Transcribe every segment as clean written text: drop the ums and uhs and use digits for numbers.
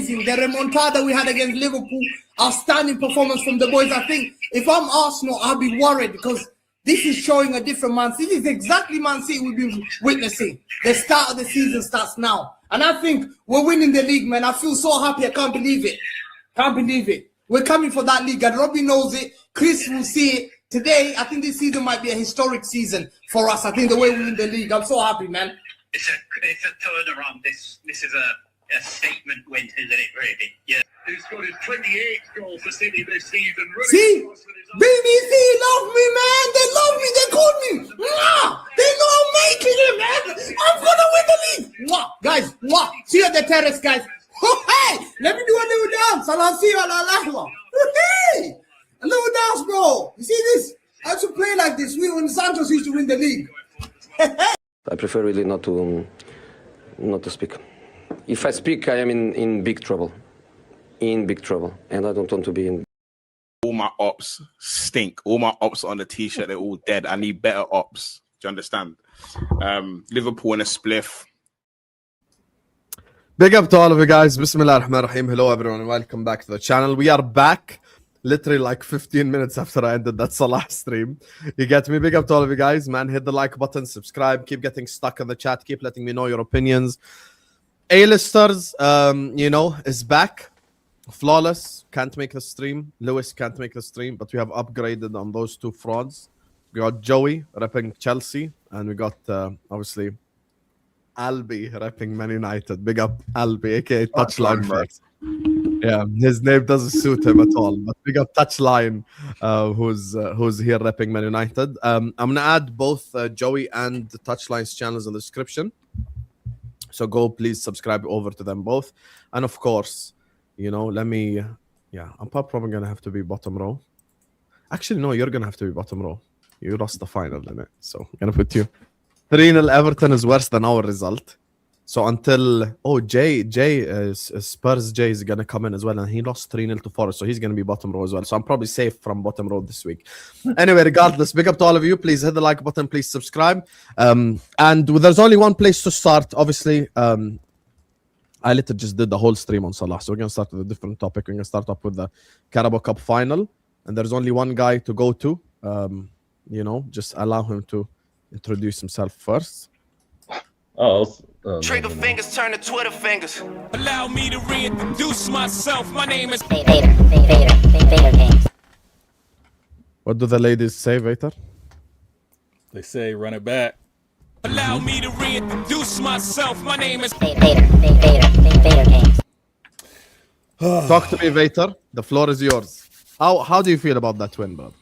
amazing. The remontada we had against Liverpool, outstanding performance from the boys. I think if I'm Arsenal, I'll be worried because this is showing a different Man City. This is exactly Man City we've been witnessing. The start of the season starts now. And I think we're winning the league, man. I feel so happy. I can't believe it. Can't believe it. We're coming for that league, and Robbie knows it. Chris will see it. Today, I think this season might be a historic season for us. I think the way we win the league, I'm so happy, man. It's a turnaround. This is a statement win, isn't it, really? Yeah. He's got his 28th goal for City this season. See? BBC love me, man. They love me. They call me. Mwah! They know I'm making it, man. I'm going to win the league. Mwah! Guys, mwah! See you at the terrace, guys. Hey! Let me do a little dance. Salah, see you at Allah. Hey! A little dance, bro. You see this? I have to play like this. When Santos used to win the league. I prefer really not to speak. If I speak, I am in big trouble. In big trouble. And I don't want to be in. All my ops stink. All my ops on the t-shirt, they're all dead. I need better ops. Do you understand? Liverpool in a spliff. Big up to all of you guys. Bismillah ar-Rahman ar-Rahim. Hello everyone and welcome back to the channel. We are back literally like 15 minutes after I ended that Salah stream. You get me? Big up to all of you guys, man. Hit the like button, subscribe, keep getting stuck in the chat, keep letting me know your opinions. A-listers, is back. Flawless can't make the stream. Lewis can't make the stream, but we have upgraded on those two frauds. We got Joey repping Chelsea, and we got obviously Albi repping Man United. Big up Albi, aka Touchline first. Yeah, his name doesn't suit him at all. But big up Touchline, who's here repping Man United. I'm gonna add both Joey and the Touchline's channels in the description. So go please subscribe over to them both. And of course, I'm probably gonna have to be bottom row. Actually, no, you're gonna have to be bottom row. You lost the final in it, so I'm gonna put you. 3-0 Everton is worse than our result. So until Spurs Jay is gonna come in as well, and he lost 3-0 to Forest, so he's gonna be bottom row as well. So I'm probably safe from bottom row this week. Anyway, regardless, big up to all of you. Please hit the like button, please subscribe. And there's only one place to start. Obviously, I literally just did the whole stream on Salah, so we're gonna start with a different topic. We're gonna start off with the Carabao Cup final, and there's only one guy to go to. Just allow him to introduce himself first. Trigger fingers turn to Twitter fingers. Allow me to reintroduce myself. My name is Vader Games. What do the ladies say, Vader? They say run it back. Allow me to reintroduce myself. My name is Vader Games. Talk to me, Vader. The floor is yours. How do you feel about that win, bro?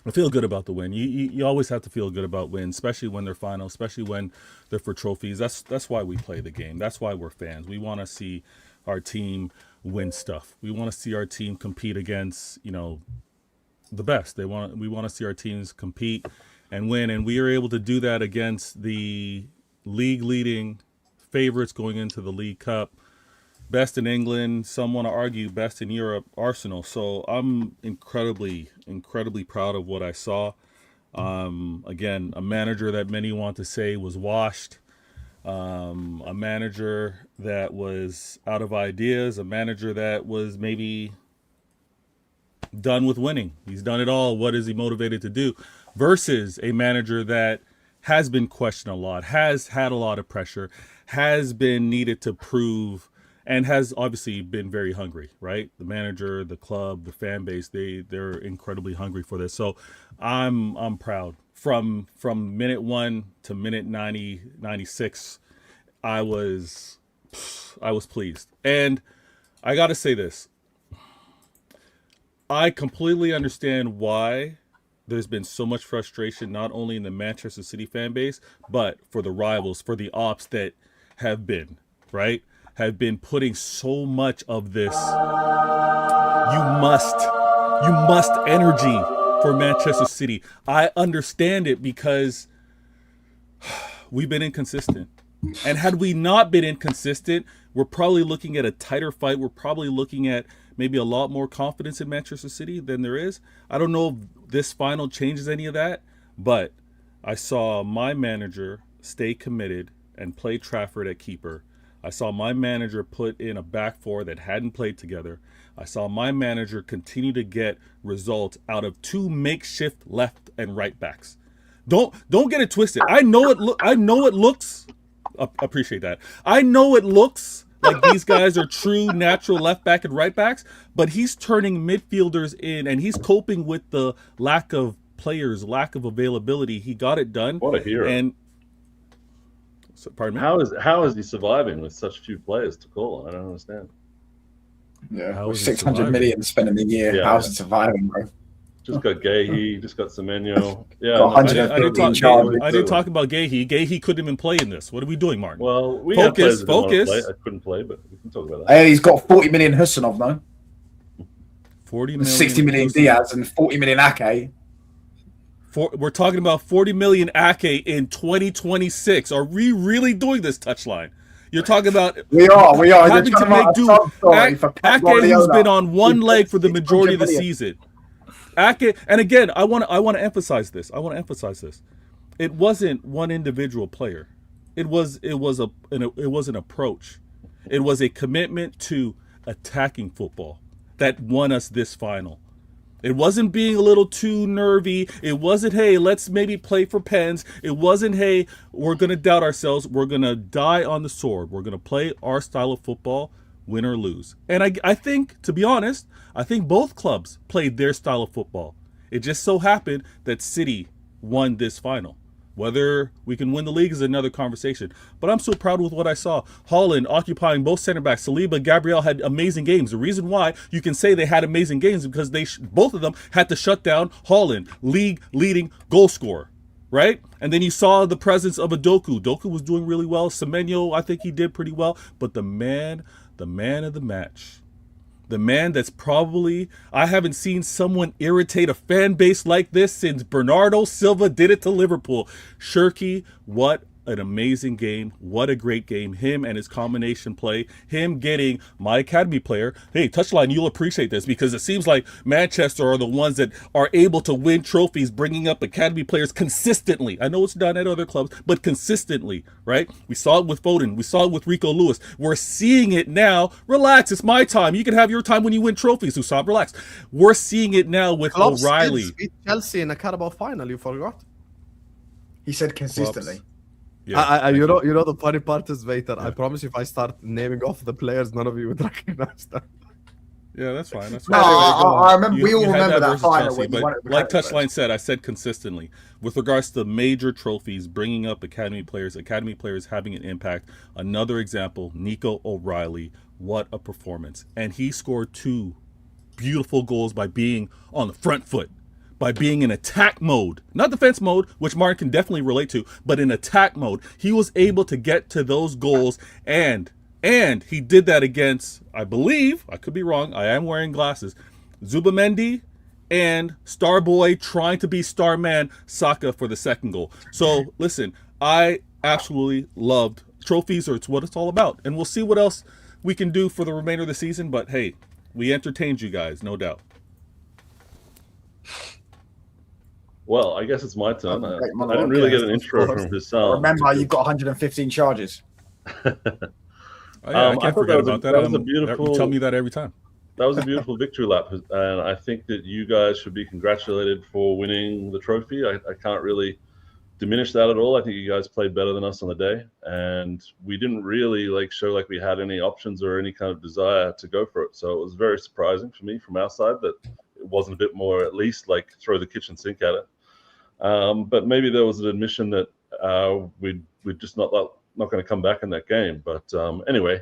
I feel good about the win. You always have to feel good about wins, especially when they're final, especially when they're for trophies. That's why we play the game. That's why we're fans. We want to see our team win stuff. We want to see our team compete against, the best. We want to see our teams compete and win, and we are able to do that against the league leading favorites going into the League Cup. Best in England, some want to argue best in Europe, Arsenal. So I'm incredibly proud of what I saw. Again, a manager that many want to say was washed, a manager that was out of ideas, a manager that was maybe done with winning. He's done it all. What is he motivated to do? Versus a manager that has been questioned a lot, has had a lot of pressure, has been needed to prove, and has obviously been very hungry, right? The manager, the club, the fan base, they're incredibly hungry for this. So I'm proud. From minute 1 to minute 96, I was pleased. And I got to say this. I completely understand why there's been so much frustration, not only in the Manchester City fan base, but for the rivals, for the ops that have been, right? Have been putting so much of this you must energy for Manchester City. I understand it because we've been inconsistent. And had we not been inconsistent, we're probably looking at a tighter fight. We're probably looking at maybe a lot more confidence in Manchester City than there is. I don't know if this final changes any of that, but I saw my manager stay committed and play Trafford at keeper. I saw my manager put in a back four that hadn't played together. I saw my manager continue to get results out of two makeshift left and right backs. Don't get it twisted. I know it looks. Appreciate that. I know it looks like these guys are true natural left back and right backs, but he's turning midfielders in, and he's coping with the lack of players, lack of availability. He got it done. What a hero! And pardon me. How is he surviving with such few players to call? I don't understand. Yeah, with 600 million spent in the year, Yeah. how's he surviving, bro? Just got Gahey, just got Semenyo. Yeah, Got 115 charges. I didn't talk about Gahey. Gahey couldn't even play in this. What are we doing, Martin? Well, we had players that didn't want to play. I couldn't play, but we can talk about that. Hey, he's got 40 million Husanov, no? 40 million. 60 million Diaz and 40 million Ake. We're talking about 40 million Ake in 2026. Are we really doing this, Touchline? You're talking about We are. having to make do. Ake, who's been on one leg for the majority of the season. Ake, and again, I want to emphasize this. It wasn't one individual player. It was an approach. It was a commitment to attacking football that won us this final. It wasn't being a little too nervy. It wasn't, hey, let's maybe play for pens. It wasn't, hey, we're going to doubt ourselves. We're going to die on the sword. We're going to play our style of football, win or lose. And I think, to be honest, I think both clubs played their style of football. It just so happened that City won this final. Whether we can win the league is another conversation. But I'm so proud with what I saw. Haaland occupying both center backs. Saliba, Gabriel had amazing games. The reason why you can say they had amazing games is because both of them had to shut down Haaland, league leading goal scorer, right? And then you saw the presence of Doku. Doku was doing really well. Semenyo, I think he did pretty well. But the man of the match, the man that's probably, I haven't seen someone irritate a fan base like this since Bernardo Silva did it to Liverpool. Shirky, what an amazing game. What a great game. Him and his combination play. Him getting my academy player. Hey, Touchline, you'll appreciate this because it seems like Manchester are the ones that are able to win trophies, bringing up academy players consistently. I know it's done at other clubs, but consistently, right? We saw it with Foden. We saw it with Rico Lewis. We're seeing it now. Relax, it's my time. You can have your time when you win trophies, Usab. Relax. We're seeing it now with O'Reilly. Beat Chelsea in a Carabao final, you forgot? He said consistently. Yeah, you know the funny part is, Vader, I promise you if I start naming off the players, none of you would recognize them. Yeah, that's fine. That's No, fine. I remember. We all remember that versus final. Chelsea, When you but won it with like Chelsea. Touchline said, I said consistently with regards to major trophies, bringing up academy players having an impact. Another example, Nico O'Reilly. What a performance! And he scored 2 beautiful goals by being on the front foot, by being in attack mode, not defense mode, which Martin can definitely relate to, but in attack mode. He was able to get to those goals, and he did that against, I believe, I could be wrong, I am wearing glasses, Zubamendi and Starboy trying to be Starman Saka for the second goal. So listen, I absolutely loved trophies, or it's what it's all about. And we'll see what else we can do for the remainder of the season, but hey, we entertained you guys, no doubt. Well, I guess it's my turn. I didn't really get an intro from Hussam. Remember, you've got 115 charges. Oh, yeah, I can't forget about that. That was a beautiful. You tell me that every time. That was a beautiful victory lap, and I think that you guys should be congratulated for winning the trophy. I can't really diminish that at all. I think you guys played better than us on the day, and we didn't really show like we had any options or any kind of desire to go for it. So it was very surprising for me from our side that it wasn't a bit more, at least like throw the kitchen sink at it. But maybe there was an admission that we're just not going to come back in that game. But anyway,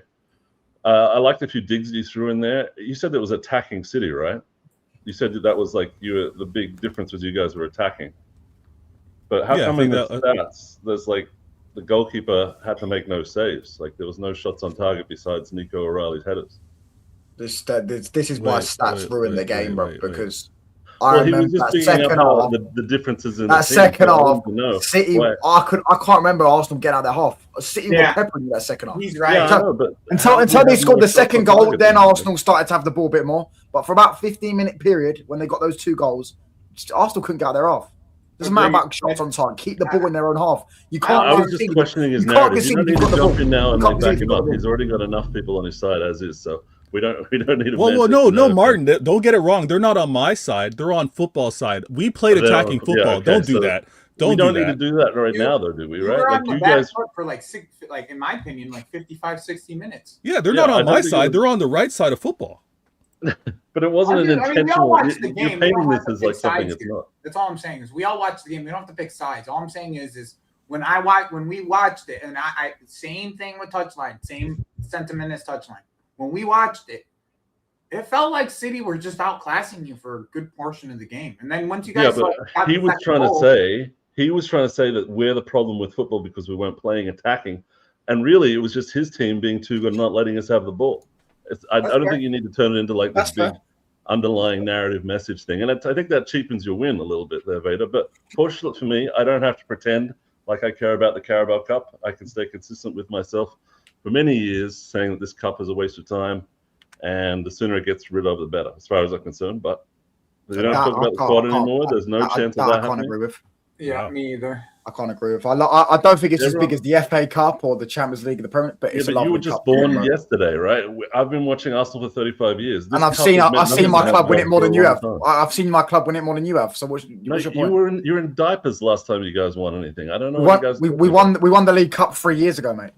I liked a few digs that you threw in there. You said that was attacking City, right? You said that was like the big difference was you guys were attacking. But how come in the stats there's like the goalkeeper had to make no saves? Like there was no shots on target besides Nico O'Reilly's headers. This is why stats ruin the game, bro. Because Well, I remember that second half. The differences in that second half, City. Why? I can't remember Arsenal getting out of their half. City were peppering that second half. He's right. Yeah, until they scored the second goal, then Arsenal started to have the ball a bit more. But for about 15-minute period, when they got those 2 goals, Arsenal couldn't get out of their half. Doesn't matter about shots on target. Keep the ball in their own half. You can't. I was just questioning his narrative. You don't need to jump in now and like back him up. He's already got enough people on his side as is, so we don't need to. Well, no, Martin. Don't get it wrong. They're not on my side. They're on football side. We played attacking football. Yeah, okay, don't do that. We don't need to do that right now, though, do we? Right? Like you guys for like in my opinion, like 55, 60 minutes. Yeah, they're not on my side. They're on the right side of football. But it wasn't an intentional. You're painting this as like something it's not. That's all I'm saying is we all watched the game. We don't have to pick sides. All I'm saying is when we watched it, and I same thing with Touchline, same sentiment as Touchline. When we watched it, it felt like City were just outclassing you for a good portion of the game. And then once you guys, he was trying to say that we're the problem with football because we weren't playing attacking, and really it was just his team being too good, and not letting us have the ball. I don't think you need to turn it into like this big underlying narrative message thing. And I think that cheapens your win a little bit there, Vader. But fortunately for me, I don't have to pretend like I care about the Carabao Cup. I can stay consistent with myself for many years, saying that this cup is a waste of time. And the sooner it gets rid of, the better, as far as I'm concerned. But they don't talk about the squad anymore. There's no chance of that happening. Agree with. Yeah, me either. I can't agree with. I don't think it's as big as the FA Cup or the Champions League of the Premier, but it's a lovely you were just born yesterday, right? I've been watching Arsenal for 35 years, and I've seen my club win it more than you have. I've seen my club win it more than you have. So what's your point? You were in diapers last time you guys won anything. I don't know. We won the League Cup 3 years ago, mate.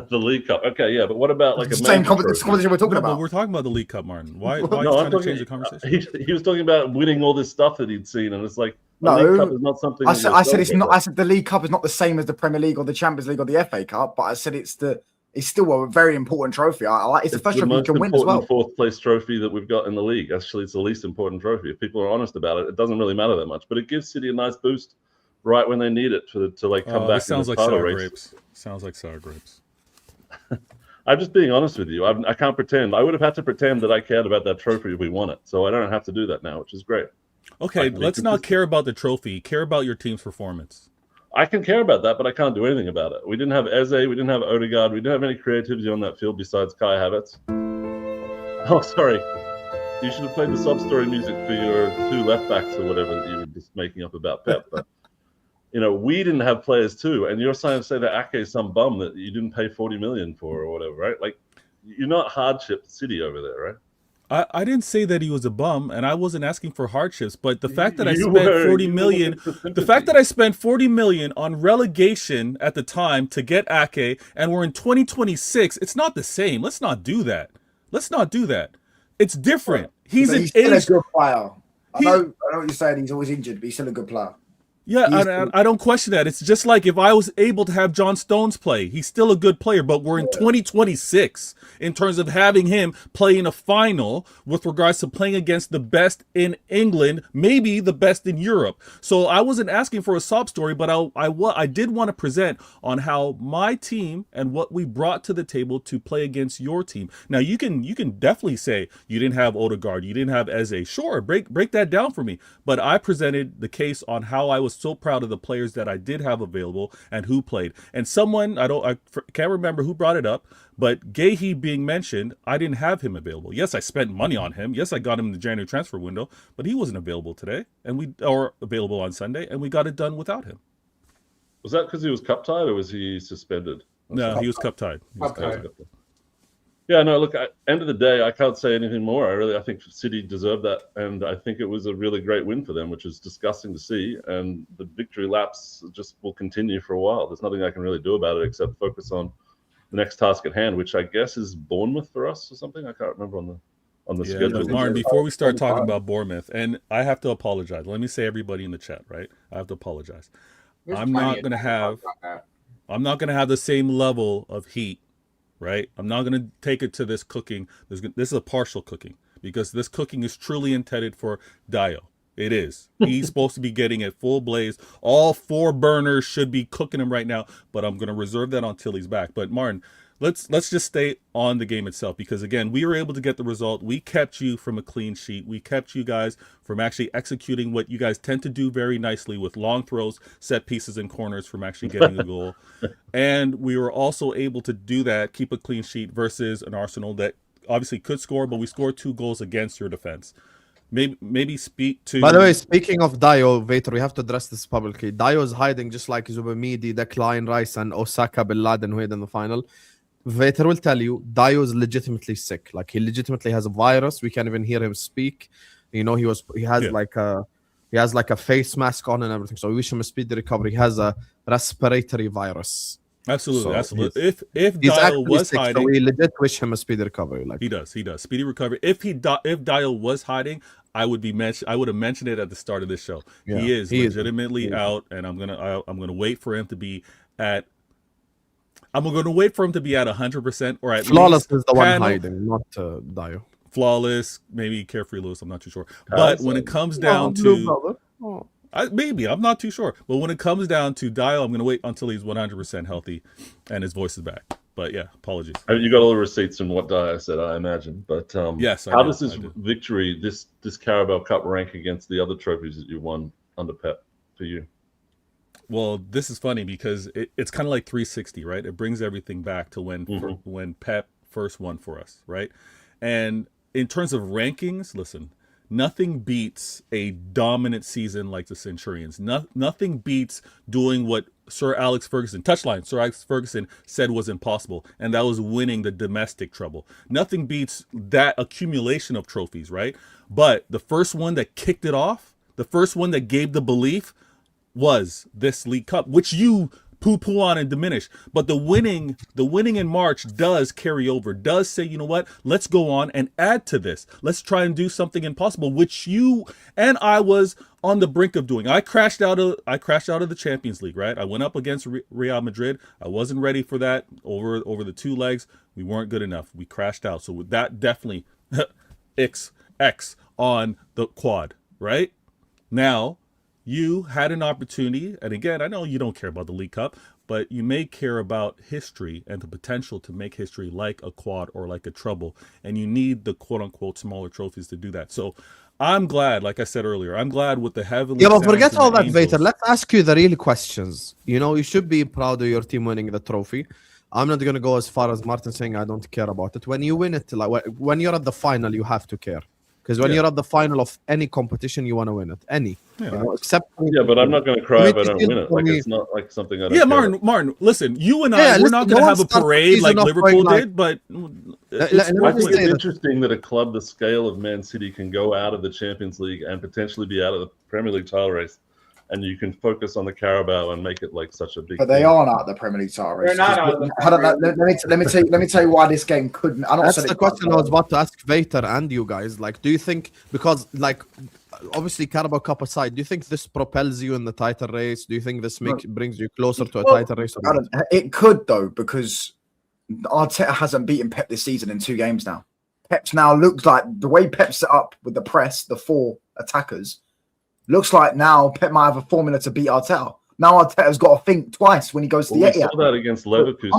The League Cup, okay, yeah, but what about like the same competition we're talking about? We're talking about the League Cup, Martin. Why are you trying to change the conversation? He was talking about winning all this stuff that he'd seen, and it's like no, the League Cup is not something. I said it's not. I said the League Cup is not the same as the Premier League or the Champions League or the FA Cup, but I said it's still a very important trophy. It's the first trophy you can win as well. Fourth place trophy that we've got in the league. Actually, it's the least important trophy. If people are honest about it, it doesn't really matter that much, but it gives City a nice boost right when they need it to like come back. Sounds like sour grapes. Sounds like sour grapes. I'm just being honest with you. I can't pretend. I would have had to pretend that I cared about that trophy if we won it. So I don't have to do that now, which is great. Okay, let's not care about the trophy. Care about your team's performance. I can care about that, but I can't do anything about it. We didn't have Eze. We didn't have Odegaard. We didn't have any creativity on that field besides Kai Havertz. Oh, sorry. You should have played the sub-story music for your two left-backs or whatever that you were just making up about Pep. But we didn't have players too, and you're trying to say that Ake is some bum that you didn't pay 40 million for or whatever, right? Like, you're not hardship City over there, right? I didn't say that he was a bum, and I wasn't asking for hardships. But the fact that I spent 40 million, the fact that I spent 40 million on relegation at the time to get Ake, and we're in 2026, it's not the same. Let's not do that. It's different. He's still a good player. I know what you're saying. He's always injured, but he's still a good player. Yeah, I don't question that. It's just like if I was able to have John Stones play, he's still a good player, but we're in 2026 in terms of having him play in a final with regards to playing against the best in England, maybe the best in Europe. So I wasn't asking for a sob story, but I did want to present on how my team and what we brought to the table to play against your team. Now, you can definitely say you didn't have Odegaard, you didn't have Eze. Sure, break that down for me. But I presented the case on how I was so proud of the players that I did have available and who played. And someone, I can't remember who brought it up, but Gahey being mentioned, I didn't have him available. Yes, I spent money on him. Yes, I got him in the January transfer window, but he wasn't available today, or available on Sunday, and we got it done without him. Was that because he was cup tied or was he suspended? No, he was cup tied. Yeah, no, look, end of the day, I can't say anything more. I think City deserved that, and I think it was a really great win for them, which is disgusting to see, and the victory laps just will continue for a while. There's nothing I can really do about it except focus on the next task at hand, which I guess is Bournemouth for us or something. I can't remember on the schedule. Martin, before we start talking about Bournemouth, and I have to apologize. Let me say everybody in the chat, right? I have to apologize. I'm not going to have the same level of heat. Right? I'm not going to take it to this cooking. This is a partial cooking because this cooking is truly intended for Dio. It is. He's supposed to be getting it full blaze. All 4 burners should be cooking him right now, but I'm going to reserve that until he's back. But Martin, let's just stay on the game itself because, again, we were able to get the result. We kept you from a clean sheet. We kept you guys from actually executing what you guys tend to do very nicely with long throws, set pieces, and corners from actually getting a goal. And we were also able to do that, keep a clean sheet versus an Arsenal that obviously could score, but we scored 2 goals against your defense. maybe speak to. By the way, speaking of Dio, Vator, we have to address this publicly. Dio is hiding just like Zubamidi, Declan Rice, and Osaka Bin Laden who hid in the final. Vator will tell you, Dio is legitimately sick. Like, he legitimately has a virus. We can't even hear him speak. You know, he has like a face mask on and everything. So we wish him a speedy recovery. He has a respiratory virus. Absolutely, So absolutely. If he's Dial was sick, hiding, so we legit wish him a speedy recovery. Like he does speedy recovery. If Dial was hiding, I would have mentioned it at the start of this show. Yeah, he is legitimately out, and I'm gonna wait for him to be at. I'm going to wait for him to be at 100% or at Flawless least is the one hiding, not Dio. Flawless, maybe Carefree Lewis. I'm not too sure. But when it comes down to maybe I'm not too sure. But when it comes down to Dial, I'm going to wait until he's 100% healthy and his voice is back. But yeah, apologies. You got all the receipts from what Dio said, I imagine. But yes, how does this victory, this Carabao Cup, rank against the other trophies that you won under Pep for you? Well, this is funny because it's kind of like 360, right? It brings everything back to when Pep first won for us, right? And in terms of rankings, listen, nothing beats a dominant season like the Centurions. Nothing beats doing what Sir Alex Ferguson said was impossible, and that was winning the domestic treble. Nothing beats that accumulation of trophies, right? But the first one that kicked it off, the first one that gave the belief, was this League Cup, which you poo-poo on and diminish. But the winning in March does carry over, does say, you know what, let's go on and add to this. Let's try and do something impossible, which you and I was on the brink of doing. I crashed out of the Champions League, right? I went up against Real Madrid. I wasn't ready for that over the two legs. We weren't good enough. We crashed out. So that definitely X on the quad, right? Now, you had an opportunity, and again, I know you don't care about the League Cup, but you may care about history and the potential to make history like a quad or like a treble, and you need the quote-unquote smaller trophies to do that. So I'm glad, like I said earlier, I'm glad with the heavenly. Yeah, but forget all that, Vator. Let's ask you the real questions. You know, you should be proud of your team winning the trophy. I'm not going to go as far as Martin saying I don't care about it. When you win it, like when you're at the final, you have to care. Because when you're at the final of any competition, you want to win it. Any. You know, except but I'm not going to cry if I don't win it. Like, it's not like something I don't care. Martin, listen, you and I, we're not going to have a parade like Liverpool did, but I think it's interesting that a club the scale of Man City can go out of the Champions League and potentially be out of the Premier League title race, and you can focus on the Carabao and make it like such a big. But they aren't out of the Premier League title race. They're not out of the let me tell you why this game couldn't. That's the question I was about to ask Vator and you guys. Like, do you think, because like obviously Carabao Cup aside, do you think this propels you in the title race? Do you think this brings you closer to a title race? It could though, because Arteta hasn't beaten Pep this season in 2 games now. Pep's now looks like the way Pep set up with the press, the 4 attackers. Looks like now Pep might have a formula to beat Arteta. Now Arteta's got to think twice when he goes to the Etihad. We saw that against Leverkusen.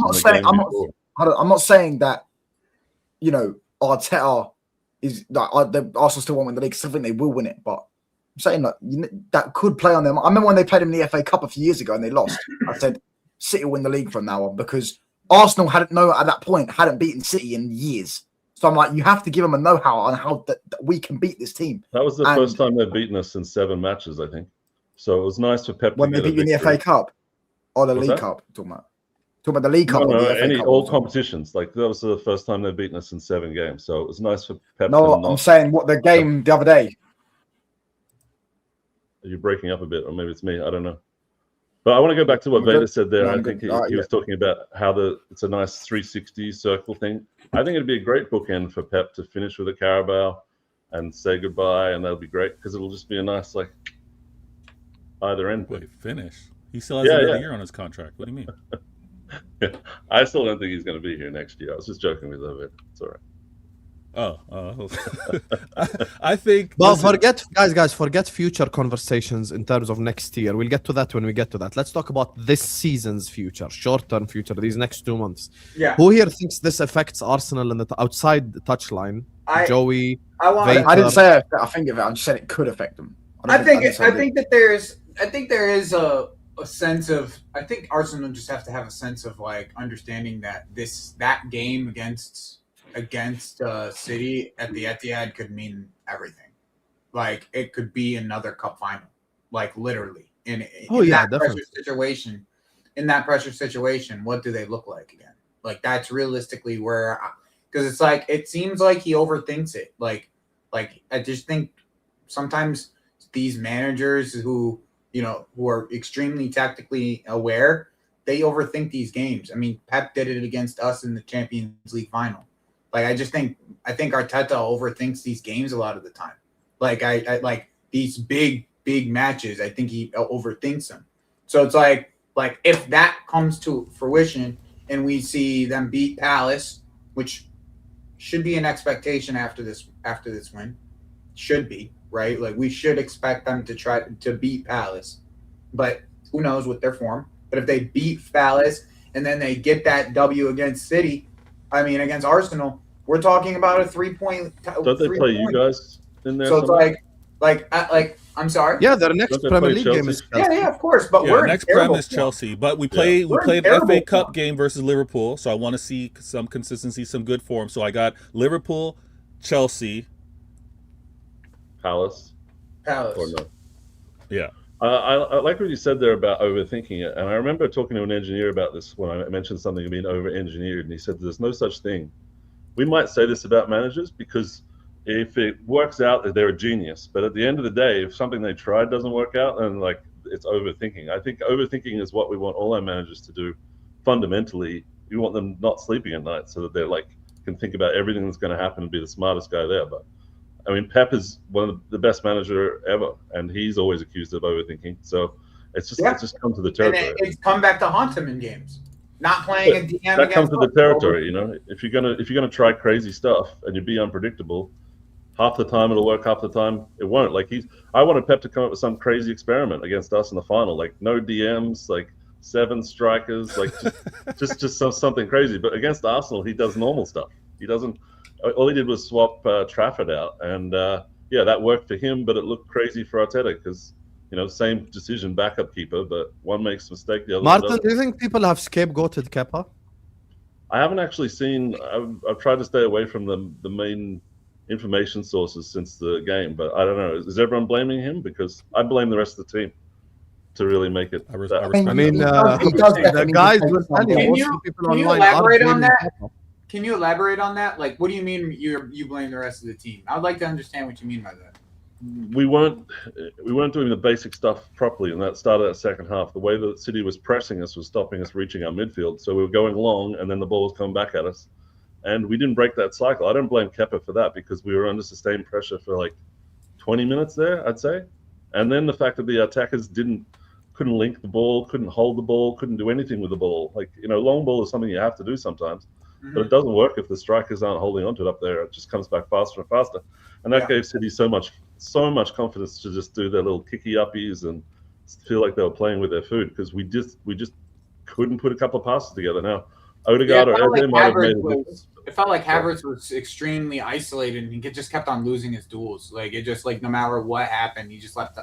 I'm not saying that, you know, Arteta is like Arsenal still won't win the league. I think they will win it, but I'm saying that that could play on them. I remember when they played him in the FA Cup a few years ago and they lost. I said City will win the league from now on because Arsenal at that point hadn't beaten City in years. So I'm like, you have to give them a know-how on how that we can beat this team. That was the first time they've beaten us in 7 matches, I think. So it was nice for Pep when they beat you in the FA Cup or the League Cup. Talking about the League Cup. All competitions. Like that was the first time they've beaten us in 7 games. So it was nice for Pep. No, I'm saying what the game the other day. Are you breaking up a bit, or maybe it's me? I don't know. But I want to go back to what Vader said there. I think he was talking about how it's a nice 360 circle thing. I think it'd be a great bookend for Pep to finish with a Carabao and say goodbye, and that'll be great because it'll just be a nice like either end. Wait, finish? He still has another year on his contract. What do you mean? I still don't think he's going to be here next year. I was just joking with that. It's all right. I think. Well, forget future conversations in terms of next year. We'll get to that when we get to that. Let's talk about this season's future, short-term future, these next 2 months. Yeah. Who here thinks this affects Arsenal in the outside the touchline? Joey. I didn't say I think of it. I just said it could affect them. I think there is a sense of. I think Arsenal just have to have a sense of like understanding that that game against City at the Etihad could mean everything. like it could be another cup final, like literally. In yeah, that definitely. pressure situation, what do they look like again? Like that's realistically where, because it's like it seems like he overthinks it. Like I just think sometimes these managers who are extremely tactically aware, they overthink these games. I mean, Pep did it against us in the Champions League final. Like I think Arteta overthinks these games a lot of the time. Like I like these big matches. I think he overthinks them. So it's like if that comes to fruition and we see them beat Palace, which should be an expectation after this win, should be, right? Like we should expect them to try to beat Palace, but who knows with their form. But if they beat Palace and then they get that W against against Arsenal, we're talking about a 3-point. Don't they play you guys in there? So it's like I'm sorry. Yeah, their next Premier League game is Chelsea. Yeah, of course. But we're next Prem is Chelsea. But we played FA Cup game versus Liverpool, so I want to see some consistency, some good form. So I got Liverpool, Chelsea, Palace. Or no? Yeah. I like what you said there about overthinking it, and I remember talking to an engineer about this when I mentioned something being over-engineered, and he said there's no such thing. We might say this about managers because if it works out, they're a genius. But at the end of the day, if something they tried doesn't work out, then it's overthinking. I think overthinking is what we want all our managers to do. Fundamentally, we want them not sleeping at night so that they're can think about everything that's going to happen and be the smartest guy there. But I mean, Pep is one of the best manager ever, and he's always accused of overthinking. So it's just come to the territory. And it's come back to haunt him in games. Not playing a DM. That comes to the territory, If you're gonna try crazy stuff and you be unpredictable, half the time it'll work, half the time it won't. I wanted Pep to come up with some crazy experiment against us in the final, no DMs, 7 strikers, just something crazy. But against Arsenal, he does normal stuff. He doesn't. All he did was swap Trafford out, and that worked for him. But it looked crazy for Arteta because same decision, backup keeper, but one makes a mistake, the other Martin, doesn't. do you think people have scapegoated Kepa? I haven't actually seen. I've tried to stay away from the main information sources since the game, but I don't know. Is everyone blaming him? Because I blame the rest of the team to really make it. The guys were telling people online. Elaborate on that? Can you elaborate on that? What do you mean you blame the rest of the team? I would like to understand what you mean by that. We weren't doing the basic stuff properly in that start of that second half. The way that City was pressing us was stopping us reaching our midfield. So we were going long, and then the ball was coming back at us, and we didn't break that cycle. I don't blame Kepa for that because we were under sustained pressure for 20 minutes there, I'd say. And then the fact that the attackers couldn't link the ball, couldn't hold the ball, couldn't do anything with the ball. Long ball is something you have to do sometimes. But it doesn't work if the strikers aren't holding onto it up there. It just comes back faster and faster, and that gave City so much confidence to just do their little kicky uppies and feel like they were playing with their food because we just couldn't put a couple of passes together. Now, Odegaard or Eze might have made a difference. It felt like Havertz was extremely isolated and he just kept on losing his duels. No matter what happened, he just left.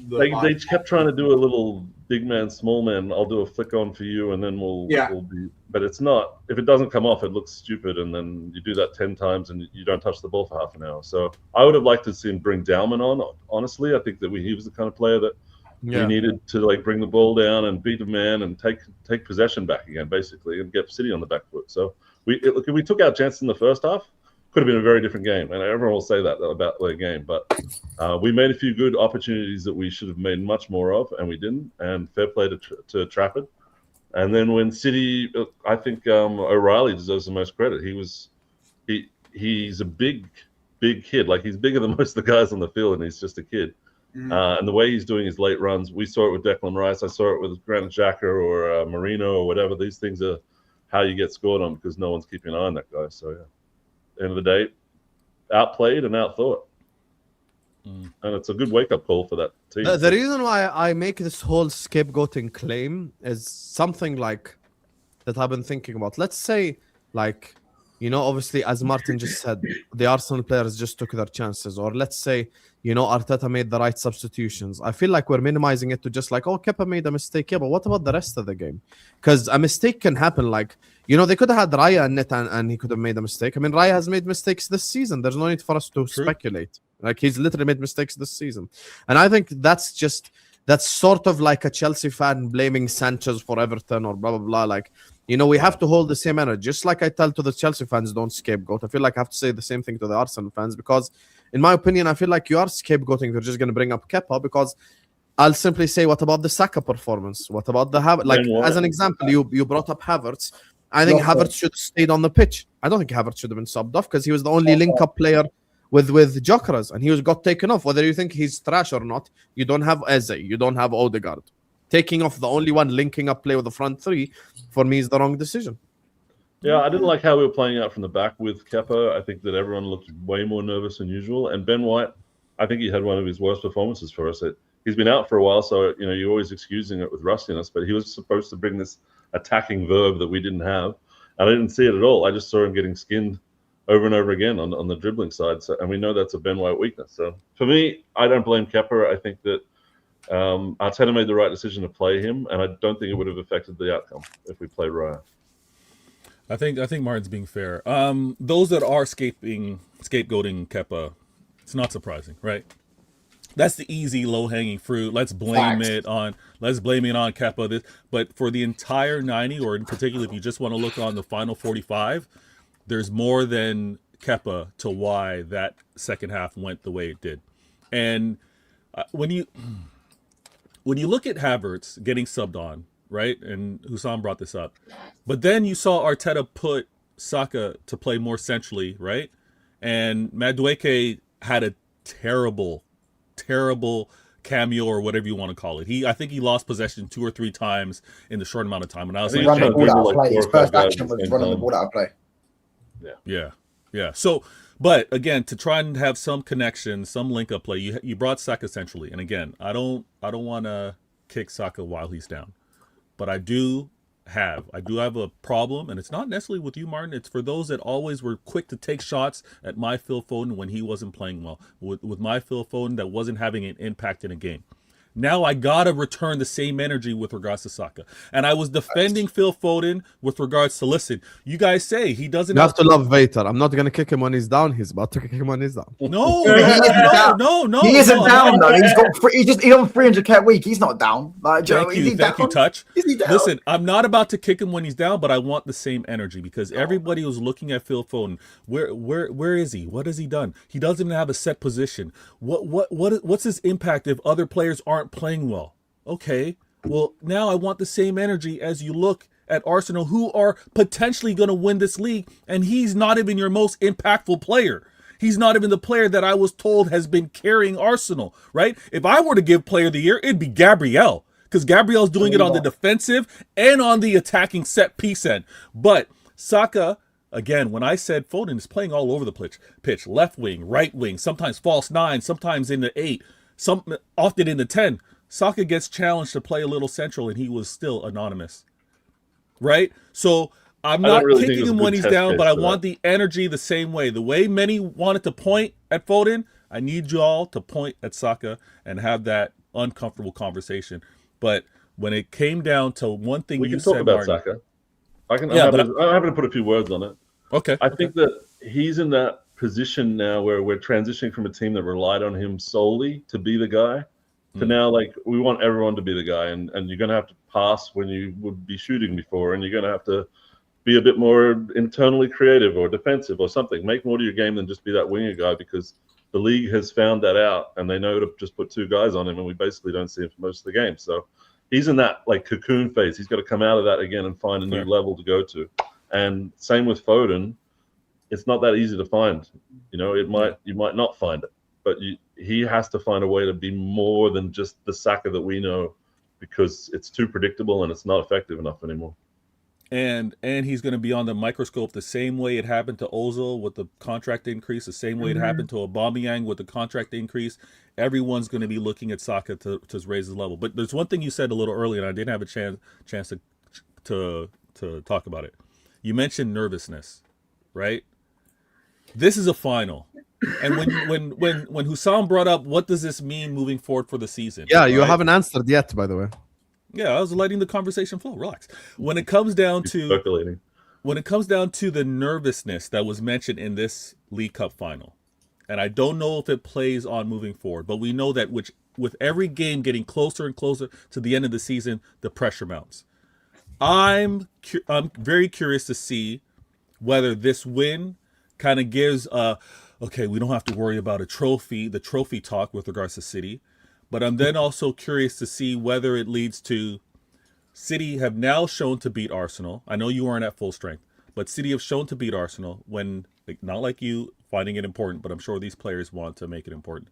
They kept trying to do a little big man, small man. I'll do a flick on for you, and then we'll be. But it's not. If it doesn't come off, it looks stupid, and then you do that 10 times and you don't touch the ball for half an hour. So I would have liked to see him bring Dalman on. Honestly, I think that he was the kind of player that we needed to bring the ball down and beat the man and take possession back again, basically, and get City on the back foot. So if we took our chances in the first half, could have been a very different game, and everyone will say that about the game. But we made a few good opportunities that we should have made much more of, and we didn't. And fair play to Trafford. And then when City, I think O'Reilly deserves the most credit. He's a big kid. He's bigger than most of the guys on the field, and he's just a kid. And the way he's doing his late runs, we saw it with Declan Rice. I saw it with Granit Xhaka or Marino or whatever. These things are how you get scored on because no one's keeping an eye on that guy. So, end of the day, outplayed and outthought. And it's a good wake-up call for that team. The reason why I make this whole scapegoating claim is something that I've been thinking about. Let's say, obviously, as Martin just said, the Arsenal players just took their chances. Or let's say, Arteta made the right substitutions. I feel like we're minimizing it to just Kepa made a mistake. Yeah, but what about the rest of the game? Because a mistake can happen. They could have had Raya in it and he could have made a mistake. I mean, Raya has made mistakes this season. There's no need for us to speculate. Like, he's literally made mistakes this season. And I think that's sort of like a Chelsea fan blaming Sanchez for Everton or blah, blah, blah. Like, we have to hold the same energy. Just like I tell to the Chelsea fans, don't scapegoat. I feel like I have to say the same thing to the Arsenal fans because, in my opinion, I feel like you are scapegoating. You're just going to bring up Kepa because I'll simply say, what about the Saka performance? What about the Havertz? Like, as an example, you brought up Havertz. I think Havertz should have stayed on the pitch. I don't think Havertz should have been subbed off because he was the only link-up player with Gyökeres, and he got taken off. Whether you think he's trash or not, you don't have Eze, you don't have Odegaard. Taking off the only one linking up play with the front three, for me, is the wrong decision. Yeah, I didn't like how we were playing out from the back with Kepa. I think that everyone looked way more nervous than usual. And Ben White, I think he had one of his worst performances for us. He's been out for a while, so you're always excusing it with rustiness, but he was supposed to bring this attacking verb that we didn't have. And I didn't see it at all. I just saw him getting skinned over and over again on the dribbling side. So, and we know that's a Ben White weakness. So for me, I don't blame Kepa. I think that Arteta made the right decision to play him, and I don't think it would have affected the outcome if we played Raya. I think Martin's being fair. Those that are scapegoating Kepa, it's not surprising, right? That's the easy, low-hanging fruit. Let's blame it on Kepa. But for the entire 90, or in particular, if you just want to look on the final 45, there's more than Kepa to why that second half went the way it did. And when you look at Havertz getting subbed on, right? And Hussam brought this up. But then you saw Arteta put Saka to play more centrally, right? And Madueke had a terrible cameo, or whatever you want to call it. I think he lost possession 2 or 3 times in the short amount of time. And I was like, his first action was running the ball out of play. Yeah. So, but again, to try and have some connection, some link-up play, you brought Saka centrally. And again, I don't want to kick Saka while he's down, but I do have a problem, and it's not necessarily with you, Martin. It's for those that always were quick to take shots at my Phil Foden when he wasn't playing well. With my Phil Foden that wasn't having an impact in a game. Now I gotta return the same energy with regards to Saka. And I was defending Phil Foden with regards to, listen, you guys say he doesn't have to love Vater. I'm not gonna kick him when he's down. He's about to kick him when he's down. No. He isn't down though. He's on 300k a week. He's not down. Like, thank you, Touch. Listen, I'm not about to kick him when he's down, but I want the same energy because everybody was looking at Phil Foden. Where is he? What has he done? He doesn't even have a set position. What's his impact if other players aren't playing well? Okay, well, now I want the same energy as you look at Arsenal, who are potentially going to win this league, and he's not even your most impactful player. He's not even the player that I was told has been carrying Arsenal, right? If I were to give player of the year, it'd be Gabriel, because Gabriel's doing it on the defensive and on the attacking set piece end. But Saka, again, when I said Foden is playing all over the pitch, left wing, right wing, sometimes false 9, sometimes in the 8, often in the 10. Saka gets challenged to play a little central, and he was still anonymous, right? So I'm not kicking him when he's down, but I want the energy the same way. The way many wanted to point at Foden, I need you all to point at Saka and have that uncomfortable conversation. But when it came down to one thing you said, about Saka. I'm happy to put a few words on it. Okay. I think that he's in that position now where we're transitioning from a team that relied on him solely to be the guy to now, like, we want everyone to be the guy, and you're going to have to pass when you would be shooting before, and you're going to have to be a bit more internally creative or defensive or something. Make more to your game than just be that winger guy, because the league has found that out, and they know to just put 2 guys on him, and we basically don't see him for most of the game. So he's in that, like, cocoon phase. He's got to come out of that again and find a new level to go to. And same with Foden. It's not that easy to find. You might not find it, but he has to find a way to be more than just the Saka that we know, because it's too predictable and it's not effective enough anymore. And he's going to be on the microscope the same way it happened to Ozil with the contract increase, the same way it happened to Aubameyang with the contract increase. Everyone's going to be looking at Saka to raise his level. But there's one thing you said a little earlier, and I didn't have a chance to talk about it. You mentioned nervousness, right? This is a final. And when Hussam brought up, what does this mean moving forward for the season? Yeah, you haven't answered yet, by the way. Yeah, I was letting the conversation flow. Relax. When it comes down to the nervousness that was mentioned in this League Cup final, And I don't know if it plays on moving forward, but we know that with every game getting closer and closer to the end of the season, the pressure mounts. I'm very curious to see whether this win kind of gives okay, we don't have to worry about the trophy talk with regards to City, but I'm then also curious to see whether it leads to City have now shown to beat Arsenal. I know you weren't at full strength, but City have shown to beat Arsenal when, not like you finding it important, but I'm sure these players want to make it important.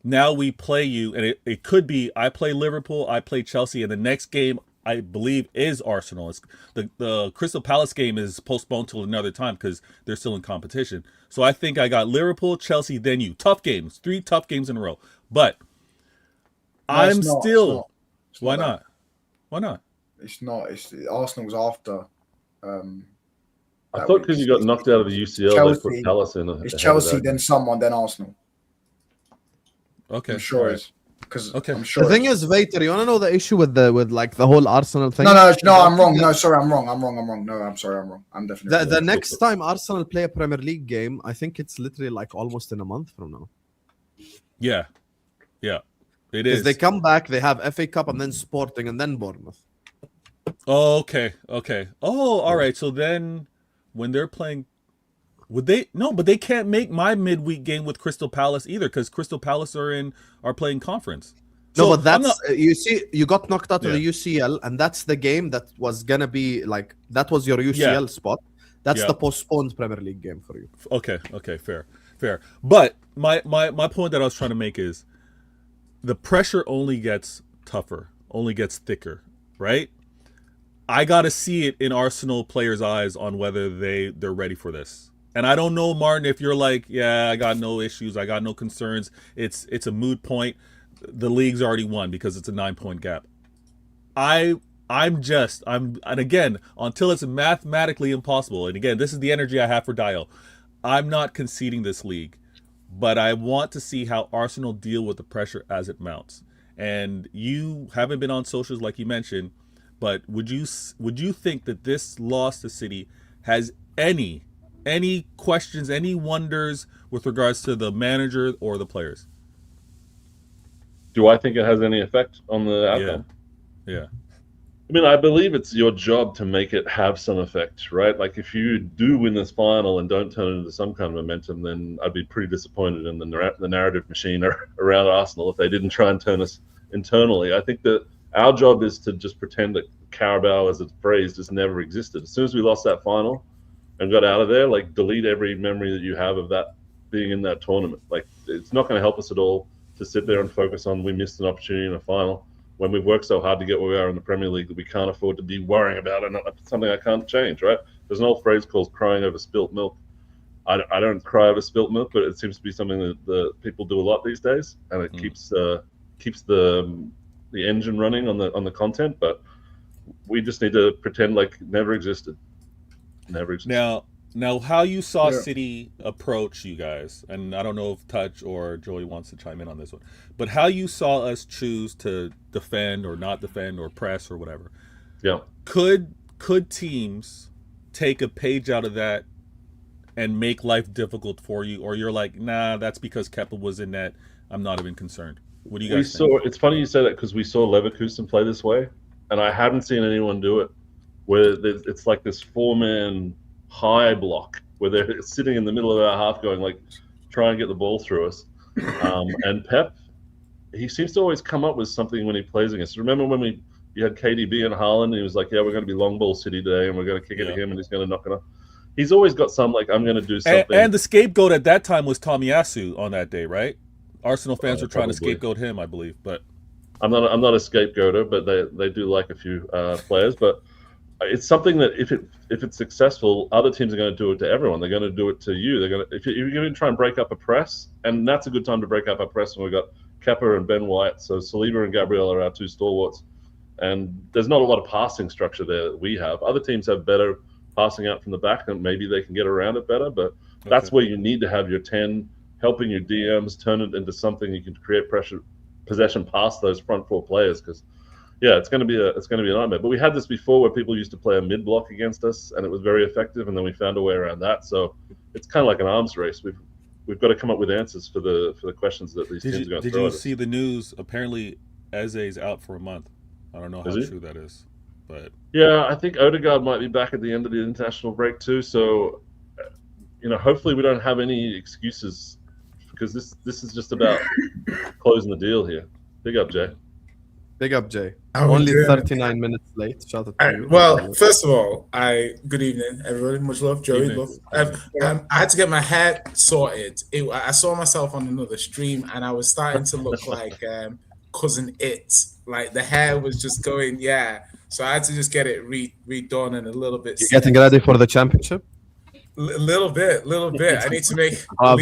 Now we play you, and it could be I play Liverpool, I play Chelsea, and the next game I believe is Arsenal. It's the Crystal Palace game is postponed till another time because they're still in competition. So I think I got Liverpool, Chelsea, then you. Tough games, 3 tough games in a row. But I'm still. Why not? Why not? It's not. It's Arsenal's after. I thought because you got knocked out of the UCL, Chelsea, they put Palace in. It's Chelsea, then someone, then Arsenal. Okay, I'm sure right. it's because okay. I'm sure The thing is, Vader, you want to know the issue with the whole Arsenal thing? No, I'm wrong. No, sorry, I'm wrong. No, I'm sorry, I'm wrong. I'm definitely The next time Arsenal play a Premier League game, I think it's literally like almost in a month from now. Yeah, it Because is. they come back, they have FA Cup and then Sporting and then Bournemouth. Oh, okay. Oh, all right. So then, when they're playing, would they? No, but they can't make my midweek game with Crystal Palace either because Crystal Palace are playing conference. No, So but that's not, you see, you got knocked out of Yeah. the UCL, and that's the game that was gonna be like that was your UCL spot. That's Yeah. the postponed Premier League game for you. Okay, fair. But my point that I was trying to make is the pressure only gets tougher, only gets thicker, right? I got to see it in Arsenal players' eyes on whether they're ready for this. And I don't know, Martin, if you're like, yeah, I got no issues, I got no concerns. It's a moot point. The league's already won because it's a 9-point gap. And again, until it's mathematically impossible, and again, this is the energy I have for Dio, I'm not conceding this league, but I want to see how Arsenal deal with the pressure as it mounts. And you haven't been on socials like you mentioned, but would you think that this loss to City has any questions, any wonders with regards to the manager or the players? Do I think it has any effect on the outcome? Yeah. I mean, I believe it's your job to make it have some effect, right? Like if you do win this final and don't turn it into some kind of momentum, then I'd be pretty disappointed in the narrative machine around Arsenal if they didn't try and turn us internally. I think that our job is to just pretend that Carabao, as it's phrased, just never existed. As soon as we lost that final and got out of there, like delete every memory that you have of that being in that tournament. Like it's not going to help us at all to sit there and focus on we missed an opportunity in a final when we've worked so hard to get where we are in the Premier League that we can't afford to be worrying about it. It's something I can't change, right? There's an old phrase called crying over spilt milk. I don't cry over spilt milk, but it seems to be something that the people do a lot these days, and it keeps the engine running on the content. But we just need to pretend like it never existed. Never existed. Now, how you saw City approach you guys, and I don't know if Touch or Joey wants to chime in on this one, but how you saw us choose to defend or not defend or press or whatever. Yeah. Could teams take a page out of that and make life difficult for you, or you're like, nah, that's because Kepa was in net, I'm not even concerned? What do you guys think? It's funny you say that because we saw Leverkusen play this way, and I hadn't seen anyone do it, where it's like this 4-man high block where they're sitting in the middle of our half going like try and get the ball through us, and Pep, he seems to always come up with something when he plays against. Remember when you had KDB and Haaland, and he was like, yeah, we're going to be long ball City today and we're going to kick it to him and he's going to knock it off. He's always got some like, I'm going to do something. And the scapegoat at that time was Tomiyasu on that day, right? Arsenal fans were trying to scapegoat him, I believe, but I'm not a scapegoater, but they do like a few players. But it's something that if it's successful, other teams are going to do it to everyone. They're going to do it to you. They're going to if you're going to try and break up a press, and that's a good time to break up a press when we've got Kepa and Ben White. So Saliba and Gabriel are our 2 stalwarts, and there's not a lot of passing structure there that we have. Other teams have better passing out from the back, and maybe they can get around it better. But that's where you need to have your 10 helping your DMs turn it into something you can create pressure, possession past those front 4 players, because. Yeah, it's going to be a nightmare. But we had this before where people used to play a mid block against us, and it was very effective. And then we found a way around that. So it's kind of like an arms race. we've got to come up with answers for the questions that these teams are going to Did throw you at us. see the news? Apparently, Eze's out for a month. I don't know how true that is, but yeah, I think Odegaard might be back at the end of the international break too. So, hopefully we don't have any excuses, because this is just about closing the deal here. Big up, Jay. Big up, Jay. How we Only doing? 39 minutes late. Shout out to you. Well, first of all, good evening, everybody. Much love, Joey. Love. I had to get my hair sorted. I saw myself on another stream, and I was starting to look like Cousin It. Like the hair was just going, yeah. So I had to just get it redone and a little bit. You getting ready for the championship? Little bit. I need to make. I'm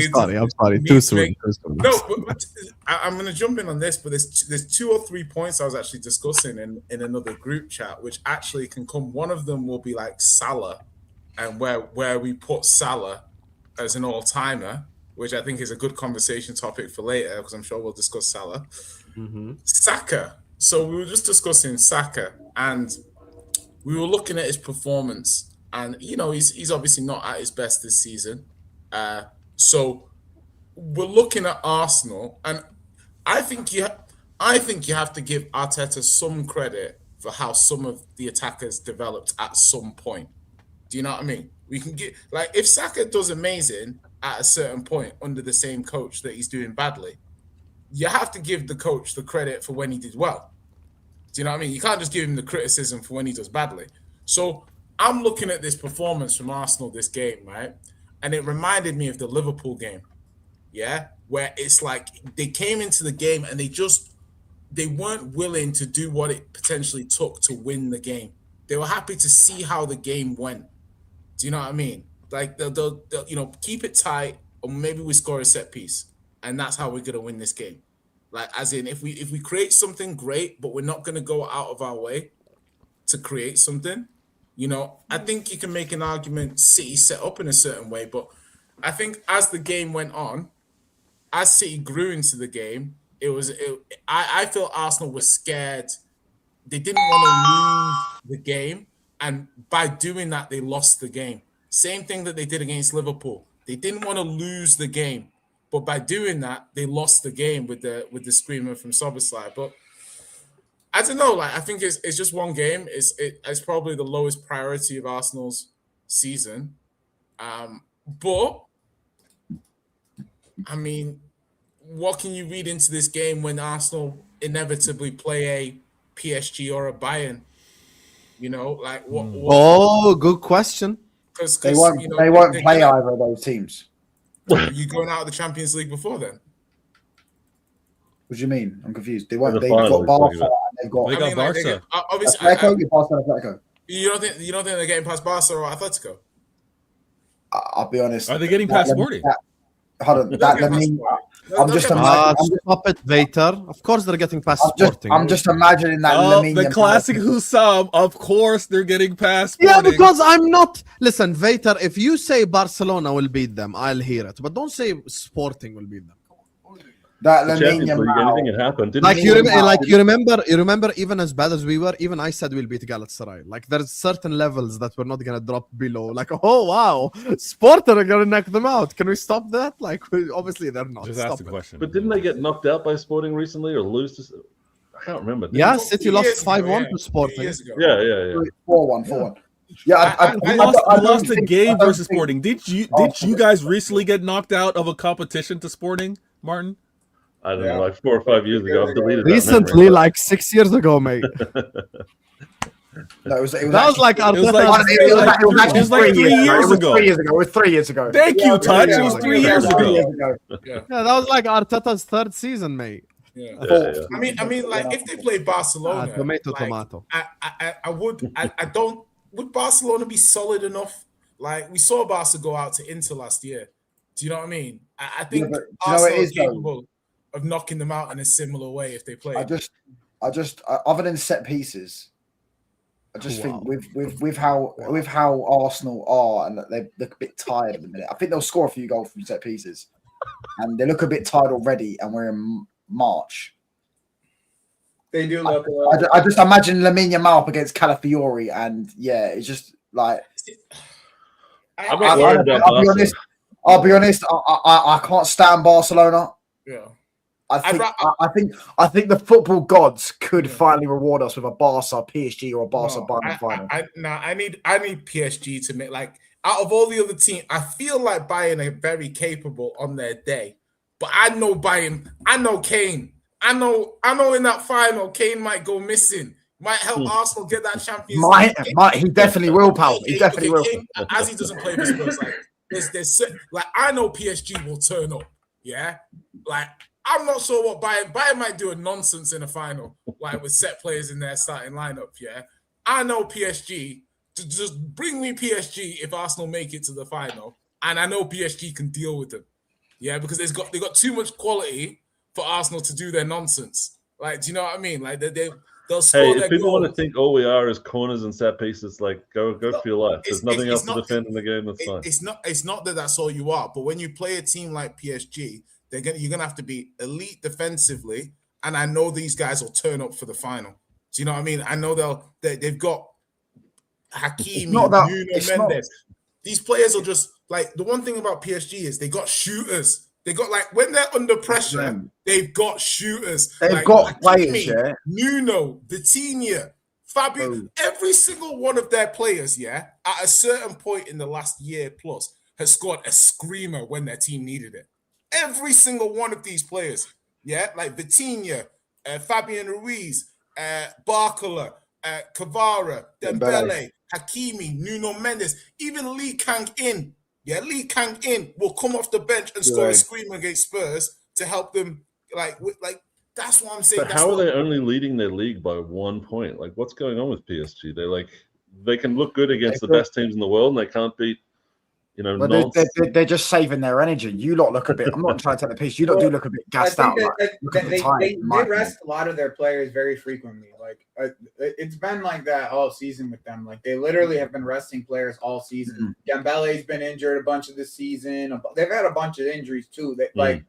sorry. Too soon. No, but I'm going to jump in on this. But there's 2 or 3 points I was actually discussing in another group chat, which actually can come. One of them will be like Salah, and where we put Salah as an all-timer, which I think is a good conversation topic for later, because I'm sure we'll discuss Salah. Mm-hmm. Saka. So we were just discussing Saka, and we were looking at his performance. And, he's obviously not at his best this season. So we're looking at Arsenal. And I think you have to give Arteta some credit for how some of the attackers developed at some point. Do you know what I mean? We can get, like, if Saka does amazing at a certain point under the same coach that he's doing badly, you have to give the coach the credit for when he did well. Do you know what I mean? You can't just give him the criticism for when he does badly. So I'm looking at this performance from Arsenal this game, right? And it reminded me of the Liverpool game, yeah? Where it's like they came into the game and they weren't willing to do what it potentially took to win the game. They were happy to see how the game went. Do you know what I mean? Like, they'll keep it tight, or maybe we score a set piece, and that's how we're going to win this game. Like, as in, if we create something great, but we're not going to go out of our way to create something, I think you can make an argument City set up in a certain way, but I think as the game went on, as City grew into the game, I feel Arsenal was scared. They didn't want to lose the game, and by doing that, they lost the game. Same thing that they did against Liverpool. They didn't want to lose the game, but by doing that, they lost the game with the screamer from Szoboszlai. But I don't know. Like, I think it's just one game. It's probably the lowest priority of Arsenal's season. But I mean, what can you read into this game when Arsenal inevitably play a PSG or a Bayern? Like what? Oh, good question. Because they won't play either of those teams. Are you going out of the Champions League before then? What do you mean? I'm confused. They've got Barca. They've got Barca. Obviously, Atletico. You don't think they're getting past Barca or Atletico? I'll be honest. Are they getting past Sporting? Hold on. I'm just imagining. Stop it, Vater. Of course they're getting past Sporting. I'm just imagining that. The classic Hussam. Of course they're getting past Sporting. Yeah, because because I'm not. Listen, Vater, if you say Barcelona will beat them, I'll hear it. But don't say Sporting will beat them. That anything had happened. You remember, even as bad as we were, even I said we'll beat Galatasaray. Like, there's certain levels that we're not gonna drop below. Like, oh wow, Sporting are gonna knock them out. Can we stop that? Like, obviously they're not. Just ask the question. But didn't they get knocked out by Sporting recently or lose to? I can't remember. Yeah, City lost 5-1 to Sporting. Yeah. 4-1. Yeah, we lost a game versus Sporting. Did you guys recently get knocked out of a competition to Sporting, Martin? I don't know, like 4 or 5 years ago. I've deleted recently, like 6 years ago, mate. No, it was like Arteta. It was like 3 years ago. It was 3 years ago. Thank you, Touch. It was 3 years ago. Yeah, that was like Arteta's third season, mate. Yeah. I mean, like if they play Barcelona, tomato. Would Barcelona be solid enough? Like we saw Barca go out to Inter last year. Do you know what I mean? I think Arsenal is capable of knocking them out in a similar way if they play. I just other than set pieces, I just think with how Arsenal are, and they look a bit tired at the minute. I think they'll score a few goals from set pieces, and they look a bit tired already. And we're in March. They do look. I just imagine Lamine Yamal up against Calafiori, and yeah, it's just like. I'll be honest. I'll be honest. I can't stand Barcelona. Yeah. I think the football gods could finally reward us with a Barca PSG or a Barca Bayern final. I need PSG to make, like, out of all the other teams, I feel like Bayern are very capable on their day. But I know Bayern, I know Kane. I know in that final, Kane might go missing. Might help Arsenal get that Champions League. He definitely will, pal. He definitely will. Kane, as he doesn't play for Spurs, like there's like, I know PSG will turn up. Yeah, like, I'm not sure what Bayern might do a nonsense in a final, like with set players in their starting lineup. Yeah, I know PSG to just bring me PSG if Arsenal make it to the final, and I know PSG can deal with them. Yeah, because they got too much quality for Arsenal to do their nonsense. Like, do you know what I mean? Like they'll score Hey, their if people goals. want to think all we are is corners and set pieces, like go for your life. There's nothing else to defend in the game. That's fine. It's not that that's all you are, but when you play a team like PSG, you're gonna have to be elite defensively, and I know these guys will turn up for the final. Do you know what I mean? I know they've got Hakimi, Nuno Mendes. These players are just like, the one thing about PSG is they got shooters. They got, like, when they're under pressure, they've got shooters. They've like, got Hakimi, players, yeah. Nuno, Vitinha, Fabio, every single one of their players, yeah, at a certain point in the last year plus, has scored a screamer when their team needed it. Every single one of these players, yeah, like Vitinha, Fabian Ruiz, Barcola, Kvara, Dembele, Hakimi, Nuno Mendes, even Lee Kang-in. Yeah, Lee Kang-in will come off the bench and score a screamer against Spurs to help them. Like that's what I'm saying. But how are they only leading their league by 1 point? Like, what's going on with PSG? They can look good against the best teams in the world, and they can't beat, But they're just saving their energy. You lot look a bit. I'm not trying to take the piece. You lot do look a bit gassed out. They rest a lot of their players very frequently. Like, it's been like that all season with them. Like, they literally have been resting players all season. Dembele's been injured a bunch of the season. They've had a bunch of injuries too. They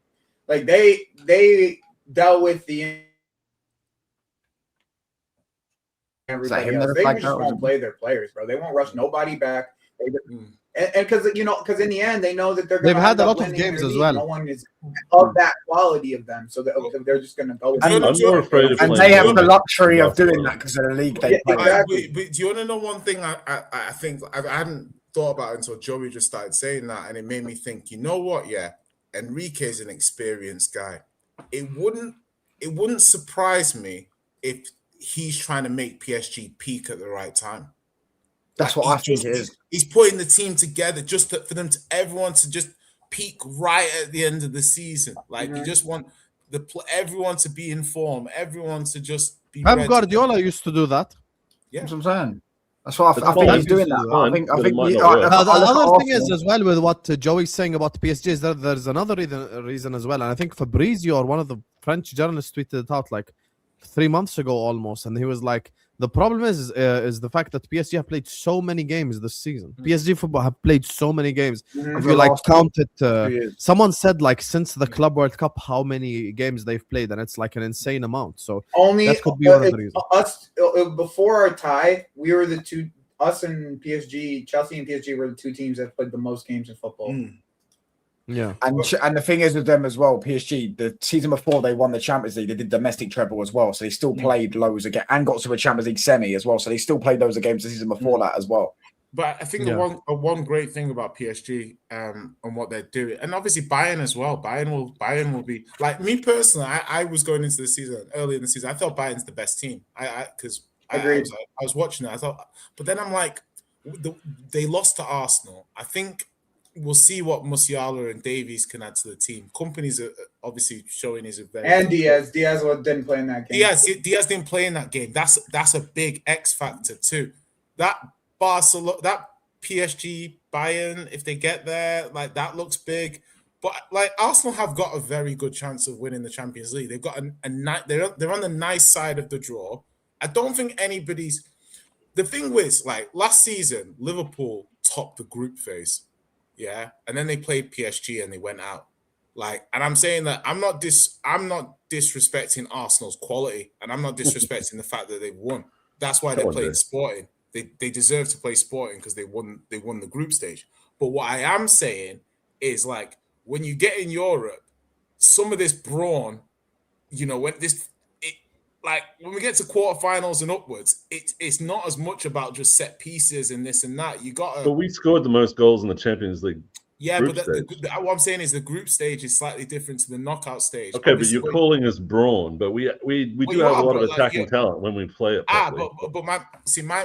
dealt with the everybody else. They just won't play their players, bro. They won't rush nobody back. And because in the end they know that they've had a lot of games as well. No one is of that quality of them, so they're just going to go. I'm more afraid of. And they have the luxury of doing that because of the league they play. Exactly. But do you want to know one thing? I think I hadn't thought about it until Joey just started saying that, and it made me think. You know what? Yeah, Enrique is an experienced guy. It wouldn't surprise me if he's trying to make PSG peak at the right time. That's what I think it is. He's putting the team together just for them to everyone to just peak right at the end of the season. Like, you just want everyone to be in form, everyone to just be ready. Pep Guardiola used to do that. Yeah, that's what I'm saying. That's what I think he's doing that. I think the other thing is as well with what Joey's saying about PSG is that there's another reason as well, and I think Fabrizio, or one of the French journalists, tweeted it out like 3 months ago almost, and he was like, the problem is the fact that PSG have played so many games this season. PSG football have played so many games. If you like count it, someone said like since the Club World Cup how many games they've played, and it's like an insane amount. So that could be one of the reasons. Us before our tie, we were the two. Us and PSG, Chelsea and PSG were the two teams that played the most games in football. Yeah, and the thing is with them as well, PSG, the season before they won the Champions League, they did domestic treble as well, so they still played loads again and got to a Champions League semi as well, so they still played those games the season before that as well. But I think one great thing about PSG and what they're doing, and obviously Bayern as well. Bayern will be like, me personally. I was going into the season early in the season. I thought Bayern's the best team. I was watching it. I thought, but then I'm like, they lost to Arsenal. I think we'll see what Musiala and Davies can add to the team. Company's obviously showing he's a very... And Diaz didn't play in that game. Diaz didn't play in that game. That's a big X factor too. That Barcelona, that PSG, Bayern, if they get there, like, that looks big. But like, Arsenal have got a very good chance of winning the Champions League. They've got they're on the nice side of the draw. I don't think anybody's... The thing was, like, last season, Liverpool topped the group phase. Yeah, and then they played PSG and they went out. Like, and I'm saying that I'm not disrespecting Arsenal's quality, and I'm not disrespecting the fact that they won. That's why they're playing Sporting. They deserve to play Sporting because they won the group stage. But what I am saying is like when you get in Europe, some of this brawn, when we get to quarterfinals and upwards, it's not as much about just set pieces and this and that. You got to. But we scored the most goals in the Champions League. Yeah, but what I'm saying is the group stage is slightly different to the knockout stage. Okay, obviously, but you're calling us brawn, but we do have a lot of attacking talent when we play it properly. But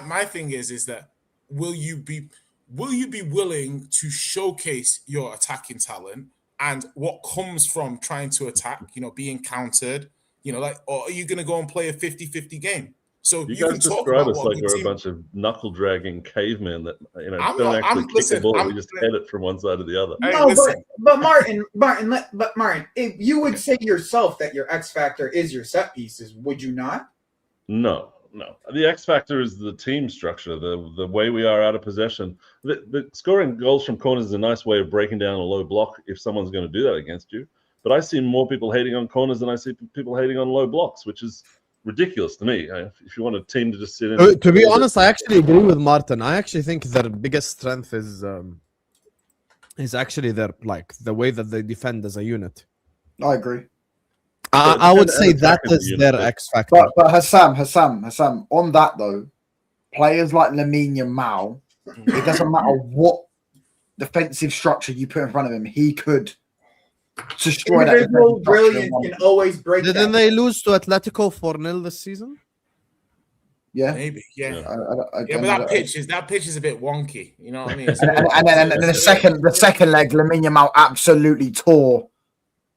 my thing is that will you be willing to showcase your attacking talent and what comes from trying to attack, being countered, or are you going to go and play a 50-50 game? So you guys describe us like we're a bunch of knuckle-dragging cavemen that don't actually kick the ball. We just head it from one side to the other. No, but Martin, if you would say yourself that your X factor is your set pieces, would you not? No. The X factor is the team structure, the way we are out of possession. The scoring goals from corners is a nice way of breaking down a low block if someone's going to do that against you. But I see more people hating on corners than I see people hating on low blocks, which is ridiculous to me. If you want a team to just sit in, to be honest, I actually agree with Martin. I actually think their biggest strength is actually their the way that they defend as a unit. I agree. I would say that is their X factor. But Hassam, on that though, players like Lamine Yamal, it doesn't matter what defensive structure you put in front of him, he could destroy that. Individual brilliance can always break. Didn't they lose to Atletico 4-0 this season? Yeah, maybe. Yeah, but that pitch is a bit wonky. You know what I mean? And then the second leg, Lamine Yamal absolutely tore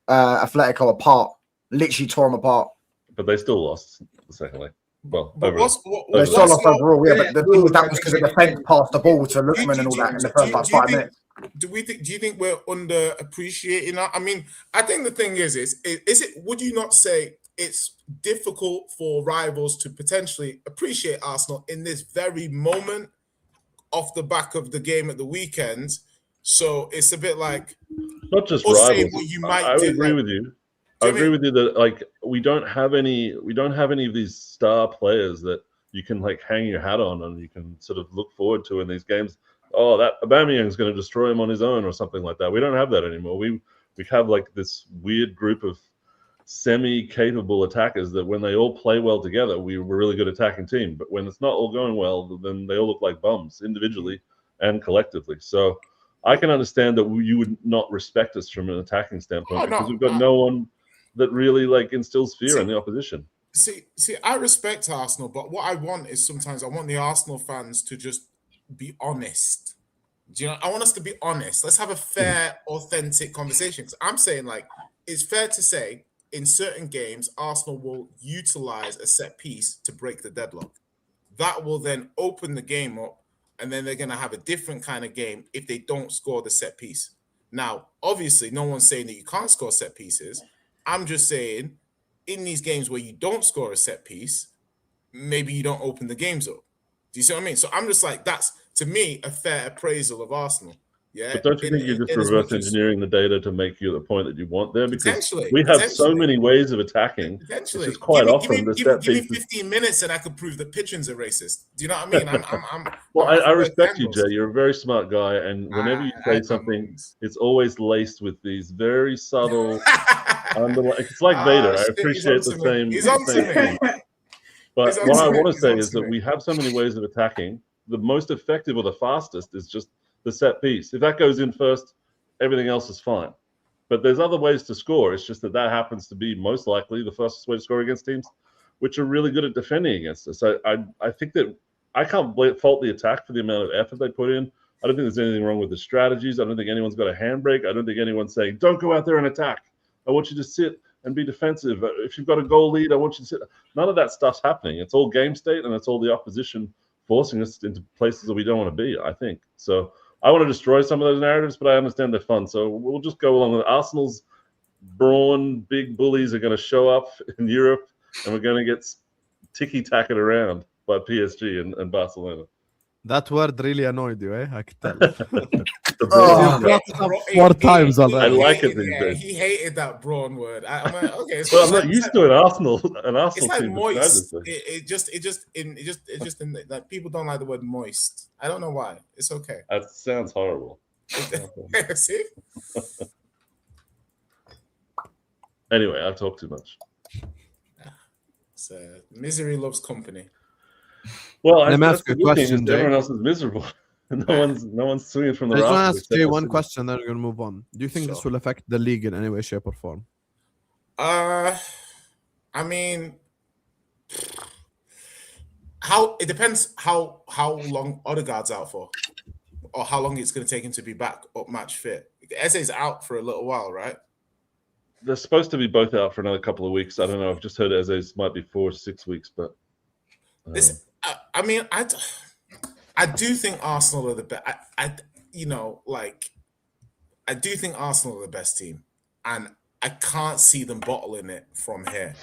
Atletico apart. Literally tore them apart. But they still lost the second leg. Well, they still lost overall. Yeah, but the thing was that was because the defense passed the ball to Lookman and all that in the first 5 minutes. Do you think we're underappreciating that? I mean, I think the thing is it? Would you not say it's difficult for rivals to potentially appreciate Arsenal in this very moment off the back of the game at the weekend? So it's a bit like not just rivals. I would agree with you. I agree with you that we don't have any of these star players that you can hang your hat on and you can sort of look forward to in these games. Oh, that Aubameyang's going to destroy him on his own or something like that. We don't have that anymore. We have this weird group of semi-capable attackers that when they all play well together, we're a really good attacking team. But when it's not all going well, then they all look like bums individually and collectively. So I can understand that you would not respect us from an attacking standpoint because we've got no one that really instills fear in the opposition. See, I respect Arsenal, but what I want is sometimes I want the Arsenal fans to just be honest. Do you know? I want us to be honest. Let's have a fair, authentic conversation. Because I'm saying it's fair to say in certain games, Arsenal will utilize a set piece to break the deadlock. That will then open the game up, and then they're going to have a different kind of game if they don't score the set piece. Now, obviously, no one's saying that you can't score set pieces. I'm just saying, in these games where you don't score a set piece, maybe you don't open the games up. Do you see what I mean? So I'm just that's, to me, a fair appraisal of Arsenal. Yeah. But don't you think you're just reverse engineering the data to make you the point that you want there? Because we have so many ways of attacking. Potentially. It's quite often the set give me 15 minutes and I could prove that pigeons are racist. Do you know what I mean? Well, I respect you, Jay. You're a very smart guy. And whenever you say something, it's always laced with these very subtle... it's like Vader. I appreciate the same. He's on to me. But what I want to say is that we have so many ways of attacking. The most effective or the fastest is just the set piece. If that goes in first, everything else is fine. But there's other ways to score. It's just that happens to be most likely the fastest way to score against teams which are really good at defending against us. I think that I can't fault the attack for the amount of effort they put in. I don't think there's anything wrong with the strategies. I don't think anyone's got a handbrake. I don't think anyone's saying, don't go out there and attack. I want you to sit and be defensive. If you've got a goal lead, I want you to sit. None of that stuff's happening. It's all game state, and it's all the opposition forcing us into places that we don't want to be, I think. So I want to destroy some of those narratives, but I understand they're fun. So we'll just go along with Arsenal's brawn, big bullies are going to show up in Europe, and we're going to get ticky-tacked around by PSG and Barcelona. That word really annoyed you, eh? I could tell. Four times already. I like it these days. He hated that brawn word. I'm like, okay. Well, I'm not used to an Arsenal It's like team. moist. It just like people don't like the word moist. I don't know why. It's okay. That sounds horrible. See? Anyway, I've talked too much. So misery loves company. Well, Let me that's ask you a the good thing, question, is everyone Jay. else is miserable. no one's swinging from the I just want to rafters. ask Jay one question, then we're going to move on. Do you think Sure. this will affect the league in any way, shape, or form? I mean, it depends how long Odegaard's out for, or how long it's going to take him to be back up match fit. Eze's out for a little while, right? They're supposed to be both out for another couple of weeks. I don't know. I've just heard Eze's might be 4 or 6 weeks, but This, I mean, I do think Arsenal are the best. I do think Arsenal are the best team, and I can't see them bottling it from here.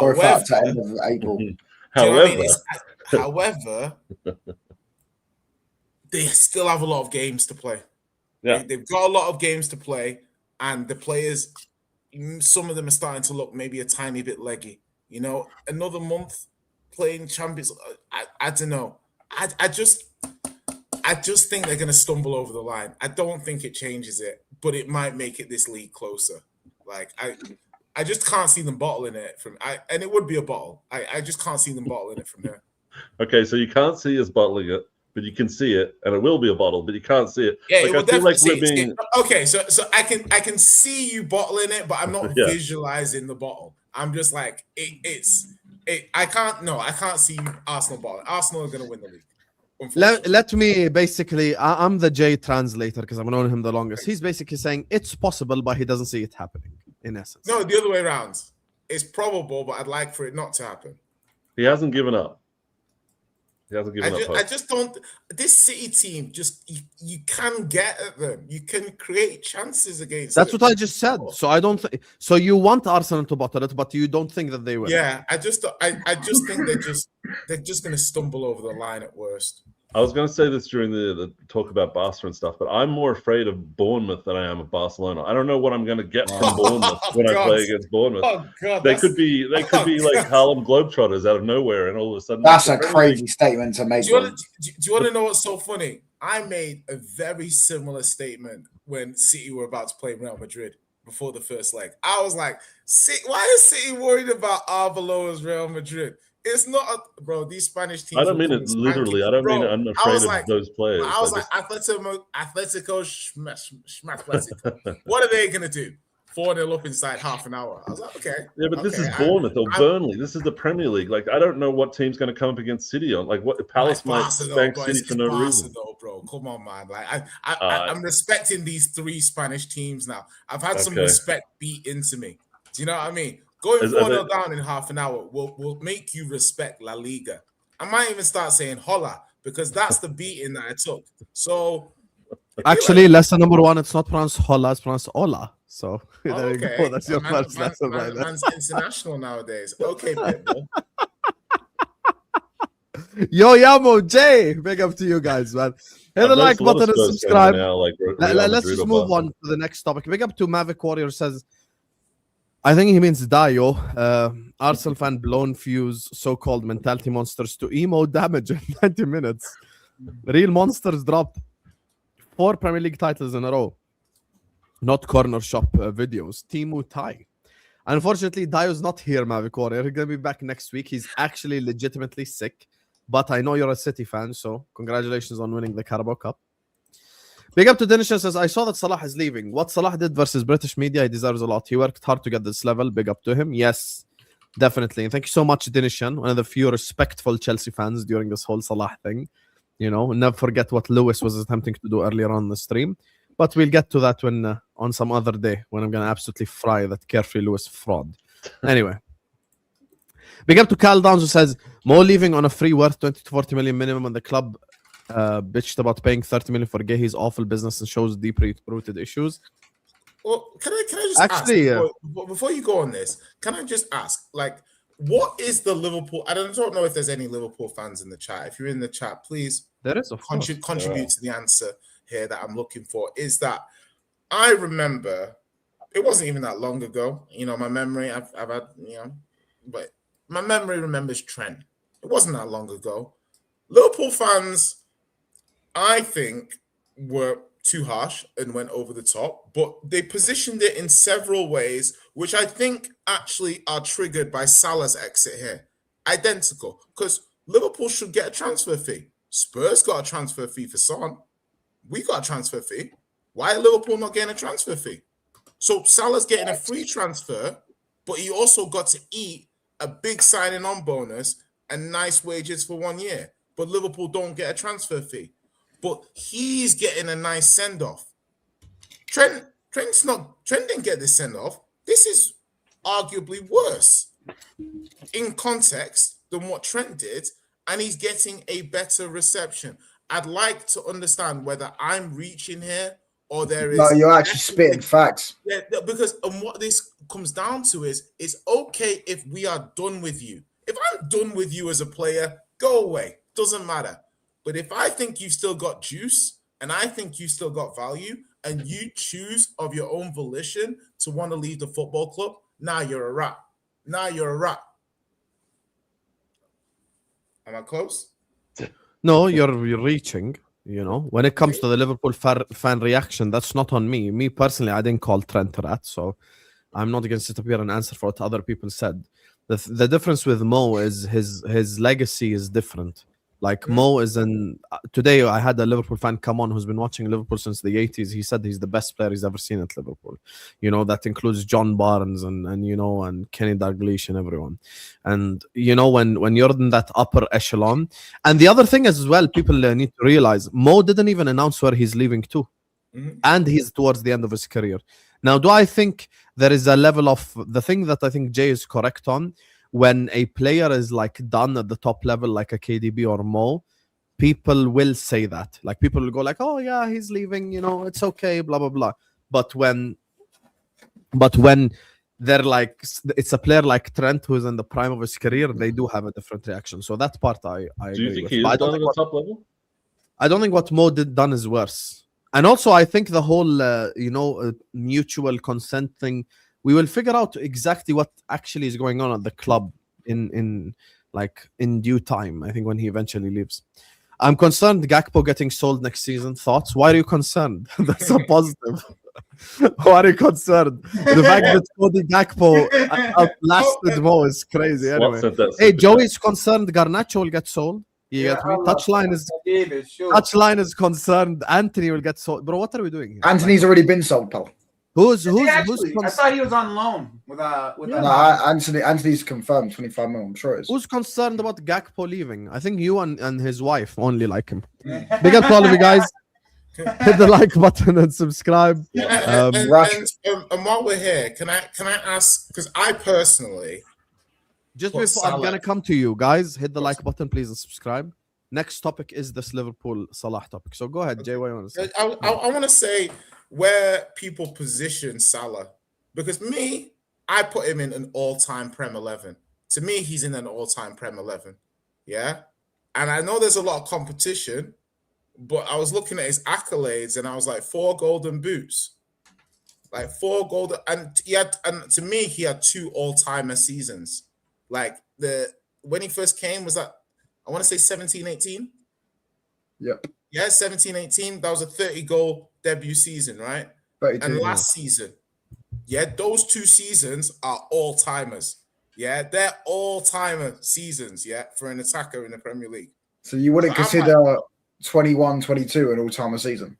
Or However, fact, at end of April. do you know what I mean? However, they still have a lot of games to play. Yeah. They've got a lot of games to play, and the players, some of them are starting to look maybe a tiny bit leggy. You know, another month playing Champions. I don't know. I just think they're going to stumble over the line. I don't think it changes it, but it might make it this league closer. Like I just can't see them bottling it and it would be a bottle. I just can't see them bottling it from there. okay, so you can't see us bottling it, but you can see it, and it will be a bottle, but you can't see it. Yeah, like, it will I feel like definitely we're see being. okay, so I can see you bottling it, but I'm not Yeah. visualizing the bottle. I'm just like I can't see Arsenal bottling. Arsenal are going to win the league. Let me basically, I'm the J translator because I've known him the longest. He's basically saying it's possible, but he doesn't see it happening, in essence. No, the other way around. It's probable, but I'd like for it not to happen. He hasn't given up. He hasn't given up. I just don't. This City team, you can get at them. You can create chances against. That's them. what I just said. So I don't. So you want Arsenal to bottle it, but you don't think that they will. Yeah, I just think they're just going to stumble over the line at worst. I was going to say this during the talk about Barca and stuff, but I'm more afraid of Bournemouth than I am of Barcelona. I don't know what I'm going to get from Bournemouth when I play against Bournemouth. Oh God, they could be like Harlem Globetrotters out of nowhere, and all of a sudden That's a crazy statement to make. Do you want to know what's so funny? I made a very similar statement when City were about to play Real Madrid before the first leg. I was like, why is City worried about Arbeloa's Real Madrid? It's not, bro. These Spanish teams. I don't mean it literally. I don't mean I'm afraid of those players. I was like, Atletico, what are they going to do? 4-0 up inside half an hour. I was like, okay. Yeah, but this is Bournemouth or Burnley. This is the Premier League. Like, I don't know what team's going to come up against City on. Like, what Palace might spank City for no reason. Bro, come on, man. Like, I'm respecting these 3 Spanish teams now. I've had some respect beat into me. Do you know what I mean? Going 4-0 down in half an hour will make you respect La Liga. I might even start saying hola because that's the beating that I took. So actually, lesson number 1, it's not pronounced hola, it's pronounced hola. So there you go. That's your first lesson right there. Man's international nowadays. Okay, Pitbull. Yo, Yamo, Jay, big up to you guys, man. Hit the like button and subscribe. Now, like, Let's just move on to the next topic. Big up to Mavic Warrior says, I think he means Dio. Arsenal fan blown fuse, so-called mentality monsters to emo damage in 90 minutes. Real monsters dropped 4 Premier League titles in a row. Not corner shop videos. Timu Tai. Unfortunately, Dio's not here, Mavic Warrior. He's going to be back next week. He's actually legitimately sick. But I know you're a City fan, so congratulations on winning the Carabao Cup. Big up to Denisha says, I saw that Salah is leaving. What Salah did versus British media, he deserves a lot. He worked hard to get this level. Big up to him. Yes, definitely. And thank you so much, Denishan, one of the few respectful Chelsea fans during this whole Salah thing. You know, never forget what Lewis was attempting to do earlier on the stream. But we'll get to that when on some other day when I'm going to absolutely fry that Carefree Lewis fraud. Anyway. Big up to Cal Downs who says, Mo leaving on a free worth 20 to 40 million minimum and the club bitched about paying 30 million for Gehi's awful business and shows deep-rooted issues. Well, can I just actually ask, before you go on this, can I just ask, like, what is the Liverpool? I don't know if there's any Liverpool fans in the chat. If you're in the chat, please there is contribute to the answer here that I'm looking for. Is that I remember it wasn't even that long ago. You know, my memory, I've had, you know, but my memory remembers Trent. It wasn't that long ago. Liverpool fans, I think, were too harsh and went over the top, but they positioned it in several ways, which I think actually are triggered by Salah's exit here. Identical, because Liverpool should get a transfer fee. Spurs got a transfer fee for Son. We got a transfer fee. Why are Liverpool not getting a transfer fee? So Salah's getting a free transfer, but he also got to eat a big signing on bonus and nice wages for 1 year. But Liverpool don't get a transfer fee. But he's getting a nice send-off. Trent didn't get this send-off. This is arguably worse in context than what Trent did, and he's getting a better reception. I'd like to understand whether I'm reaching here or there is... No, you're actually spitting facts. Yeah, because what this comes down to is, it's okay if we are done with you. If I'm done with you as a player, go away. Doesn't matter. But if I think you've still got juice and I think you've still got value and you choose of your own volition to want to leave the football club, now you're a rat. Now you're a rat. Am I close? No, you're reaching. You know, when it comes to the Liverpool fan reaction, that's not on me. Me personally, I didn't call Trent a rat, so I'm not going to sit up here and answer for what other people said. The difference with Mo is his legacy is different. Like Mo is today I had a Liverpool fan come on who's been watching Liverpool since the 80s. He said he's the best player he's ever seen at Liverpool. You know, that includes John Barnes and you know, and Kenny Dalglish and everyone. And you know, when you're in that upper echelon. And the other thing as well, people need to realize, Mo didn't even announce where he's leaving to. And he's towards the end of his career. Now, do I think there is a level of the thing that I think Jay is correct on? When a player is like done at the top level, like a KDB or Mo, people will say that. Like people will go like, "Oh yeah, he's leaving. You know, it's okay." Blah blah blah. But when they're like, it's a player like Trent who's in the prime of his career, they do have a different reaction. So that part I do you agree think with. he is done at the top level? I don't think what Mo done is worse. And also, I think the whole mutual consent thing. We will figure out exactly what actually is going on at the club in due time. I think when he eventually leaves. I'm concerned Gakpo getting sold next season. Thoughts? Why are you concerned? That's a positive. Why are you concerned? The fact that Cody Gakpo outlasted Mo is crazy. Anyway, hey, Joey's concerned Garnacho will get sold. You get me? Touchline is concerned Anthony will get sold. Bro, what are we doing here? Anthony's already been sold, pal. Who's I thought he was on loan with Anthony's confirmed 25 mil. I'm sure it is. Who's concerned about Gakpo leaving? I think you and his wife only like him. Big up to all of you guys. Hit the like button and subscribe. And while we're here, can I ask? Because I personally, just before I'm gonna come to you guys, hit the like button, please, and subscribe. Next topic is this Liverpool Salah topic. So go ahead, Jay. What do you want to say? I want to say where people position Salah, because I put him in an all-time Prem 11. To me, he's in an all-time Prem 11. Yeah, and I know there's a lot of competition, but I was looking at his accolades and I was like 4 golden boots, like 4 golden, and to me he had 2 all-timer seasons. Like when he first came was that I want to say 17-18. Yep. Yeah, 17-18. That was a 30-goal debut season, right? 32, and last season, those 2 seasons are all-timers. Yeah, they're all-timer seasons, for an attacker in the Premier League. So you wouldn't consider 21-22 an all-timer season?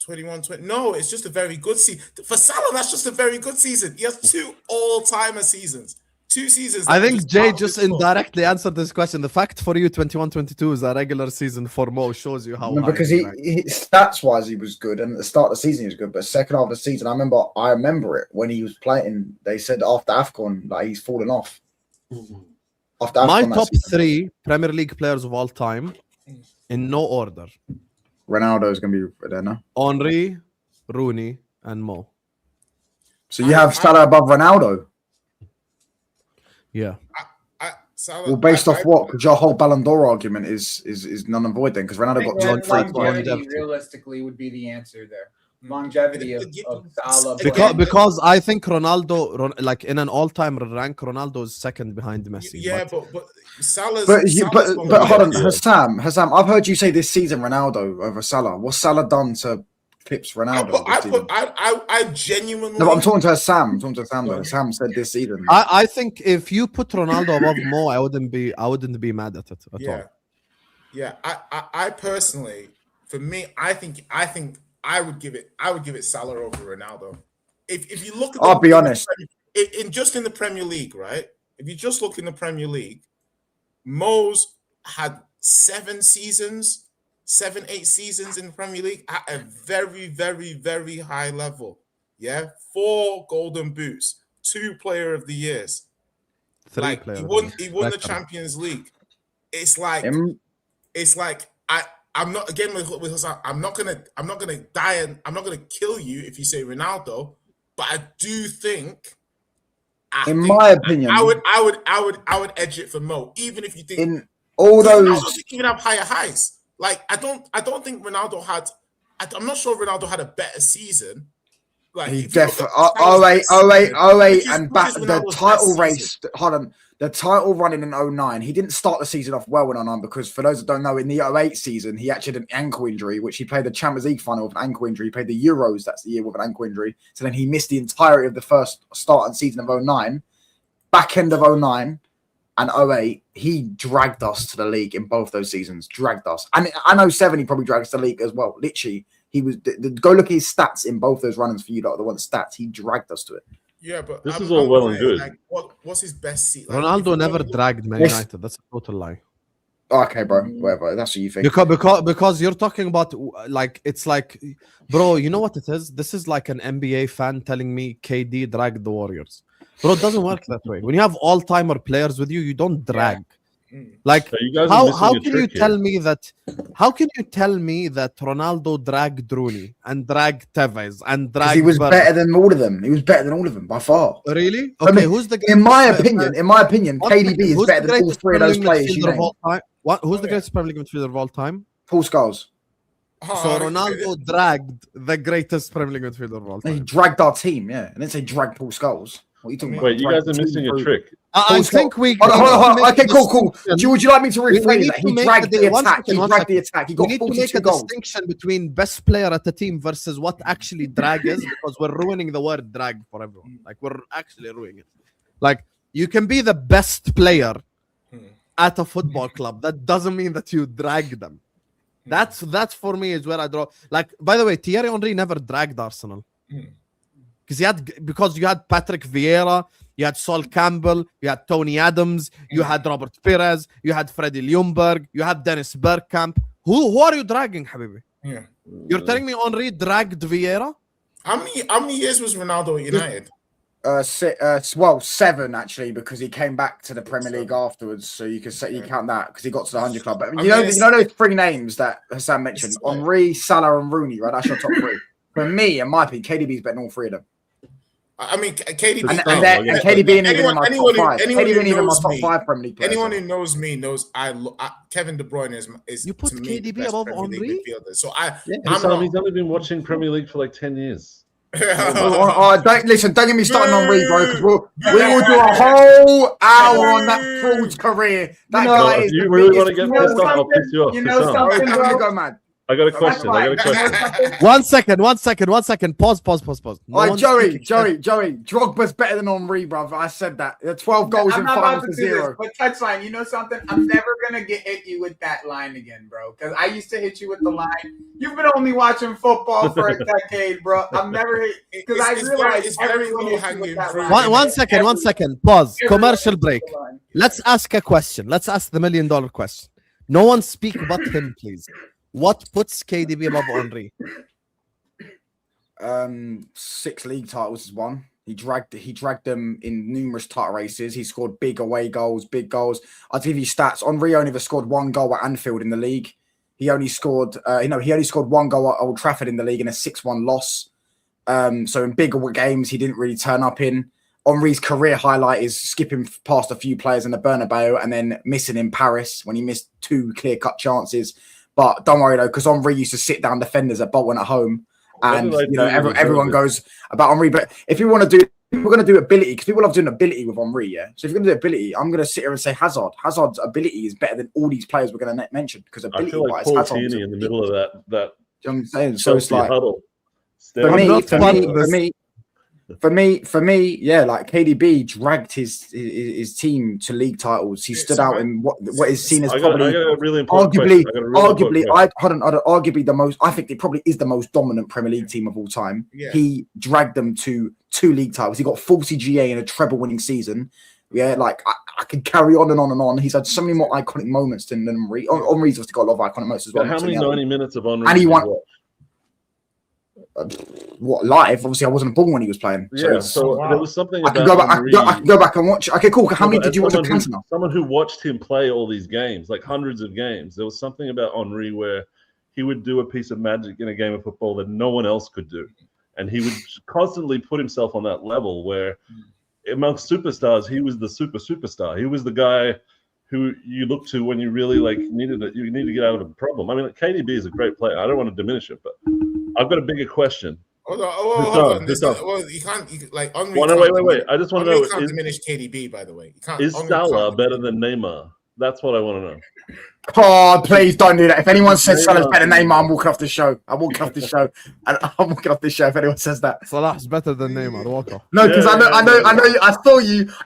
21-20. No, it's just a very good season. For Salah, that's just a very good season. He has 2 all-timer seasons. 2 seasons. I think Jay just indirectly answered this question. The fact for you 21-22 is a regular season for Mo shows you how high because he stats wise he was good, and at the start of the season he was good, but second half of the season, I remember it when he was playing. They said after AFCON like he's fallen off. After AFCON, my top 3 Premier League players of all time, in no order. Ronaldo is going to be there now. Henry, Rooney, and Mo. So you have Salah above Ronaldo. Yeah. Well, based off what? Because your whole Ballon d'Or argument is null and void then, because Ronaldo got longevity realistically would be the answer there. Longevity of Salah. Because I think Ronaldo, like in an all-time rank, Ronaldo is second behind Messi. Yeah, but Salah's... But hold on, Hassam, I've heard you say this season Ronaldo over Salah. What's Salah done to clips Ronaldo. I genuinely. No, but I'm talking to Sam. I'm talking to Sam though. Sam said this season. I think if you put Ronaldo above Mo, I wouldn't be mad at it at all. Yeah. I personally, for me, I think I would give it Salah over Ronaldo. If you look at I'll be honest. In the Premier League, right? If you just look in the Premier League, Mo's had 8 seasons in the Premier League at a very, very, very high level. Yeah, 4 Golden Boots, 2 Player of the Years. 3 like players. He won the Champions League. It's like I'm not again with Hassan, I'm not gonna die and I'm not gonna kill you if you say Ronaldo, but I do think. My opinion, I would edge it for Mo, even if you think in all those Ronaldo didn't even have higher highs. Like I don't think Ronaldo had. I'm not sure Ronaldo had a better season. Like he definitely 08, and back the title race. Hold on, the title running in 09. He didn't start the season off well in 09 because for those that don't know, in the 08 season he actually had an ankle injury, which he played the Champions League final with an ankle injury. He played the Euros that's the year with an ankle injury. So then he missed the entirety of the first start and season of 09. Back end of 09 and 08, he dragged us to the league in both those seasons. Dragged us, and I 07 he probably dragged us to the league as well. Literally. He was go look at his stats in both those run-ins for you lot. The one stats he dragged us to it. Yeah, but this is all well and good. Like, what's his best seat? Like, Ronaldo never dragged Man United. That's a total lie. Okay, bro. Whatever. That's what you think. Because you're talking about like it's like, bro. You know what it is? This is like an NBA fan telling me KD dragged the Warriors. Bro, it doesn't work that way. When you have all-timer players with you, you don't drag. Yeah. Like so you guys how can you tell me that? How can you tell me that Ronaldo dragged Rooney and dragged Tevez and dragged? He was better than all of them. He was better than all of them by far. Really? Okay. I mean, who's the? In my opinion, KDB is better than all 3 of those players. You know. Who's the greatest Premier League midfielder of all time? Paul Scholes. So Ronaldo dragged the greatest Premier League midfielder of all time. He dragged our team, yeah. And then say drag Paul Scholes. What are you talking about? Wait, you guys are missing a trick. I think we. Hold on. Okay, cool. Would you like me to rephrase that? He dragged the attack. He dragged the attack. He got 42 goals. We need to make a distinction between best player at the team versus what actually drag is, because we're ruining the word drag for everyone. Like we're actually ruining it. Like you can be the best player at a football club. That doesn't mean that you drag them. That's for me is where I draw. Like by the way, Thierry Henry never dragged Arsenal. Because you had Patrick Vieira, you had Sol Campbell, you had Tony Adams, you had Robert Perez, you had Freddie Ljungberg, you had Dennis Bergkamp. Who are you dragging, Habibi? Yeah. You're telling me Henry dragged Vieira? How many years was Ronaldo at United? 7 actually, because he came back to the Premier League afterwards. So you can count that because he got to the 100 club. But you know those 3 names that Hassan mentioned: Henry, Salah, and Rooney. Right, that's your top 3. For me, in my opinion, KDB is better than all 3 of them. I mean, KDB and KDB ain't even in my top 5. KDB ain't even in my top 5 Premier League players. Anyone who knows me knows Kevin De Bruyne is you put to me, KDB above Henry. So he's only been watching Premier League for like 10 years. Don't get me starting on Henry, bro, because we will do a whole hour on that fraud's career. That guy is you really want to get pissed off? I'll piss you off. You know something, bro? Go mad. I got a question. One second. Pause. Joey. Drogba's better than Henry, brother. I said that. 12 goals in 5 to 0. But Touchline, you know something? I'm never gonna hit you with that line again, bro. Because I used to hit you with the line. You've been only watching football for a decade, bro. I'm never hit because I realize everyone hits you with that line. One second. Pause. Commercial break. Let's ask a question. Let's ask the $1 million question. No one speak but him, please. What puts KDB above Henry? 6 league titles is 1. He dragged them in numerous title races. He scored big away goals, big goals. I'll give you stats. Henry only ever scored 1 goal at Anfield in the league. He only scored 1 goal at Old Trafford in the league in a 6-1 loss. So in bigger games, he didn't really turn up in. Henry's career highlight is skipping past a few players in the Bernabeu and then missing in Paris when he missed 2 clear-cut chances. But don't worry though, because Henry used to sit down defenders at Bolton at home, and everyone goes about Henry. But if you want to do, we're going to do ability because people love doing ability with Henry. Yeah, so if you're going to do ability, I'm going to sit here and say Hazard. Hazard's ability is better than all these players we're going to mention because ability. I feel like Paul Tierney in the middle of that. You know what I'm saying? So it's like huddle. For me, yeah, like KDB dragged his team to league titles. He stood out in what is seen as probably arguably the most. I think it probably is the most dominant Premier League team of all time. Yeah. He dragged them to 2 league titles. He got 40 GA in a treble-winning season. Yeah, like I could carry on and on and on. He's had so many more iconic moments than Henry. Henry's obviously got a lot of iconic moments as well. How many 90 minutes of Henry? And he won. What live? Obviously, I wasn't born when he was playing. Yeah, so there was something. I can go back and watch. Okay, cool. How many did you watch of Cantona? Someone who watched him play all these games, like hundreds of games. There was something about Henry where he would do a piece of magic in a game of football that no one else could do, and he would constantly put himself on that level where, amongst superstars, he was the superstar. He was the guy who you look to when you really needed it. You need to get out of a problem. I mean, KDB is a great player. I don't want to diminish it, but I've got a bigger question. Hold on. Well, you can't Henry. Wait. I just want to know. You can't diminish KDB, by the way. Is Salah better than Neymar? That's what I want to know. Oh, please don't do that. If anyone says Salah's better than Neymar, I'm walking off the show. I'm walking off the show. And I'm walking off the show if anyone says that. Salah's better than Neymar. Walk off. No, because I know.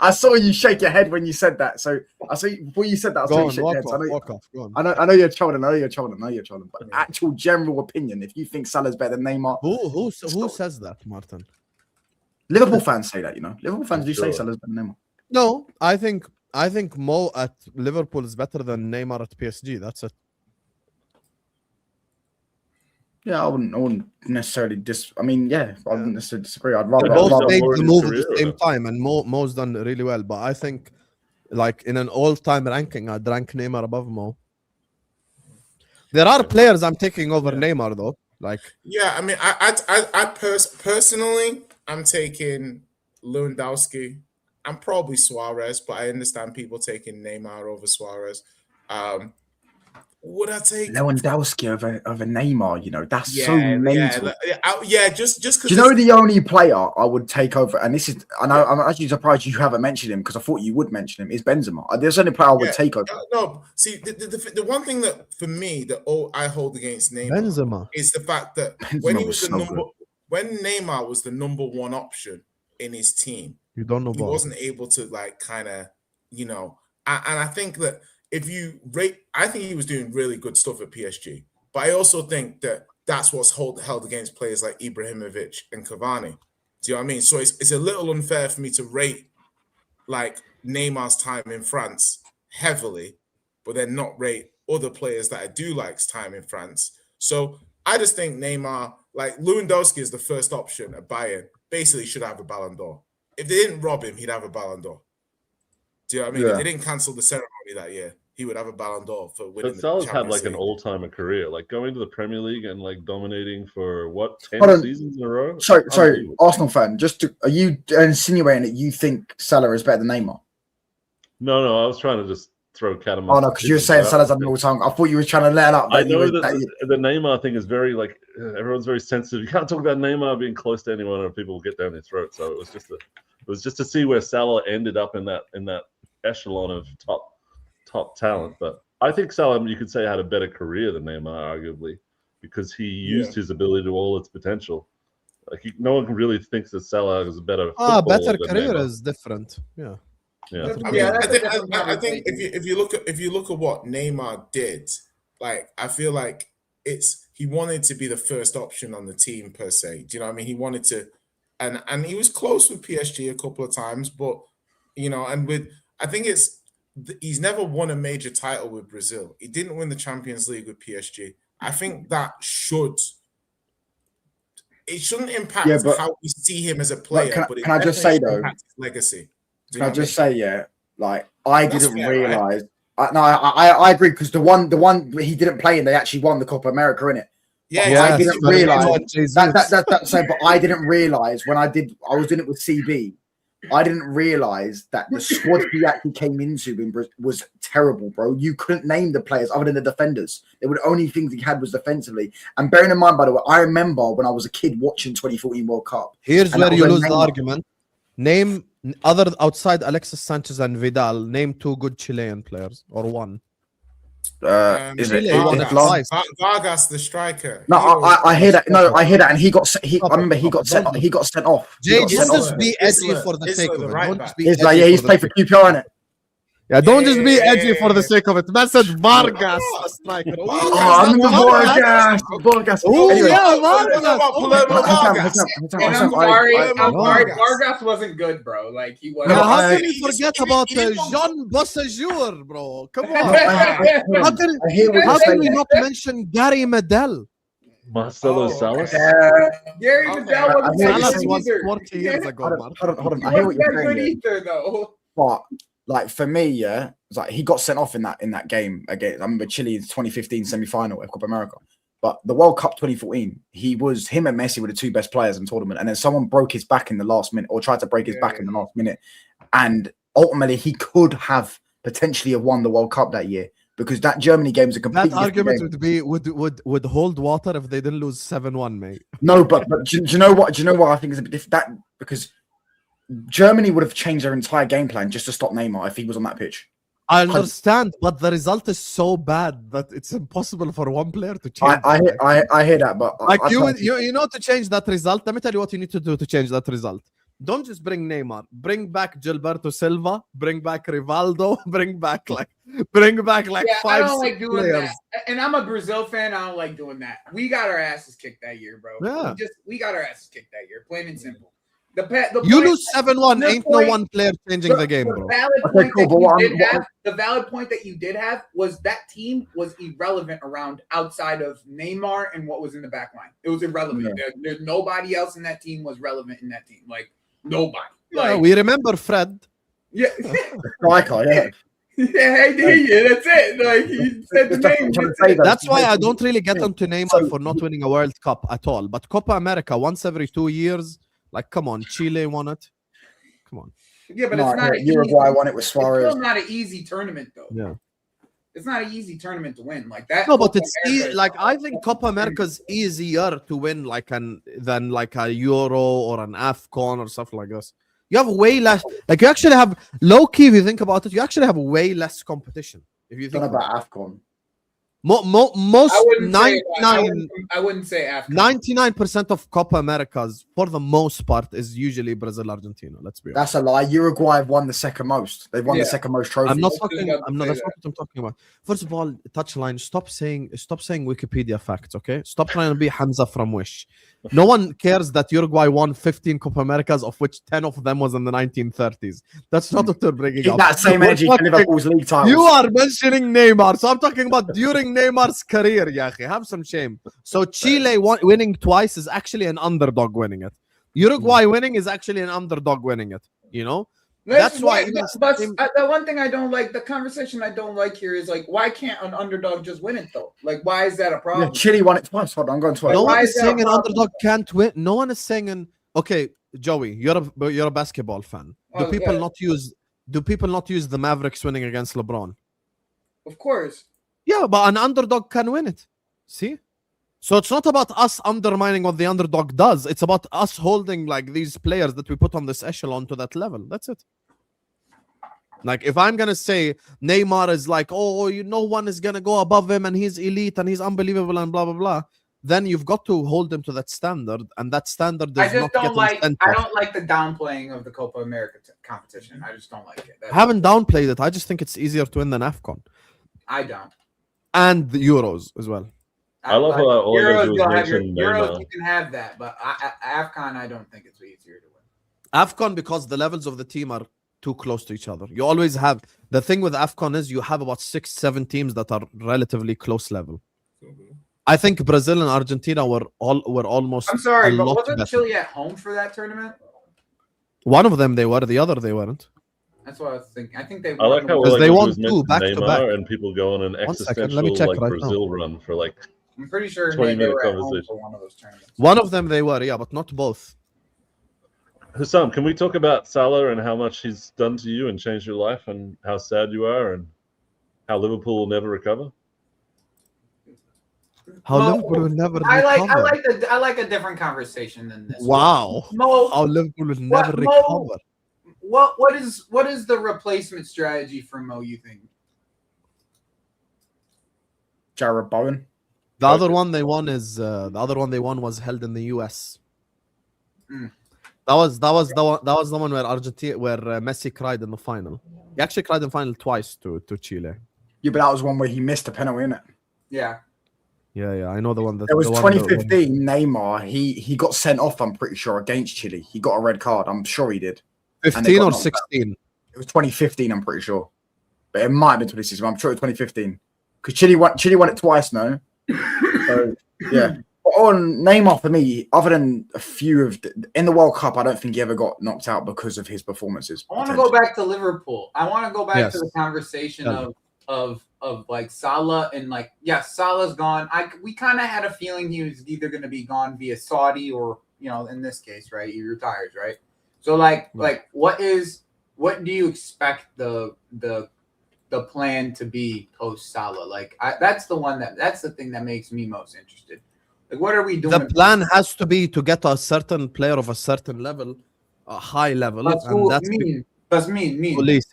I saw you shake your head when you said that. So I saw you, before you said that. I saw you shake your head. Walk off. Go on. I know you're trolling. But actual general opinion, if you think Salah's better than Neymar, who says that, Martin? Liverpool fans say that. Liverpool fans do say Salah's better than Neymar. No, I think Mo at Liverpool is better than Neymar at PSG. That's it. Yeah, I wouldn't necessarily I wouldn't necessarily disagree. I'd rather both make the move at the same time, and Mo's done really well. But I think, like in an all-time ranking, I'd rank Neymar above Mo. There are players I'm taking over Neymar though. I mean, I personally, I'm taking Lewandowski. I'm probably Suarez, but I understand people taking Neymar over Suarez. Would I take Lewandowski over Neymar? That's so mental. Just because. Do you know the only player I would take over, and this is, I'm actually surprised you haven't mentioned him because I thought you would mention him, is Benzema. There's the only player I would take over. No, see, the one thing that for me that I hold against Neymar is the fact that when Neymar was the number one option in his team, you don't know. He wasn't able to and I think that if you rate, I think he was doing really good stuff at PSG. But I also think that that's what's held against players like Ibrahimovic and Cavani. Do you know what I mean? So it's a little unfair for me to rate Neymar's time in France heavily, but then not rate other players that I do like's time in France. So I just think Neymar, Lewandowski is the first option at Bayern, basically should have a Ballon d'Or. If they didn't rob him, he'd have a Ballon d'Or. Do you know what I mean? If they didn't cancel the ceremony that year, he would have a Ballon d'Or for winning. But Salah's had an all-timer career, going to the Premier League and dominating for 10 seasons in a row. Sorry, Arsenal fan. Are you insinuating that you think Salah is better than Neymar? No, I was trying to just throw cat and mouse. Oh no, because you were saying Salah's had an all-time. I thought you were trying to let up. I know that the Neymar thing is very everyone's very sensitive. You can't talk about Neymar being close to anyone, or people will get down their throat. So it was just to see where Salah ended up in that echelon of top talent. But I think Salah, you could say, had a better career than Neymar, arguably, because he used his ability to all its potential. No one really thinks that Salah is a better. Better career Neymar. Is different. Yeah. Yeah. I think if you look at what Neymar did, I feel like he wanted to be the first option on the team per se. Do you know what I mean? He wanted to, and he was close with PSG a couple of times, but I think he's never won a major title with Brazil. He didn't win the Champions League with PSG. I think that shouldn't impact how we see him as a player. Can I just say though, his legacy? Can I just say, I didn't realize. Right? I agree because the one he didn't play in, they actually won the Copa America, innit? Yeah, I didn't realize that's so. But I didn't realize when I was doing it with CB. I didn't realize that the squad he actually came into was terrible, bro. You couldn't name the players other than the defenders. They were the only things he had was defensively. And bearing in mind, by the way, I remember when I was a kid watching 2014 World Cup. Here's where you lose the argument. Name outside Alexis Sanchez and Vidal. Name 2 good Chilean players or one. Is it? Vargas, the striker. No, I hear that. No, I hear that, and I remember he got sent off. Jay, don't just be edgy for the sake of it. Don't just be edgy. Yeah, he's played for QPR, innit? Yeah, don't just be edgy for the sake of it. Man said Vargas, the striker. Vargas. Oh, Anyway. yeah, Vargas. I'm sorry. Vargas wasn't good, bro. Like, he wasn't. How can you forget about Jean Bossajur, bro? Come on. How can we not mention Gary Medel? Marcelo Salas? Gary Medel wasn't good either. 40 years ago, man. Hold on. I hear what you're saying. Good either, though. But like for me, yeah, it's like he got sent off in that game again. I remember Chile's 2015 semi-final at Copa America. But the World Cup 2014, him and Messi were the two best players in the tournament. And then someone broke his back in the last minute, or tried to break his back in the last minute. And ultimately, he could have potentially have won the World Cup that year, because that Germany game is a completely that argument game. would hold water if they didn't lose 7-1, mate. No, but do you know what? Do you know what I think is a bit different? That because Germany would have changed their entire game plan just to stop Neymar if he was on that pitch. I understand, but the result is so bad that it's impossible for one player to change. I hear that, but like you know, to change that result, let me tell you what you need to do to change that result. Don't just bring Neymar. Bring back Gilberto Silva. Bring back Rivaldo. Bring back like 5. I don't like doing players. That. And I'm a Brazil fan. I don't like doing that. We got our asses kicked that year, bro. Yeah. We got our asses kicked that year, plain and simple. You lose 7-1. Ain't no one player changing the game, bro. The valid point that you did have was that team was irrelevant around outside of Neymar and what was in the back line. It was irrelevant. Yeah. There's nobody else in that team was relevant in that team. Like nobody. Yeah, we remember Fred. Yeah. Yeah. Yeah, that's it. Like he said the name. That's why I don't really get onto Neymar for not winning a World Cup at all. But Copa America once every 2 years. Like, come on, Chile won it. Come on. Yeah, but it's not. Uruguay won it with Suarez. It's still not an easy tournament, though. Yeah. It's not an easy tournament to win like that. No, but it's like I think Copa America is easier to win than like a Euro or an AFCON or stuff like this. You have way less. Like you actually have low key. If you think about it, you actually have way less competition. If you think about AFCON. Most I wouldn't say Africa. 99% of Copa Americas, for the most part, is usually Brazil, Argentina. Let's be honest. That's a lie. Uruguay have won the second most. They've won the second most trophies. That's what I'm talking about. First of all, Touchline, stop saying Wikipedia facts, okay? Stop trying to be Hamza from Wish. No one cares that Uruguay won 15 Copa Americas, of which 10 of them was in the 1930s. That's not what they're bringing up. That same energy for Liverpool's league titles. You are mentioning Neymar, so I'm talking about during Neymar's career, Yahi. Have some shame. So Chile winning twice is actually an underdog winning it. Uruguay winning is actually an underdog winning it. You know? That's why. But the one thing I don't like, the conversation I don't like here is like, why can't an underdog just win it though? Like, why is that a problem? Yeah, Chile won it twice. Hold on, I'm going twice. No one is saying an underdog can't win. No one is saying okay, Joey, you're a basketball fan. Do people not use the Mavericks winning against LeBron? Of course. Yeah, but an underdog can win it. See? So it's not about us undermining what the underdog does. It's about us holding like these players that we put on this echelon to that level. That's it. Like if I'm gonna say Neymar is like, no one is gonna go above him and he's elite and he's unbelievable and blah blah blah, then you've got to hold him to that standard, and that standard does not get I don't like the downplaying of the Copa America competition. I just don't like it. I haven't downplayed it. I just think it's easier to win than AFCON. I don't. And the Euros as well. I love how all Euros, Euros, you can have that, but AFCON, I don't think it's easier to win. AFCON, because the levels of the team are too close to each other. You always have the thing with AFCON is you have about 6-7 teams that are relatively close level. I think Brazil and Argentina were almost. I'm sorry, but wasn't Chile at home for that tournament? One of them they were, the other they weren't. That's what I was thinking. I think they. I like how because they won 2 back to back, and people go on an existential Brazil run for like. I'm pretty sure 20-minute conversation for one of those tournaments. One of them they were, yeah, but not both. Hussam, can we talk about Salah and how much he's done to you and changed your life, and how sad you are, and how Liverpool will never recover? Liverpool will never recover. I like a different conversation than this. Wow. How Liverpool will never recover. What is the replacement strategy for Mo, you think? Jared Bowen. The other one they won was held in the US. That was the one where Messi cried in the final. He actually cried in the final twice to Chile. Yeah, but that was one where he missed a penalty, innit? Yeah. Yeah, I know the one that. There was 2015 Neymar. He got sent off, I'm pretty sure, against Chile. He got a red card. I'm sure he did. 15 or 16? It was 2015, I'm pretty sure. But it might have been 2016. I'm sure it was 2015. Because Chile won it twice, no? So, yeah. But on Neymar, for me, other than a few of in the World Cup, I don't think he ever got knocked out because of his performances. I want to go back to Liverpool. I want to go back to the conversation of like Salah and like, Salah's gone. We kind of had a feeling he was either going to be gone via Saudi or, in this case, right, he retires, right? So like what do you expect the plan to be post Salah? Like that's the thing that makes me most interested. Like, what are we doing? The plan has to be to get a certain player of a certain level, a high level. That's me. Elise.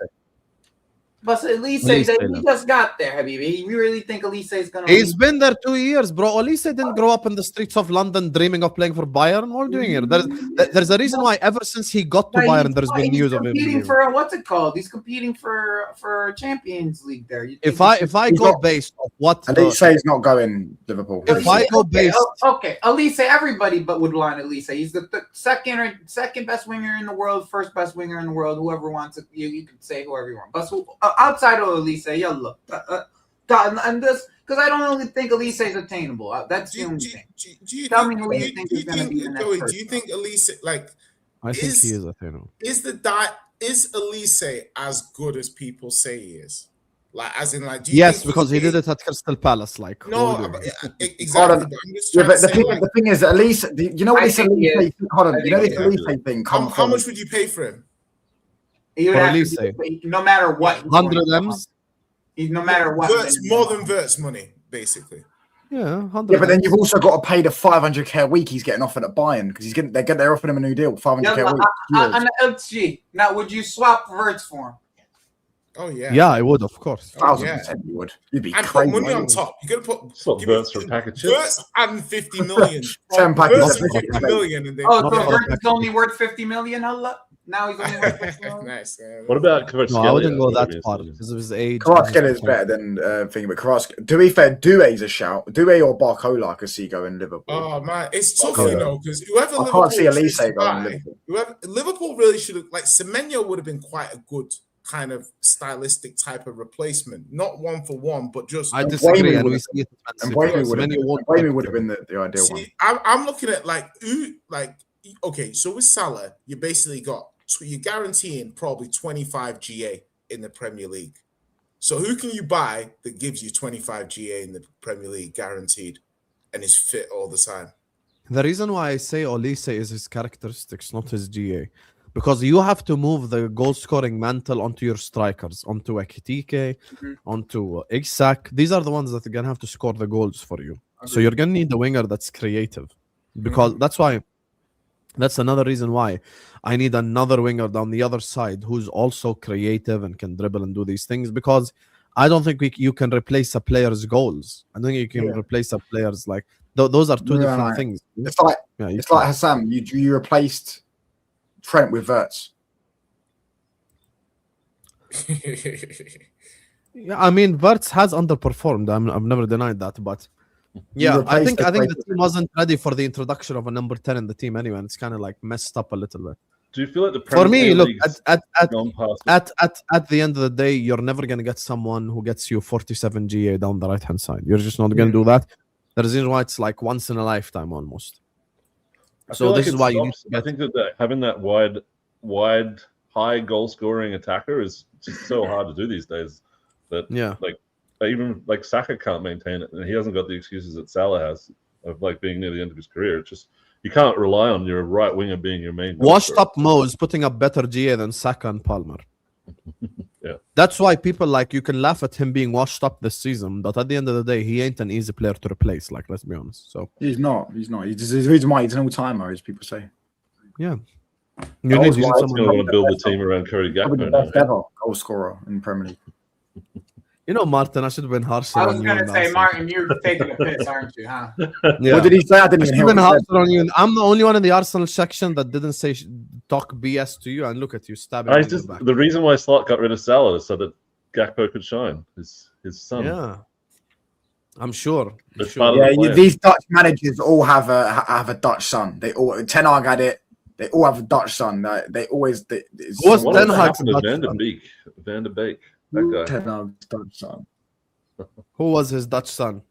But Elise, he just got there, Habibi. You really think Elise is going to... He's been there 2 years, bro. Elise didn't grow up in the streets of London dreaming of playing for Bayern. What are we doing here? There's a reason why ever since he got to Bayern, there's been news of him. He's competing for, what's it called? He's competing for Champions League there. If I go based on what... Elise is not going Liverpool. If I go based... Okay, Elise, everybody but would line Elise. He's the second best winger in the world, first best winger in the world. Whoever wants it, you can say whoever you want. But outside of Elise, yalla. And this, because I don't really think Elise is attainable. That's the only thing. Tell me who you think is going to be the next person. Do you think Elise, like... I think he is attainable. Is Elise as good as people say he is? Like, as in, like... Yes, because he did it at Crystal Palace, like... No, exactly. But the thing is, Elise... You know what this Elise... Hold on. You know this Elise thing comes How much would you pay for him? No matter what. 100 M's? No matter what. More than Vert's money, basically. Yeah, 100 yeah, but then you've also got to pay the 500k a week he's getting offered at Bayern because they're offering him a new deal, 500k a week. On the LG. Now, would you swap Verts for him? Oh yeah. Yeah, I would, of course. 1,000% you would. You'd be and crazy. Put money on top. You're gonna put Verts for a pack of chips. Verts and 50 million. 10 packets. 50 million. And then so Verts is only worth 50 million. Now he's only worth 50 million. Nice. What about Kvaratskhelia? No, I wouldn't go that far because of his age. Kvaratskhelia is better than thinking, but Kvaratskhelia. To be fair, Doué's a shout. Doué or Barcola, I could see going Liverpool. Oh man, it's tough, because whoever I can't see Elise going Liverpool. Liverpool really should have, like, Semenyo would have been quite a good kind of stylistic type of replacement, not one for one, but just. I disagree, and we see it. Wayne would have been the ideal one. I'm looking at okay, so with Salah, you basically got. So you're guaranteeing probably 25 GA in the Premier League. So who can you buy that gives you 25 GA in the Premier League guaranteed and is fit all the time? The reason why I say Olise is his characteristics, not his GA. Because you have to move the goal-scoring mantle onto your strikers, onto Ekitike, onto Isak. These are the ones that are going to have to score the goals for you. So you're going to need the winger that's creative. Because that's another reason why I need another winger down the other side who's also creative and can dribble and do these things, because I don't think you can replace a player's goals. I don't think you can replace a player's, like, those are two different things. It's like Hassam, you replaced Trent with Verts. Yeah, I mean, Verts has underperformed. I've never denied that, but yeah, I think the team wasn't ready for the introduction of a number 10 in the team anyway, and it's kind of like messed up a little bit. Do you feel like the for me, look, at the end of the day, you're never going to get someone who gets you 47 GA down the right-hand side. You're just not going to do that. The reason why it's like once in a lifetime almost. So this is why you need to get... I think that having that wide, high goal-scoring attacker is just so hard to do these days. That even like Saka can't maintain it, and he hasn't got the excuses that Salah has of like being near the end of his career. It's just you can't rely on your right winger being your main. Washed up Mo is putting up better GA than Saka and Palmer. Yeah, that's why people you can laugh at him being washed up this season, but at the end of the day, he ain't an easy player to replace. Like, let's be honest. So he's not. He's the reason why he's an all-timer, as people say. Yeah. You need someone to build the team around Cody Gakpo. The best ever goal scorer in the Premier League. You know, Martin, I should have been harsher I was on you. gonna say, Martin, you're taking a piss, aren't you? Huh? Yeah. What did he say? I didn't even hear Been what he said. harsher on you. I'm the only one in the Arsenal section that didn't say talk BS to you, and look at you stabbing me in the back. The reason why Slot got rid of Salah is so that Gakpo could shine. His son. Yeah, I'm sure. These Dutch managers all have a Dutch son. They all Ten Hag had it. They all have a Dutch son. They always. What's What Ten happened Hag's to Dutch Van son? de Beek? That guy. Ten Hag's Dutch son. Who was his Dutch son?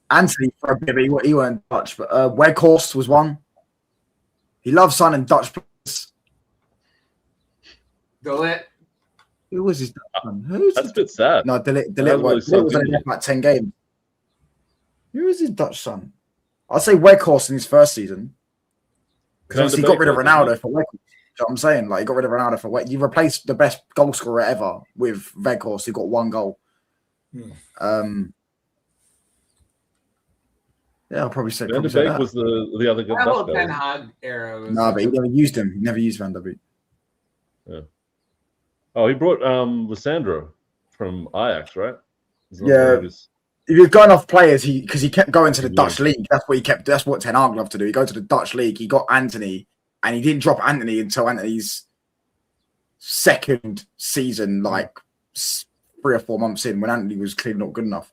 Anthony for a bit, but he weren't Dutch. But Weghorst was one. He loves signing Dutch players. Delit. Who was his Dutch son? That's a bit sad. No, Delit was only there for like 10 games. Who was his Dutch son? I'd say Weghorst in his first season. Because he got rid of Ronaldo for Weghorst. You know what I'm saying? Like, he got rid of Ronaldo for Weghorst. You replaced the best goal scorer ever with Weghorst, who got 1 goal. Yeah, I'll probably say. Van de Beek was the other good That whole Dutch Ten guy. Hag era was. No, but he never used him. He never used Van der Beek. Yeah. Oh, he brought Lissandro from Ajax, right? Yeah. If you're going off players, because he kept going to the Dutch league. That's what he kept. That's what Ten Hag loved to do. He go to the Dutch league. He got Anthony, and he didn't drop Anthony until Anthony's second season, like 3 or 4 months in, when Anthony was clearly not good enough.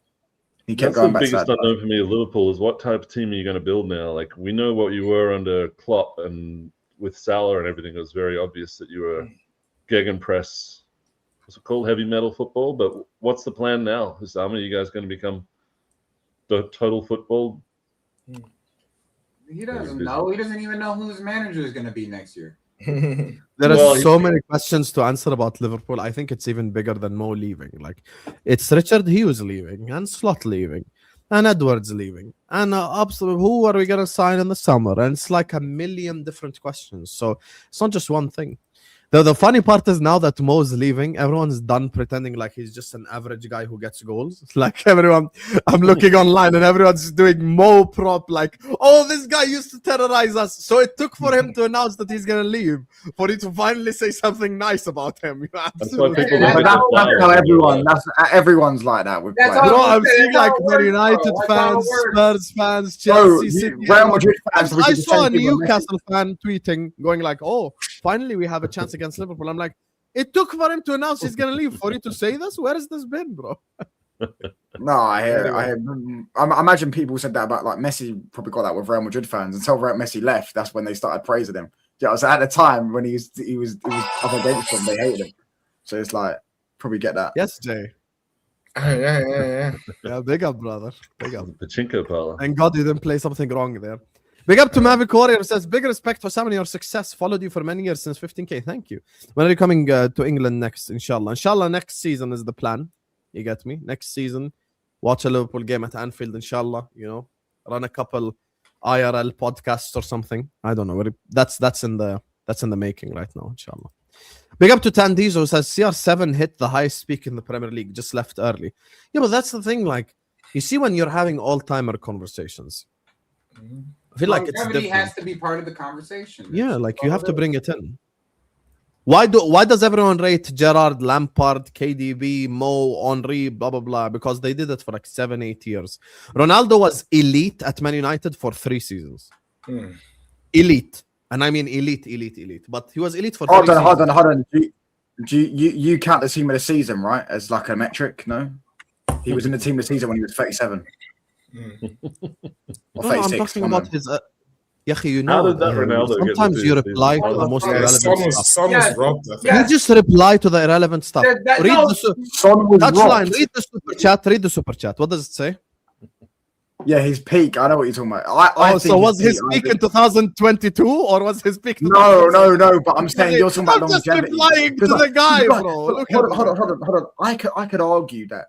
He kept going back. The biggest unknown for me at Liverpool is what type of team are you going to build now? Like, we know what you were under Klopp, and with Salah and everything, it was very obvious that you were gegenpress. What's it called? Heavy metal football. But what's the plan now? Are you guys going to become the total football? He doesn't know. He doesn't even know who his manager is going to be next year. There are so many questions to answer about Liverpool. I think it's even bigger than Mo leaving. Like, it's Richard Hughes leaving, and Slot leaving, and Edwards leaving, and who are we gonna sign in the summer? And it's like a million different questions. So it's not just one thing. The funny part is now that Mo's leaving, everyone's done pretending like he's just an average guy who gets goals. Like, everyone, I'm looking online and everyone's doing Mo prop like, oh, this guy used to terrorize us. So it took for him to announce that he's going to leave for you to finally say something nice about him. That's how everyone's like that with players. Bro, I'm seeing like Man United fans, Spurs fans, Chelsea, City. Real Madrid fans. I saw a Newcastle fan tweeting, going like, oh, finally we have a chance against Liverpool. I'm like, it took for him to announce he's gonna leave for you to say this. Where has this been, bro? No, I hear. I imagine people said that about, like, Messi. Probably got that with Real Madrid fans until Messi left. That's when they started praising him. Yeah, so at the time when he was up against them, they hated him. So it's like, probably get that. Yes, Jay. Yeah. Yeah, big up, brother. Big up. Pachinko parlor. Thank God you didn't play something wrong there. Big up to Mavic Warrior, says, big respect for Sam and your success. Followed you for many years since 15K. Thank you. When are you coming to England next? Inshallah. Inshallah, next season is the plan. You get me? Next season, watch a Liverpool game at Anfield, inshallah. You know, run a couple IRL podcasts or something. I don't know. That's in the making right now, inshallah. Big up to Tandizo, says CR7 hit the highest peak in the Premier League, just left early. Yeah, but that's the thing. Like, you see, when you're having all-timer conversations, I feel like it's different. Has to be part of the conversation. Yeah, like you have to bring it in. Why does everyone rate Gerrard, Lampard, KDB, Mo, Henry, blah blah blah? Because they did it for like 7-8 years. Ronaldo was elite at Man United for 3 seasons. Elite, and I mean elite. But he was elite for 3 seasons. Hold on. Do you count the team of the season, right, as like a metric? No, he was in the team of the season when he was 37. No, I'm talking about his. You know, how did that Ronaldo sometimes you reply to the most irrelevant stuff. Son was robbed. You just reply to the irrelevant stuff. Read the super chat. What does it say? Yeah, his peak. I know what you're talking about. So was his peak in 2022 or was his peak? No. But I'm saying you're talking about longevity. I'm just replying to the guy, bro. Hold on. I could argue that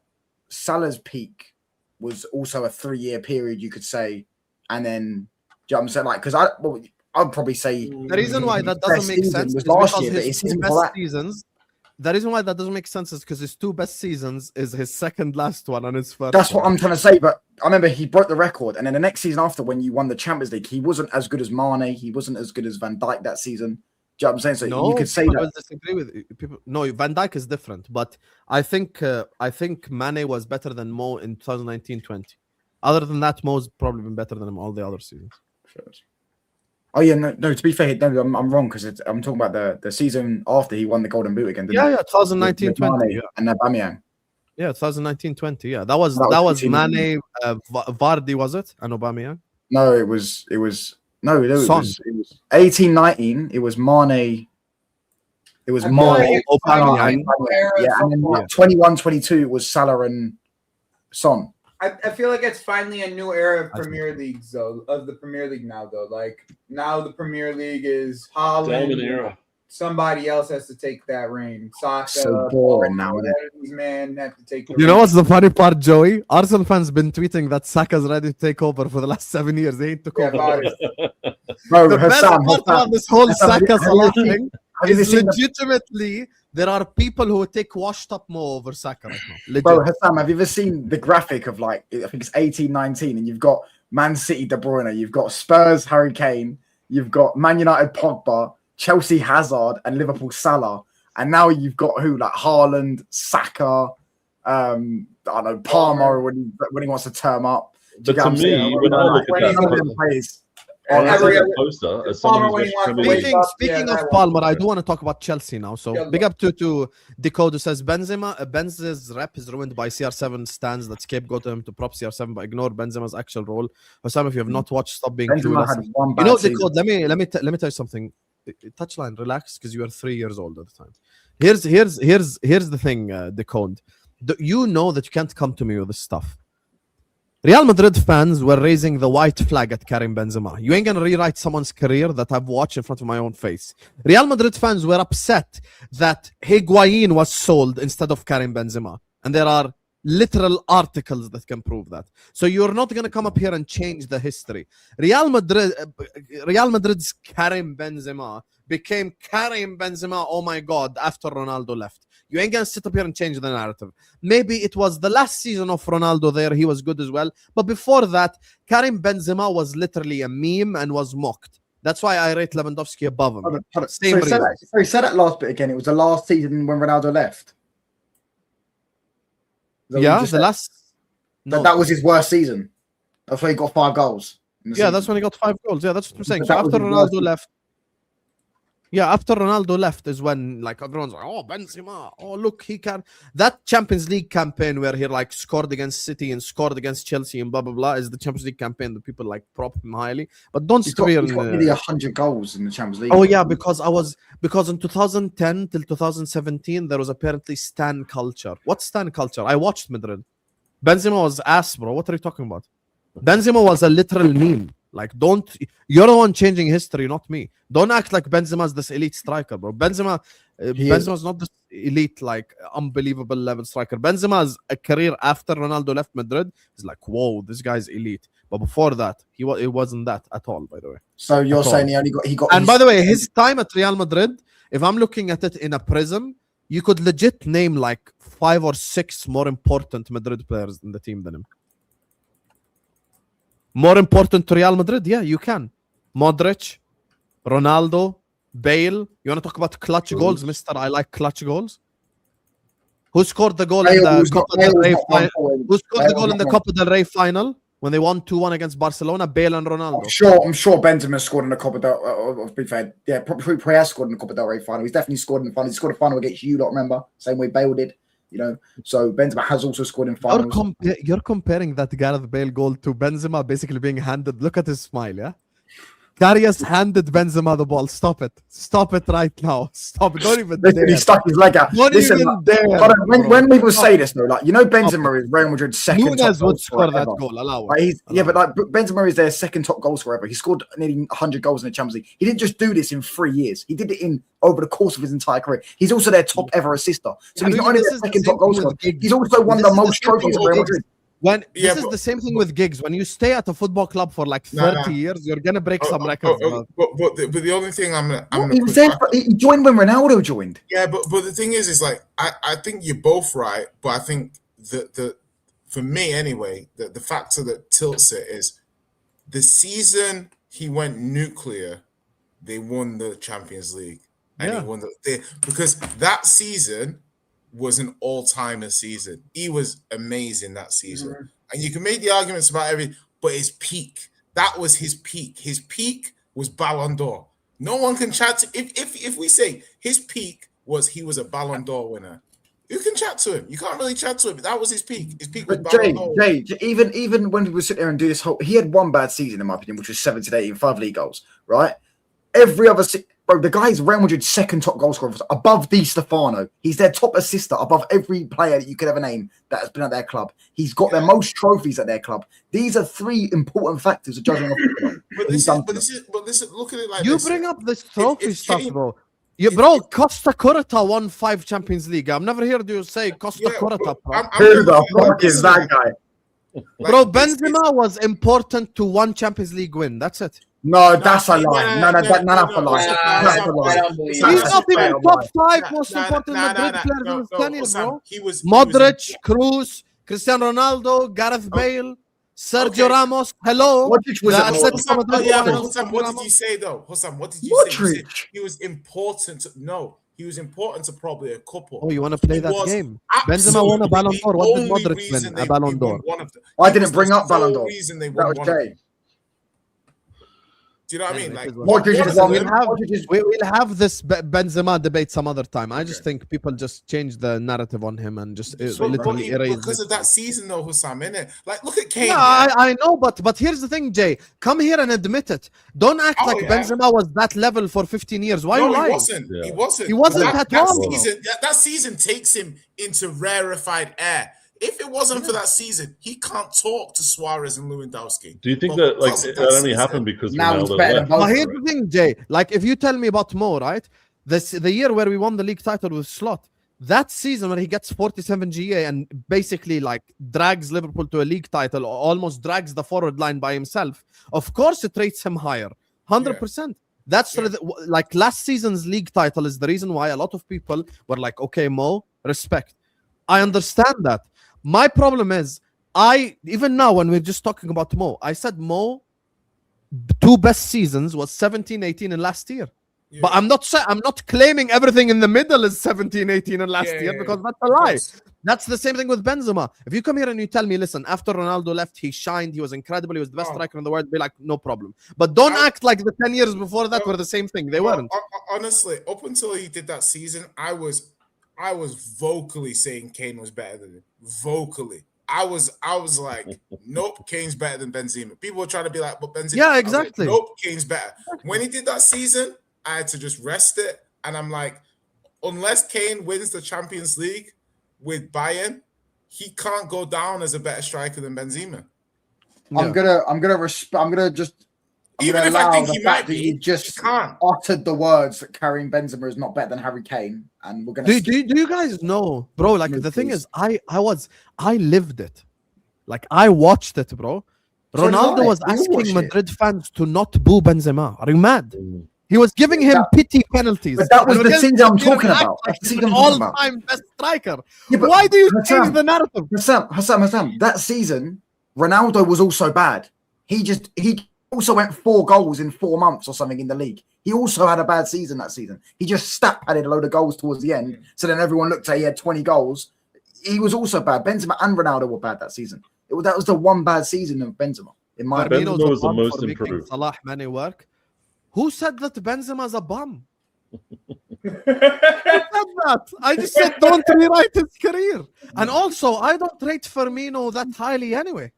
Salah's peak was also a 3-year period, you could say, and then, do you know what I'm saying? Like, because I'd probably say the reason why that doesn't make sense is because his 2 best seasons. The reason why that doesn't make sense is because his 2 best seasons is his second last one and his first. That's what I'm trying to say. But I remember he broke the record, and then the next season after, when you won the Champions League, he wasn't as good as Mane. He wasn't as good as Van Dijk that season. Do you know what I'm saying? So No, you could say people that. will disagree with people. No, Van Dijk is different, but I think Mane was better than Mo in 2019-20. Other than that, Mo's probably been better than him all the other seasons. Oh yeah, no. To be fair, no, I'm wrong because I'm talking about the season after he won the Golden Boot again. Didn't he? 2019-20. And Aubameyang. Yeah, 2019-20. Yeah, that was Mane, Vardy, was it? And Aubameyang? No, it was 18-19. It was Mane. It was Mane, Aubameyang. Yeah, and then 21-22 it was Salah and Son. I feel like it's finally a new era of Premier Leagues, though, of the Premier League now, though. Like, now the Premier League is Holland. Diamond era. Somebody else has to take that reign. Saka, So boring now, isn't it? these men have to take the You know what's the funny part, Joey? Arsenal fans been tweeting that Saka's ready to take over for the last 7 years. They ain't took over. Bro, The best part about this whole Saka Salah thing have you is seen legitimately there are people who would take washed up Mo over Saka right now. Legit. Bro, Hassam, have you ever seen the graphic of like, I think it's 18-19, and you've got Man City De Bruyne, you've got Spurs Harry Kane, you've got Man United Pogba, Chelsea Hazard, and Liverpool Salah, and now you've got who, like Haaland, Saka, I don't know, Palmer when he wants to term up. But to me, when I look at that, Speaking of Palmer, I do want to talk about Chelsea now. So big up to Decode who says Benzema's rep is ruined by CR7 stands that scapegoat him to prop CR7 but ignore Benzema's actual role. For some of you have not watched, stop being clueless. You know, Decode, let me tell you something. Touchline, relax, because you are 3 years old at the time. Here's the thing, Decode. You know that you can't come to me with this stuff. Real Madrid fans were raising the white flag at Karim Benzema. You ain't gonna rewrite someone's career that I've watched in front of my own face. Real Madrid fans were upset that Higuain was sold instead of Karim Benzema. And there are literal articles that can prove that. So you're not gonna come up here and change the history. Real Madrid's Karim Benzema became Karim Benzema, oh my God, after Ronaldo left. You ain't gonna sit up here and change the narrative. Maybe it was the last season of Ronaldo there, he was good as well. But before that, Karim Benzema was literally a meme and was mocked. That's why I rate Lewandowski above him. Same reason. Sorry, say that last bit again. It was the last season when Ronaldo left. Yeah, the last. No. That was his worst season. That's why he got 5 goals. Yeah, that's when he got 5 goals. Yeah, that's what I'm saying. So after Ronaldo left. Yeah, after Ronaldo left is when like everyone's like, oh, Benzema, oh look, he can. That Champions League campaign where he like scored against City and scored against Chelsea and blah blah blah is the Champions League campaign that people like prop him highly. But don't he's got nearly 100 goals in the Champions League. Oh yeah, because in 2010 till 2017 there was apparently stan culture. What's stan culture? I watched Madrid. Benzema was ass, bro. What are you talking about? Benzema was a literal meme. Like, you're the one changing history, not me. Don't act like Benzema's this elite striker, bro. Benzema's not this elite, like, unbelievable level striker. Benzema's a career after Ronaldo left Madrid is like, whoa, this guy's elite. But before that, it wasn't that at all, by the way. So you're saying he got. And by the way, his time at Real Madrid, if I'm looking at it in a prism, you could legit name like 5 or 6 more important Madrid players in the team than him. More important to Real Madrid? Yeah, you can. Modric, Ronaldo, Bale. You want to talk about clutch goals, mister? I like clutch goals. Who scored the goal in the Copa del Rey final? Who scored the goal in the Copa del Rey final when they won 2-1 against Barcelona? Bale and Ronaldo. I'm sure Benzema scored in the Copa del to be fair. Yeah, probably has scored in the Copa del Rey final. He's definitely scored in the final. He scored a final against you, lot, remember? Same way Bale did. You know, so Benzema has also scored in finals. You're comparing that Gareth Bale goal to Benzema basically being handed. Look at his smile, yeah? Karius handed Benzema the ball. Stop it. Stop it right now. Stop it. Don't even dare. He stuck his leg out. Listen, when people say this, though, like, you know, Benzema is Real Madrid's second top goal scorer that goal. Allow it. But like Benzema is their second top goal scorer ever. He scored nearly 100 goals in the Champions League. He didn't just do this in 3 years. He did it over the course of his entire career. He's also their top ever assister. So he's not only their second top goal scorer, he's also won the most trophies of Real Madrid. This is the same thing with gigs. When you stay at a football club for like 30 years, you're gonna break some records. But the only thing he joined when Ronaldo joined. Yeah, but the thing is like I think you're both right, but I think the for me anyway, the factor that tilts it is the season he went nuclear, they won the Champions League. and Yeah. he won because that season was an all-timer season. He was amazing that season, and you can make the arguments about everything, but his peak, that was his peak. His peak was Ballon d'Or. No one can chat to if we say his peak was he was a Ballon d'Or winner. You can chat to him. You can't really chat to him. That was his peak. His peak was Ballon d'Or. Jay, even when people sit there and do this whole, he had one bad season in my opinion, which was 17-18, 5 league goals. Right, every other. Bro, the guy is Real Madrid's second top goal scorer above Di Stefano. He's their top assister above every player that you could ever name that has been at their club. He's got their most trophies at their club. These are 3 important factors of judging. But listen, look at it like you this. bring up this trophy stuff, bro. Bro, Costa Curta won 5 Champions League. I've never heard you say Costa Curta, bro. Who the fuck is that guy? Bro, Benzema was important to 1 Champions League win. That's it. No, that's a lie. No, that's a lie. That's a lie. He's not even top 5 most important Madrid players in his tenure, bro. Modric, Cruz, Cristiano Ronaldo, Gareth Bale, Sergio Ramos. Hello. Modric was Hossam, what did you say though? Hossam, what did you say? He was important. He was important to probably a couple. Oh, you want to play that game? Benzema won a Ballon d'Or. What did Modric win? A Ballon d'Or. I didn't bring up Ballon d'Or. That was Jay. Do you know what I mean? Like, we'll have this Benzema debate some other time. I just think people just change the narrative on him and just literally erase because of that season, though, Hossam, innit? Like, look at Kane. Yeah, I know, but here's the thing, Jay. Come here and admit it. Don't act like Benzema was that level for 15 years. Why are you lying? He wasn't. He wasn't. He wasn't at all. That season takes him into rarefied air. If it wasn't for that season, he can't talk to Suarez and Lewandowski. Do you think that that only happened because Ronaldo left? But here's the thing, Jay. Like, if you tell me about Mo, right? The year where we won the league title with Slot, that season when he gets 47 GA and basically like drags Liverpool to a league title, or almost drags the forward line by himself, of course it rates him higher. 100%. That's like last season's league title is the reason why a lot of people were like, okay, Mo, respect. I understand that. My problem is, even now when we're just talking about Mo, I said Mo 2 best seasons was 17-18 and last year. Yeah. But I'm not claiming everything in the middle is 17-18 and last year because that's a lie. That's the same thing with Benzema. If you come here and you tell me, listen, after Ronaldo left, he shined, he was incredible, he was the best striker in the world, be like, no problem. But don't act like the 10 years before that were the same thing. They weren't. Honestly, up until he did that season, I was vocally saying Kane was better than him. Vocally. I was like, nope, Kane's better than Benzema. People were trying to be like, but Benzema. Yeah, exactly. Like, nope, Kane's better. When he did that season, I had to just rest it. And I'm like, unless Kane wins the Champions League with Bayern, he can't go down as a better striker than Benzema. Yeah. I'm gonna just even if I think he might be, you just uttered the words that Karim Benzema is not better than Harry Kane, and we're gonna. Do you guys know, bro? Like the thing is, I lived it, like I watched it, bro. Ronaldo was asking Madrid fans to not boo Benzema. Are you mad? He was giving him pity penalties. But that was the season I'm talking about. That's the all-time best striker. Yeah, why do you change the narrative? Hassam, that season, Ronaldo was also bad. He also went 4 goals in 4 months or something in the league. He also had a bad season that season. He just stat-padded a load of goals towards the end. So then everyone looked at he had 20 goals. He was also bad. Benzema and Ronaldo were bad that season. That was the one bad season of Benzema. In my opinion, Benzema was the most improved. Salah, many work. Who said that Benzema's a bum? Who said that? I just said don't rewrite his career. And also, I don't rate Firmino that highly anyway.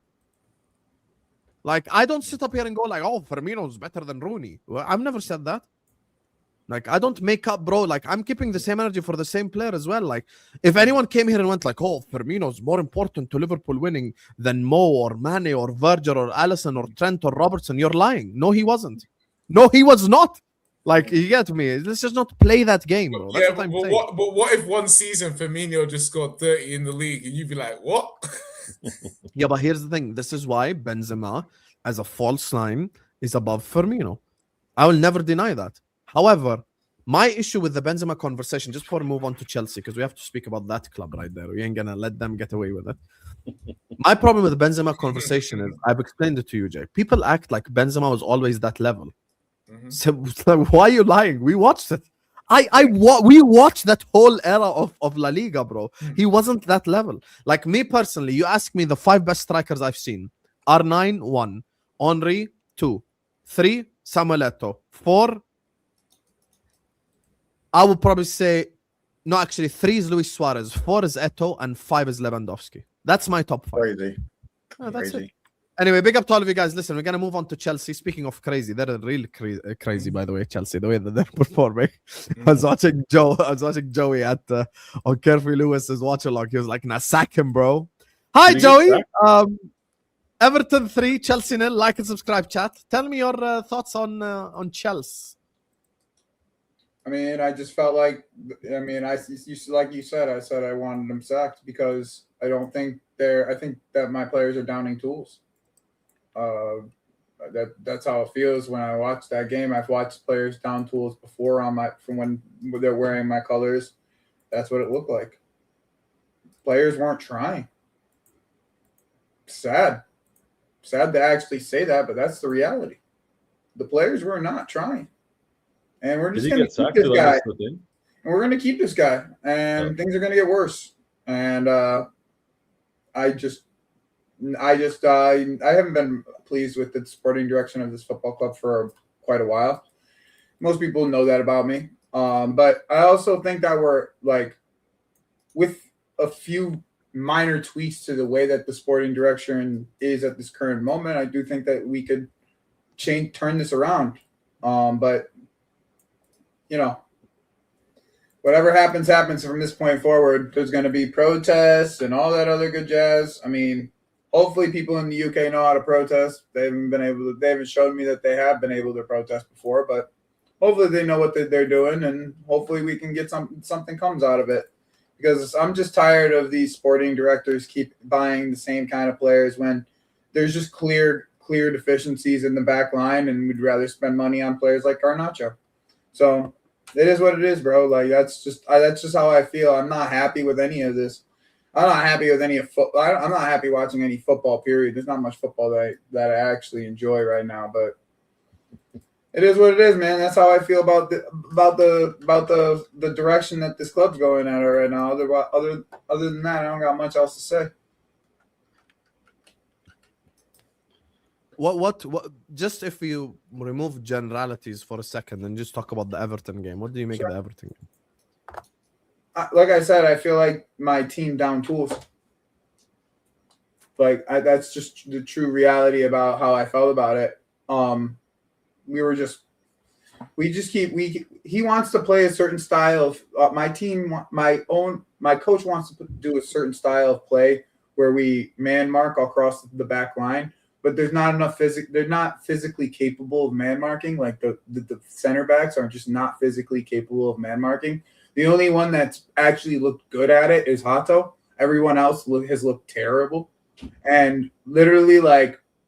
Like, I don't sit up here and go like, oh, Firmino's better than Rooney. Well, I've never said that. Like, I don't make up, bro. Like, I'm keeping the same energy for the same player as well. Like, if anyone came here and went like, oh, Firmino's more important to Liverpool winning than Mo or Mane or Virgil or Alisson or Trent or Robertson, you're lying. No, he wasn't. No, he was not. Like, you get me. Let's just not play that game, bro. That's but what if one season Firmino just scored 30 in the league and you'd be like, what? Yeah, but here's the thing. This is why Benzema, as a false nine, is above Firmino. I will never deny that. However, my issue with the Benzema conversation, just before we move on to Chelsea, because we have to speak about that club right there. We ain't going to let them get away with it. My problem with the Benzema conversation is, I've explained it to you, Jay. People act like Benzema was always that level. So why are you lying? We watched it. We watched that whole era of La Liga, bro. He wasn't that level. Like me personally, you ask me the 5 best strikers I've seen. R9, 1. Henry, 2. 3, Samuel Eto'o. 4, I would probably say, no, actually, 3 is Luis Suarez, 4 is Eto'o, and 5 is Lewandowski. That's my top 5. Crazy. That's it. Anyway, big up to all of you guys. Listen, we're going to move on to Chelsea. Speaking of crazy, they're really crazy, by the way, Chelsea, the way that they're performing. I was watching Joey at on Kerfy Lewis's watch along. He was like, nah, sack him, bro. Hi, Joey. Everton 3, Chelsea 0. Like and subscribe, chat. Tell me your thoughts on Chelsea. I mean, I just felt like, like you said, I wanted them sacked because I think that my players are downing tools. That's how it feels when I watch that game. I've watched players down tools before from when they're wearing my colors. That's what it looked like. Players weren't trying. Sad to actually say that, but that's the reality. The players were not trying. And we're just going to keep this guy. And we're going to keep this guy. And things are going to get worse. And I haven't been pleased with the sporting direction of this football club for quite a while. Most people know that about me. But I also think that we're like, with a few minor tweaks to the way that the sporting direction is at this current moment, I do think that we could turn this around. But whatever happens from this point forward. There's going to be protests and all that other good jazz. I mean, hopefully people in the UK know how to protest. They haven't shown me that they have been able to protest before, but hopefully they know what they're doing, and hopefully we can get something comes out of it. Because I'm just tired of these sporting directors keep buying the same kind of players when there's just clear deficiencies in the back line, and we'd rather spend money on players like Garnacho. So it is what it is, bro. Like that's just how I feel. I'm not happy with any of this. I'm not happy with any of football. I'm not happy watching any football. Period. There's not much football that I actually enjoy right now. But it is what it is, man. That's how I feel about the direction that this club's going at right now. Other than that, I don't got much else to say. What just if you remove generalities for a second and just talk about the Everton game, what do you make of the Everton game? Like I said, I feel like my team down tools. That's just the true reality about how I felt about it. He wants to play a certain style of my coach wants to do a certain style of play where we man mark across the back line. But there's not enough they're not physically capable of man marking. Like the center backs are just not physically capable of man marking. The only one that's actually looked good at it is Hato. Everyone else has looked terrible. And literally,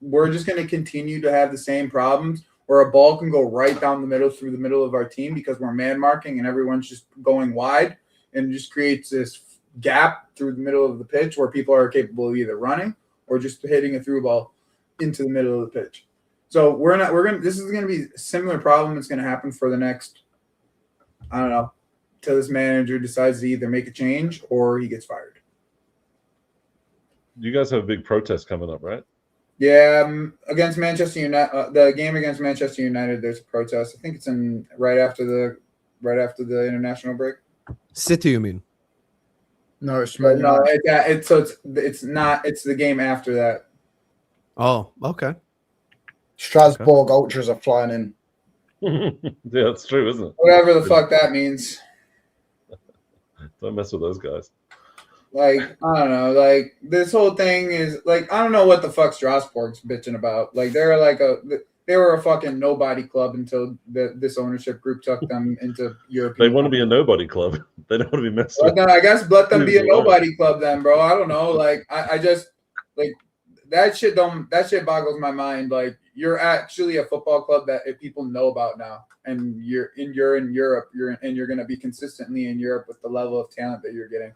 we're just going to continue to have the same problems where a ball can go right down the middle through the middle of our team because we're man marking and everyone's just going wide, and it just creates this gap through the middle of the pitch where people are capable of either running or just hitting a through ball into the middle of the pitch. So this is going to be a similar problem that's going to happen for the next, I don't know, till this manager decides to either make a change or he gets fired. You guys have a big protest coming up, right? Yeah, against Manchester United, the game against Manchester United, there's a protest. I think it's right after the international break. City, you mean? No, it's not. It's the game after that. Oh, okay. Strasbourg Ultras are flying in. Yeah, that's true, isn't it? Whatever the fuck that means. Don't mess with those guys. I don't know. This whole thing is I don't know what the fuck Strasbourg's bitching about. They were a fucking nobody club until this ownership group took them into Europe. They want to be a nobody club. They don't want to be messed with. I guess let them be a nobody club then, bro. I don't know. I just that shit boggles my mind. You're actually a football club that people know about now, and you're in Europe. You're going to be consistently in Europe with the level of talent that you're getting.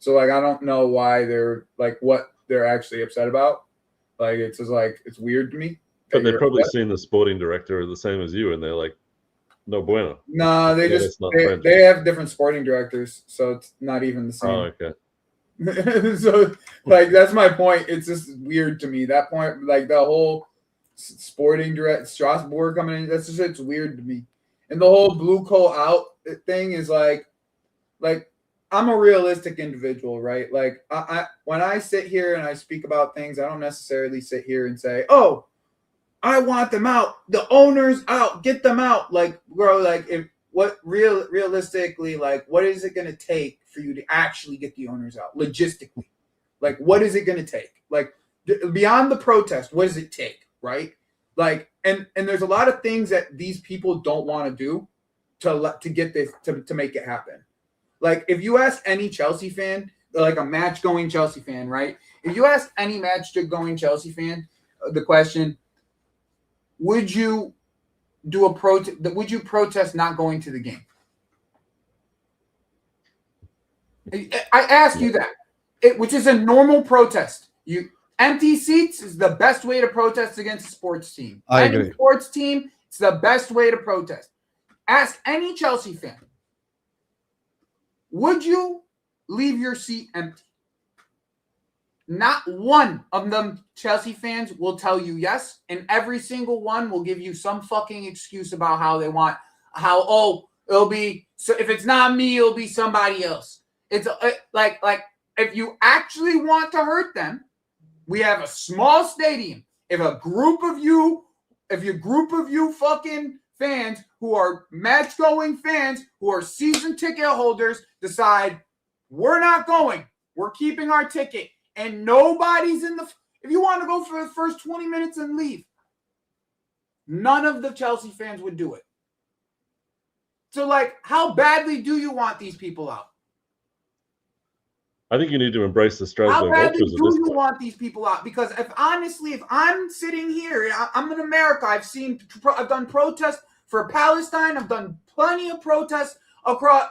So I don't know why they're what they're actually upset about. It's just it's weird to me. But they've probably seen the sporting director the same as you, and they're like, No bueno. Nah, they Yeah, just that's not they, French. they have different sporting directors, so it's not even the same. Oh, okay. So like that's my point. It's just weird to me. That point, like the whole sporting direct Strasbourg coming in, that's just it's weird to me. And the whole blue coat out thing is like I'm a realistic individual, right? Like I when I sit here and I speak about things, I don't necessarily sit here and say, "Oh, I want them out. The owners out. Get them out." Like, bro, like if realistically, like what is it gonna take for you to actually get the owners out logistically? Like, what is it gonna take? Like beyond the protest, what does it take, right? Like, and there's a lot of things that these people don't want to do to get this to make it happen. Like, if you ask any Chelsea fan, like a match-going Chelsea fan, right? If you ask any match-going Chelsea fan the question, would you do a protest? Would you protest not going to the game? I ask you that, which is a normal protest. Empty seats is the best way to protest against a sports team. I Any agree. sports team, it's the best way to protest. Ask any Chelsea fan, would you leave your seat empty? Not one of them Chelsea fans will tell you yes, and every single one will give you some fucking excuse about how they want, it'll be, so if it's not me, it'll be somebody else. It's like if you actually want to hurt them, we have a small stadium. If your group of you fucking fans who are match-going fans, who are season ticket holders, decide we're not going, we're keeping our ticket, and nobody's in the. If you want to go for the first 20 minutes and leave, none of the Chelsea fans would do it. So, like, how badly do you want these people out? I think you need to embrace the Strasbourg How badly Ultras do at this you point. want these people out? Because if I'm sitting here, I'm in America. I've done protests for Palestine. I've done plenty of protests across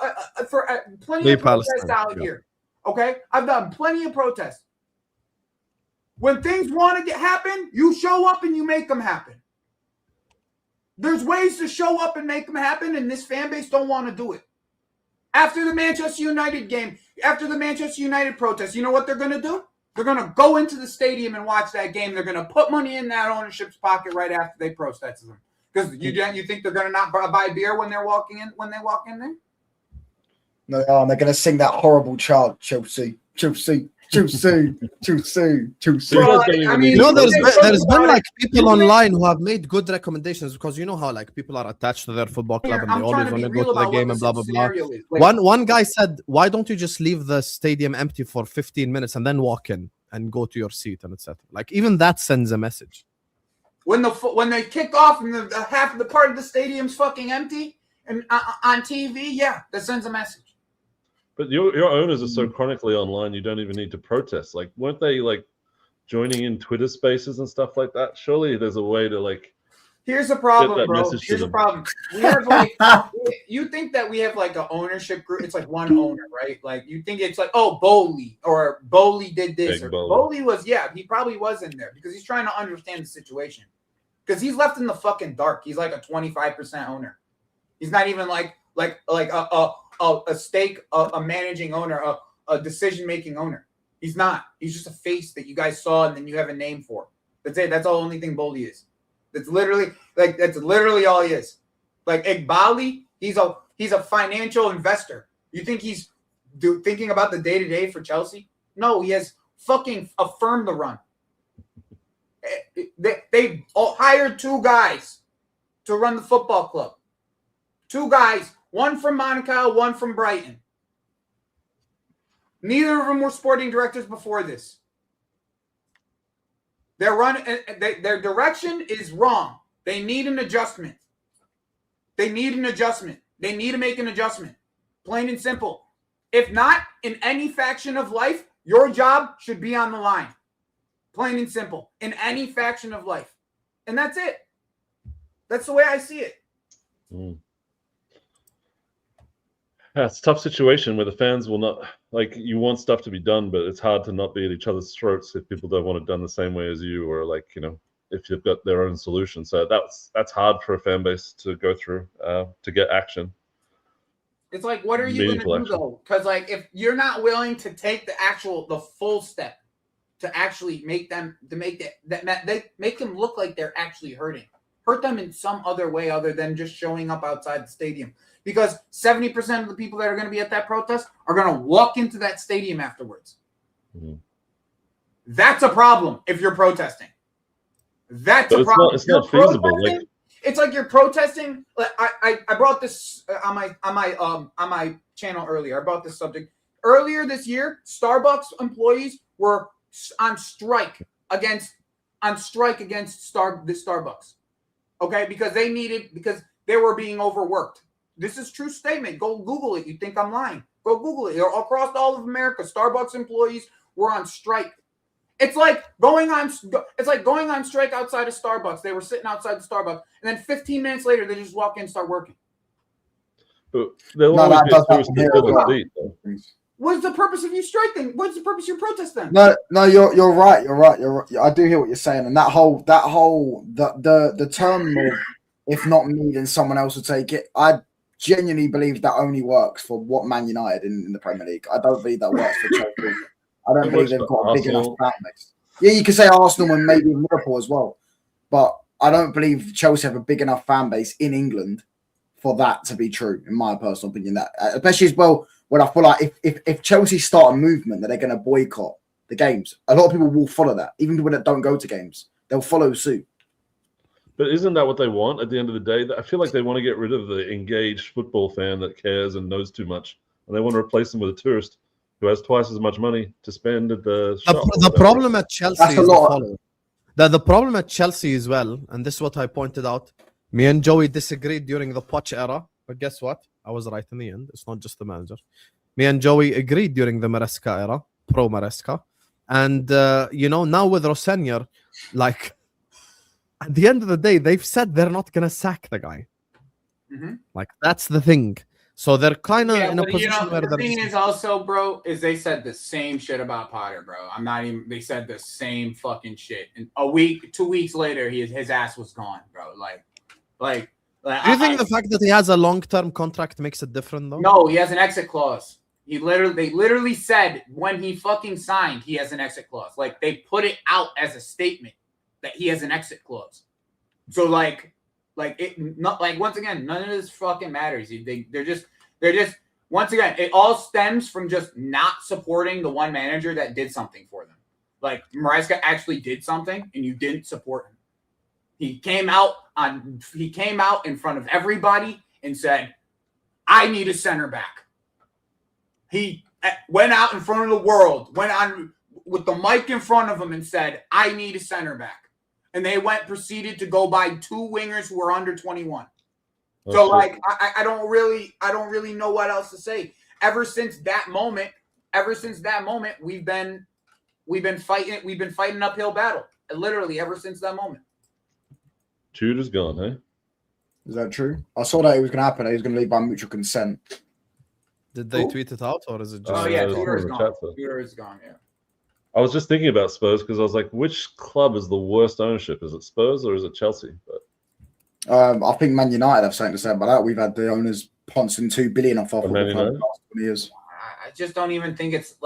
plenty of protests out here. Okay, I've done plenty of protests. When things want to happen, you show up and you make them happen. There's ways to show up and make them happen, and this fan base don't want to do it. After the Manchester United game, after the Manchester United protest, you know what they're going to do? They're going to go into the stadium and watch that game. They're going to put money in that ownership's pocket right after they protest them. Because you think they're going to not buy beer when they're walking in when they walk in there? No, they are. And they're going to sing that horrible chant, Chelsea, Chelsea, Chelsea, Chelsea, Chelsea. Well, I mean, there's been like people online who have made good recommendations, because you know how like people are attached to their football club and they always want to go to the game and blah blah blah. One guy said, why don't you just leave the stadium empty for 15 minutes and then walk in and go to your seat and etc. Like even that sends a message. When they kick off and the half of the part of the stadium's fucking empty and on TV, yeah, that sends a message. But your owners are so chronically online, you don't even need to protest. Like, weren't they like joining in Twitter spaces and stuff like that? Surely there's a way to like. Here's the problem, get that bro. message to Here's the them. problem. We have like you think that we have like an ownership group. It's like one owner, right? Like you think it's like, oh, Bowley or Bowley did this, Big or Bowley. Bowley was, yeah, he probably was in there because he's trying to understand the situation. Because he's left in the fucking dark. He's like a 25% owner. He's not even like a stake, a managing owner, a decision-making owner. He's not. He's just a face that you guys saw and then you have a name for. That's it. That's the only thing Bowley is. That's literally all he is. Like Igbali, he's a financial investor. You think he's thinking about the day-to-day for Chelsea? No, he has fucking a firm to run. They hired two guys to run the football club. Two guys, one from Monaco, one from Brighton. Neither of them were sporting directors before this. Their direction is wrong. They need an adjustment. They need an adjustment. They need to make an adjustment. Plain and simple. If not, in any faction of life, your job should be on the line. Plain and simple. In any faction of life. And that's it. That's the way I see it. Yeah, it's a tough situation where the fans will not, like, you want stuff to be done, but it's hard to not be at each other's throats if people don't want it done the same way as you, or like, you know, if you've got their own solution. So that's hard for a fan base to go through to get action. It's like, what are you going to do though? Because like, if you're not willing to take the full step to actually make them make them look like they're actually hurt them in some other way other than just showing up outside the stadium. Because 70% of the people that are going to be at that protest are going to walk into that stadium afterwards. Mm-hmm. That's a problem if you're protesting. That's a problem. It's not feasible. It's like you're protesting. Like I brought this on my channel earlier. I brought this subject earlier this year. Starbucks employees were on strike against the Starbucks. Okay, because they were being overworked. This is true statement. Go Google it. You think I'm lying? Go Google it. Across all of America, Starbucks employees were on strike. It's like going on strike outside of Starbucks. They were sitting outside the Starbucks, and then 15 minutes later, they just walk in and start working. But they'll always get through a seat, though. What's the purpose of you striking? What's the purpose of your protest then? No, you're right. I do hear what you're saying, and that whole the term of if not me, then someone else will take it. I genuinely believe that only works for Man United in the Premier League. I don't believe that works for Chelsea. I don't believe they've got a big enough fan base. Yeah, you could say Arsenal and maybe Liverpool as well, but I don't believe Chelsea have a big enough fan base in England for that to be true, in my personal opinion. That especially as well when I feel like if Chelsea start a movement that they're going to boycott the games, a lot of people will follow that. Even people that don't go to games, they'll follow suit. But isn't that what they want at the end of the day? I feel like they want to get rid of the engaged football fan that cares and knows too much, and they want to replace them with a tourist who has twice as much money to spend at the shop. The problem at Chelsea is the following. The problem at Chelsea as well, and this is what I pointed out. Me and Joey disagreed during the Poch era, but guess what? I was right in the end. It's not just the manager. Me and Joey agreed during the Maresca era, pro Maresca, and now with Rosenior, like at the end of the day, they've said they're not gonna sack the guy. Mm-hmm. Like that's the thing. So they're kind of in a position where the thing is also, bro, is they said the same shit about Potter, bro. They said the same fucking shit. And 2 weeks later, his ass was gone, bro. Like. Do you think the fact that he has a long-term contract makes it different, though? No, he has an exit clause. They literally said when he fucking signed, he has an exit clause. Like they put it out as a statement that he has an exit clause. So once again, none of this fucking matters. They're just once again, it all stems from just not supporting the one manager that did something for them. Like Maresca actually did something, and you didn't support him. He came out in front of everybody and said, "I need a center back." He went out in front of the world, went on with the mic in front of him and said, "I need a center back." And they proceeded to go buy 2 wingers who were under 21. Oh, so I don't really know what else to say. Ever since that moment, we've been fighting an uphill battle. Literally ever since that moment. Jude is gone, eh? Is that true? I saw that it was going to happen. He was going to leave by mutual consent. Did they tweet it out, or is it just? Oh yeah, Twitter is gone. Twitter is gone. Yeah. I was just thinking about Spurs because I was like, which club is the worst ownership? Is it Spurs or is it Chelsea? But I think Man United have something to say about that. We've had the owners pouncing $2 billion off our Man United for the last 20 years. I just don't even think it's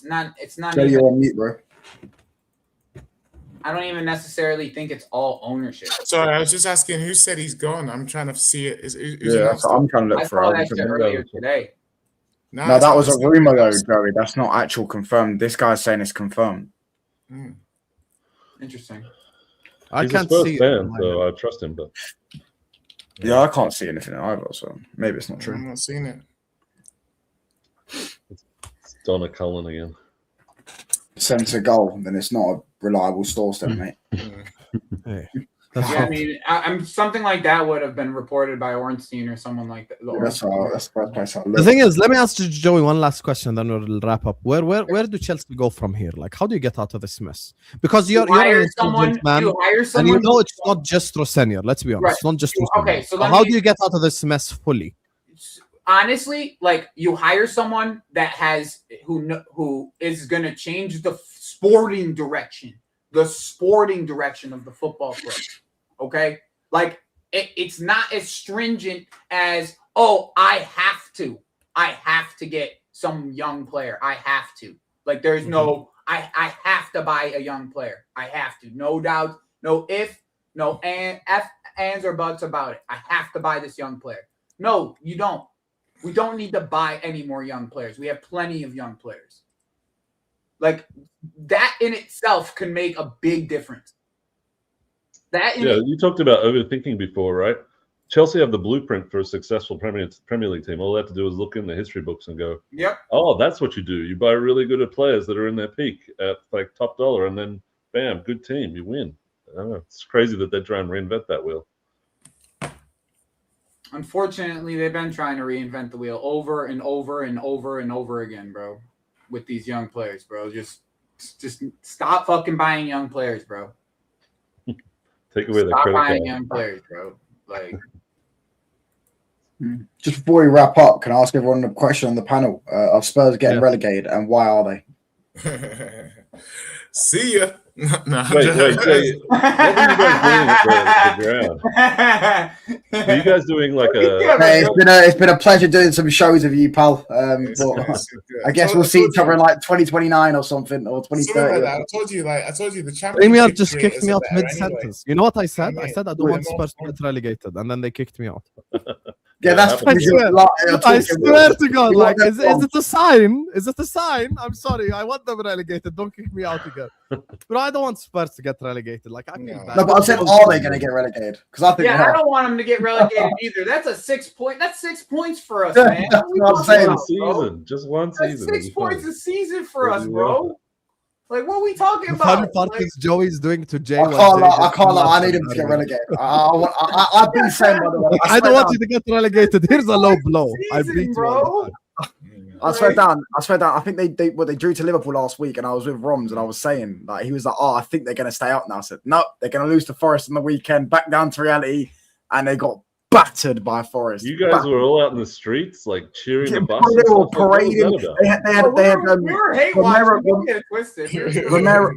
not. So you're on mute, bro. I don't even necessarily think it's all ownership. Sorry, I was just asking who said he's gone. I'm trying to see it. I'm trying to look for it earlier today. No, that was a rumor though, Joey. That's not actual confirmed. This guy's saying it's confirmed. Interesting. He's a Spurs fan, so I trust him. But yeah, I can't see anything either. So maybe it's not true. I'm not seeing it. It's Donna Cullen again. Sends a goal, then it's not a reliable source, then, mate. Hey. Yeah, I mean, I'm something like that would have been reported by Ornstein or someone like that. That's the first place I look. The thing is, let me ask you, Joey, one last question, then we'll wrap up. Where do Chelsea go from here? Like, how do you get out of this mess? Because you're an intelligent man, and you know it's not just Rosenior. Let's be honest, right. It's not just Rosenior. Okay, so how do you get out of this mess fully? Honestly, like you hire someone that has who is going to change the sporting direction, the sporting direction of the football club. Okay, like it's not as stringent as, oh, I have to get some young player. I have to. Like, there's no, I have to buy a young player. I have to. No doubt. No if, no ands or buts about it. I have to buy this young player. No, you don't. We don't need to buy any more young players. We have plenty of young players. Like, that in itself can make a big difference. You talked about overthinking before, right? Chelsea have the blueprint for a successful Premier League team. All they have to do is look in the history books and go, yep. Oh, that's what you do. You buy really good at players that are in their peak at like top dollar, and then bam, good team, you win. I don't know. It's crazy that they try and reinvent that wheel. Unfortunately, they've been trying to reinvent the wheel over and over and over and over again, bro, with these young players, bro. Just stop fucking buying young players, bro. Take away the stop credit buying card. young players, bro. Like, just before we wrap up, can I ask everyone a question on the panel? Are Spurs getting relegated, and why are they? See ya. Wait. What are you guys doing at the ground? Are you guys doing like a? Hey, it's been a pleasure doing some shows with you, pal. But I guess we'll see each other in like 2029 or something, or 2030. I told you the championship. Premier just kicked me out mid-sentence. You know what I said? I said I don't want Spurs to get relegated, and then they kicked me out. Yeah, that's. I swear to God, like, is it a sign? Is it a sign? I'm sorry, I want them relegated. Don't kick me out again. But I don't want Spurs to get relegated. Like, I feel bad. No, but I said, are they going to get relegated? Because I think. Yeah, I don't want them to get relegated either. That's a 6 point. That's 6 points for us, man. That's what I'm saying. Season, just one season. That's 6 points a season for us, bro. Like, what are we talking about? The funny part is Joey's doing to Jay. I can't lie. I need him to get relegated. I've been saying, by the way. I don't want you to get relegated. Here's a low blow. I beat you all the time. I swear down. I think they drew to Liverpool last week, and I was with Roms, and I was saying, like, he was like, "Oh, I think they're going to stay up now." I said, "No, they're going to lose to Forest on the weekend." Back down to reality, and they got battered by Forest. You guys were all out in the streets, like cheering the bus. They were parading. We were hate watching. Get it twisted.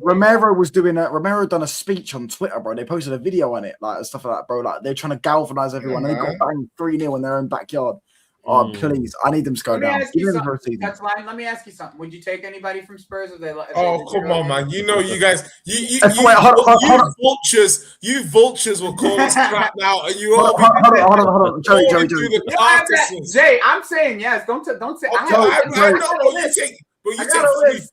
Romero was doing Romero done a speech on Twitter, bro. They posted a video on it, like, and stuff like that, bro. Like, they're trying to galvanize everyone. And they got banged 3-0 in their own backyard. Oh, please! I need them to go down. That's line. Let me ask you something. Would you take anybody from Spurs if they? Come on, man! You know, you guys, you vultures will call us crap now, and you all. Hold on, Joey. Jay, I'm saying yes. Don't say. I know. But you take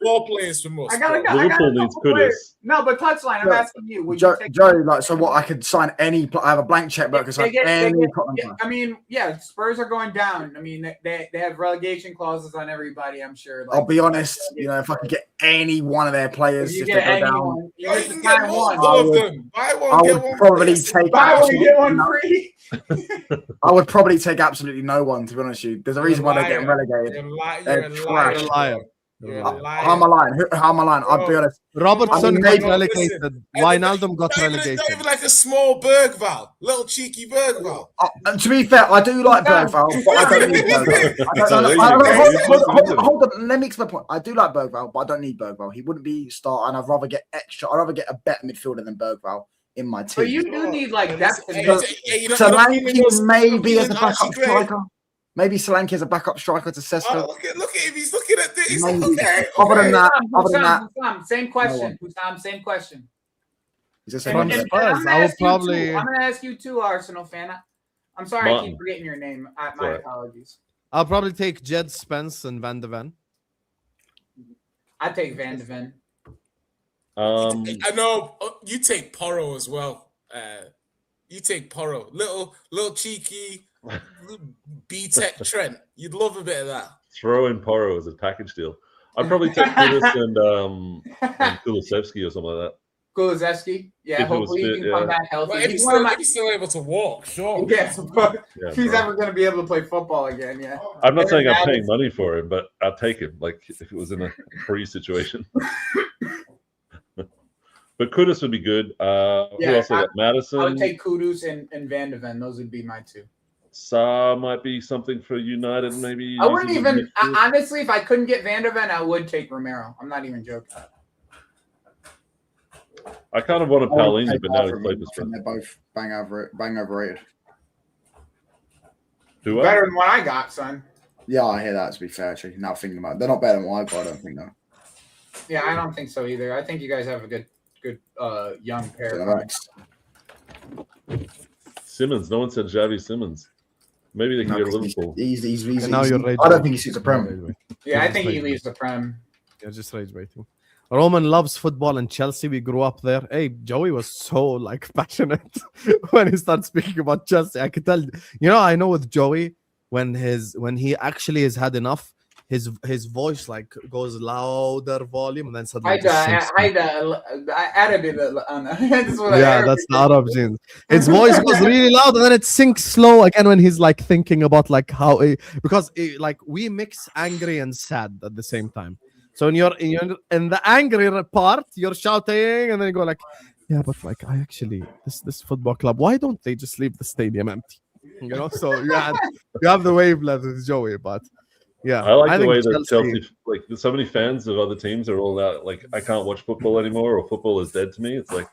3-4 players from us. Liverpool needs Kudus. No, but Touchline, I'm asking you. Would you take Joey, like, so what? I could sign any. I have a blank checkbook. I mean, yeah, Spurs are going down. I mean, they have relegation clauses on everybody. I'm sure. Like, I'll be honest. You know, if I could get any one of their players, if they go down, you can get all of them. Buy one, I would probably take. Buy one, get one free. I would probably take absolutely no one. To be honest with you, there's a reason why they're getting relegated. You're a liar. How am I lying? I'll be honest. Robertson got relegated. Wijnaldum got relegated. Not even like a small Bergval, little cheeky Bergval. To be fair, I do like Bergval, but I don't need Bergval. Hold on, let me explain my point. I do like Bergval, but I don't need Bergval. He wouldn't be star, and I'd rather get extra. I'd rather get a better midfielder than Bergval in my team. But you do need like that. Solanke maybe as a backup striker. Maybe Solanke as a backup striker to Sesko. Oh, look at him. He's looking at this. Okay. Other than that, same question. Husam, same question. From Spurs, I will probably. I'm going to ask you too, Arsenal fan. I'm sorry, I keep forgetting your name. My apologies. I'll probably take Jed Spence and Van de Ven. I take Van de Ven. I know you take Porro as well. You take Porro, little cheeky. B-Tech Trent, you'd love a bit of that. Throw in Porro as a package deal. I'd probably take Kudus and Kulusevski or something like that. Kulusevski, yeah. Hopefully he can come back healthy. Well, if he's still able to walk, sure. Yes, but he's ever going to be able to play football again. Yeah. I'm not saying I'm paying money for him, but I'd take him. Like if it was in a free situation. But Kudus would be good. Who else? I got Madison. I would take Kudus and Van de Ven. Those would be my two. Sa might be something for United, maybe. I wouldn't even honestly, if I couldn't get Van de Ven, I would take Romero. I'm not even joking. I kind of want a Paulinho, but now he's played for I think Spurs. they're both bang overrated. Who Better than what I got, son. Yeah, I hear that. To be fair, actually, now thinking about it, they're not better than what I got. I don't think no. Yeah, I don't think so either. I think you guys have a good young pair. Simmons. No one said Xavi Simmons. Maybe they can get Liverpool. He's now you're rage I don't think he sees the Prem. Yeah, I think he leaves the Prem. You're just rage baiting. Roman loves football and Chelsea. We grew up there. Hey, Joey was so like passionate when he started speaking about Chelsea. I could tell. You know, I know with Joey when he actually has had enough, his voice like goes louder volume and then suddenly. I added it. Yeah, that's the Arab genes. His voice goes really loud and then it sinks slow again when he's like thinking about like how because like we mix angry and sad at the same time. So when you're in the angry part, you're shouting, and then you go like, "Yeah, but like I actually this football club. Why don't they just leave the stadium empty?" You know. So you have the wavelength with Joey, but yeah, I like the way think that Chelsea, like so many fans of other teams are all out. Like I can't watch football anymore, or football is dead to me. It's like,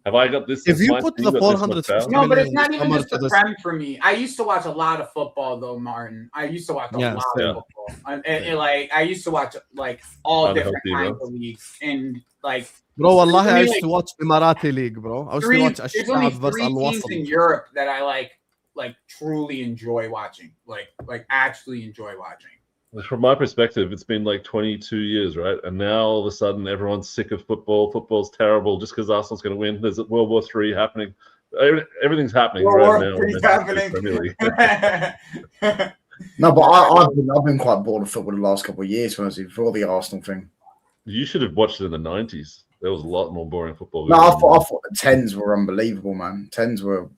have I got this? If you put the 400, no, but it's not even just the Prem for me. I used to watch a lot of football though, Martin. I used to watch a lot of football. And like I used to watch like all different kinds of leagues and like. Bro, wallahi, I used to watch Emirati League, bro. I used to watch there's only 3 teams in Europe that I like truly enjoy watching. Like actually enjoy watching. From my perspective, it's been like 22 years, right? And now all of a sudden, everyone's sick of football. Football's terrible just because Arsenal's going to win. There's World War III happening. Everything's happening right now. No, but I've been quite bored of football the last couple of years, honestly, before the Arsenal thing. You should have watched it in the 90s. There was a lot more boring football. No, I thought the 10s were unbelievable, man. 10s were.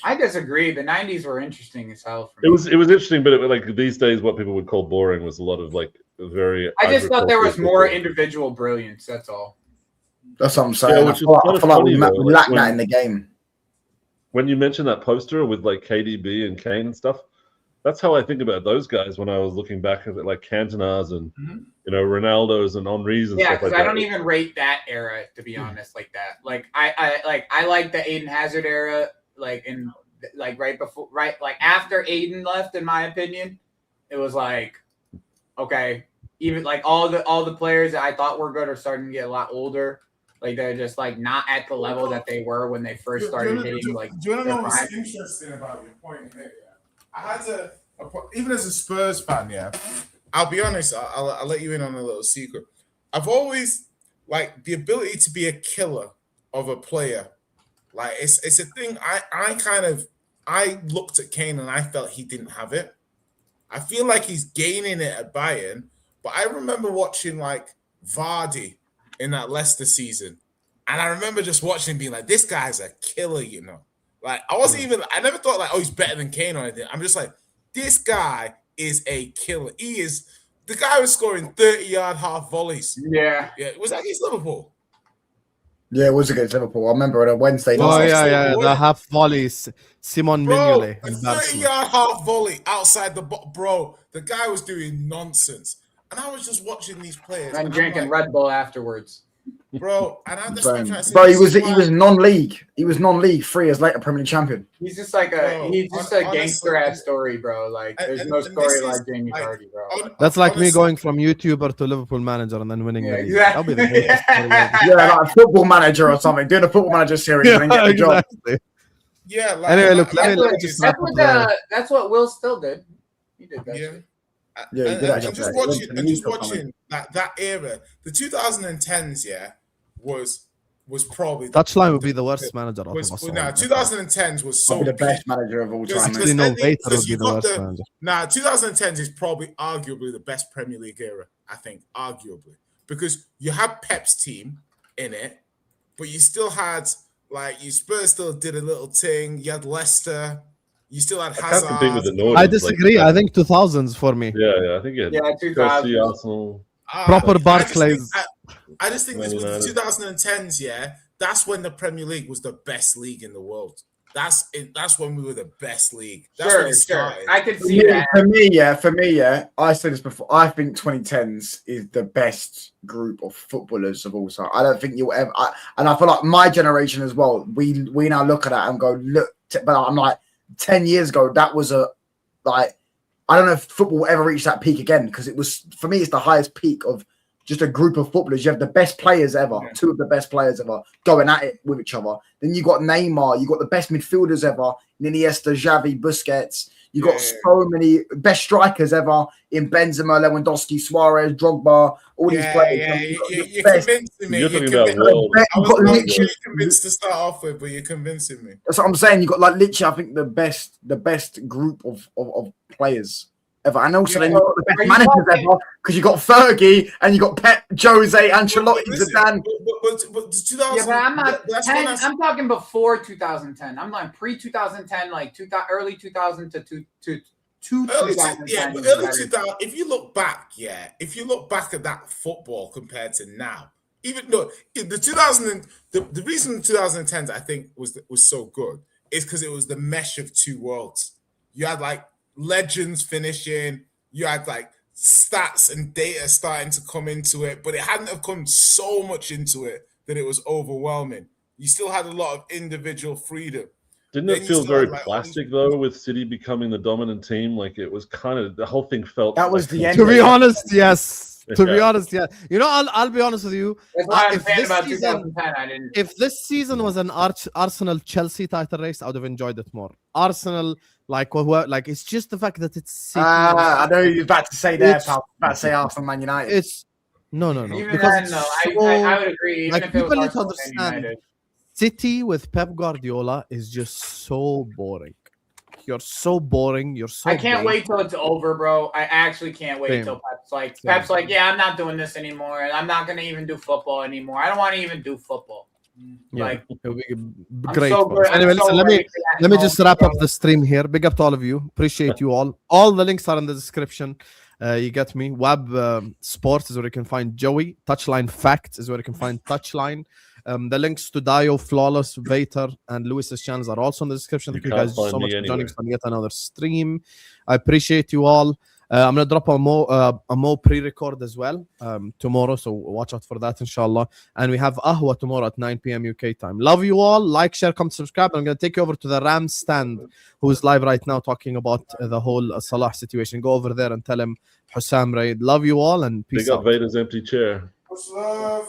I disagree. The 90s were interesting as hell for me. It was interesting, but like these days, what people would call boring was a lot of like very. I just thought there was more individual brilliance. That's all. That's what I'm saying. Yeah, I feel like we lack that in the game. When you mentioned that poster with like KDB and Kane and stuff, that's how I think about those guys when I was looking back at it, like Cantona's and Ronaldo's and Henry's and stuff like that. I don't even rate that era, to be honest, like that. Like I like the Aiden Hazard era, like in like like after Aiden left, in my opinion, it was like okay, even like all the players that I thought were good are starting to get a lot older. Like they're just like not at the level that they were when they first started hitting. Like, do you want to know what's interesting about your point here? I had to, even as a Spurs fan, yeah, I'll be honest, I'll let you in on a little secret. I've always, like, the ability to be a killer of a player. Like, it's a thing I looked at Kane and I felt he didn't have it. I feel like he's gaining it at Bayern, but I remember watching, like, Vardy in that Leicester season. And I remember just watching him being like, this guy's a killer, you know. Like, I never thought like, oh, he's better than Kane or anything. I'm just like, this guy is a killer. The guy was scoring 30-yard half volleys. Yeah. Was that against Liverpool? Yeah, it was against Liverpool. I remember it on Wednesday night. Oh, yeah. The half volleys. Simon Mignolet. A 30-yard half volley outside the bro. The guy was doing nonsense. And I was just watching these players. And drinking Red Bull afterwards. Bro, and I'm just trying to say, bro, he was non-league. He was non-league 3 years later, Premier League champion. He's just like a gangster ass story, bro. Like there's no story like Jamie Vardy, bro. That's like me going from YouTuber to Liverpool manager and then winning the league. Exactly. That'll be the yeah, like a football manager or something. Doing a football manager series and then get the job. Yeah. Like, anyway, look, let me just that's what Will still did. He did that. Yeah. Yeah, just watching that era, the 2010s, was probably Touchline would be the worst manager of all. 2010s was so the best manager of all time. 2010s is probably arguably the best Premier League era, I think, arguably, because you had Pep's team in it, but you still had like your Spurs still did a little thing. You had Leicester. You still had Hazard. I disagree. I think 2000s for me. Yeah. I think it. Yeah, 2000s. Arsenal. Proper Barclays. I just think this was the 2010s. Yeah, that's when the Premier League was the best league in the world. That's it. That's when we were the best league. That's when it started. I could see that. For me, I said this before. I think 2010s is the best group of footballers of all time. I don't think you'll ever. And I feel like my generation as well. We now look at that and go, look. But I'm like, 10 years ago, that was a like. I don't know if football will ever reach that peak again, because it was, for me, it's the highest peak of just a group of footballers. You have the best players ever, two of the best players ever going at it with each other. Then you got Neymar, you got the best midfielders ever, Iniesta, Xavi, Busquets. You got so many best strikers ever in Benzema, Lewandowski, Suarez, Drogba, all these players. You're convincing me. You're talking about world. I was not really convinced to start off with, but you're convincing me. That's what I'm saying. You got like literally, I think the best group of players ever, and also then you got the best managers ever, because you got Fergie and you got Pep, Jose, Ancelotti, Zidane. But 2000. But I'm not. I'm talking before 2010. I'm like pre-2010, like early 2000 to 2010. Yeah, but early 2000. If you look back, at that football compared to now, even though the 2000, the reason 2010s I think was so good is because it was the mesh of two worlds. You had like legends finishing, you had like stats and data starting to come into it, but it hadn't have come so much into it that it was overwhelming. You still had a lot of individual freedom. Didn't it feel very plastic though, with City becoming the dominant team? Like it was kind of, the whole thing felt. That was the end. To be honest, yes. To be honest, yeah. You know, I'll be honest with you. That's why I'm saying about 2010. I didn't. If this season was an Arsenal-Chelsea title race, I would have enjoyed it more. Arsenal, like it's just the fact that it's City. I know you're about to say there, pal. About to say Arsenal, Man United. It's no. Even Because then, no, I would agree. Even if it people was need to Arsenal, Man understand. United. City with Pep Guardiola is just so boring. You're so boring. You're so. I can't big. wait till it's over, bro. I actually can't wait Same. till Pep's like, yeah, I'm not doing this anymore. I'm not gonna even do football anymore. I don't want to even do football. Yeah, Like, it'll be I'm great. so for us. good- Anyway, I'm so listen, let ready me for just that wrap up moment, the stream here. Big up to all of you. Appreciate you all. All the links are in the description. You get me. Web Sports is where you can find Joey. Touchline Facts is where you can find Touchline. The links to Dio, Flawless, Vater, and Lewis's channels are also in the description. Thank you guys so much for joining us on yet another stream. I appreciate you all. I'm gonna drop a more pre-record as well tomorrow, so watch out for that, inshallah. And we have Ahwa tomorrow at 9 p.m. UK time. Love you all. Like, share, comment, subscribe. I'm gonna take you over to the Ram stand, who is live right now talking about the whole Salah situation. Go over there and tell him Hussam Raid. Love you all and peace Big up out. Vader's empty chair. What's love?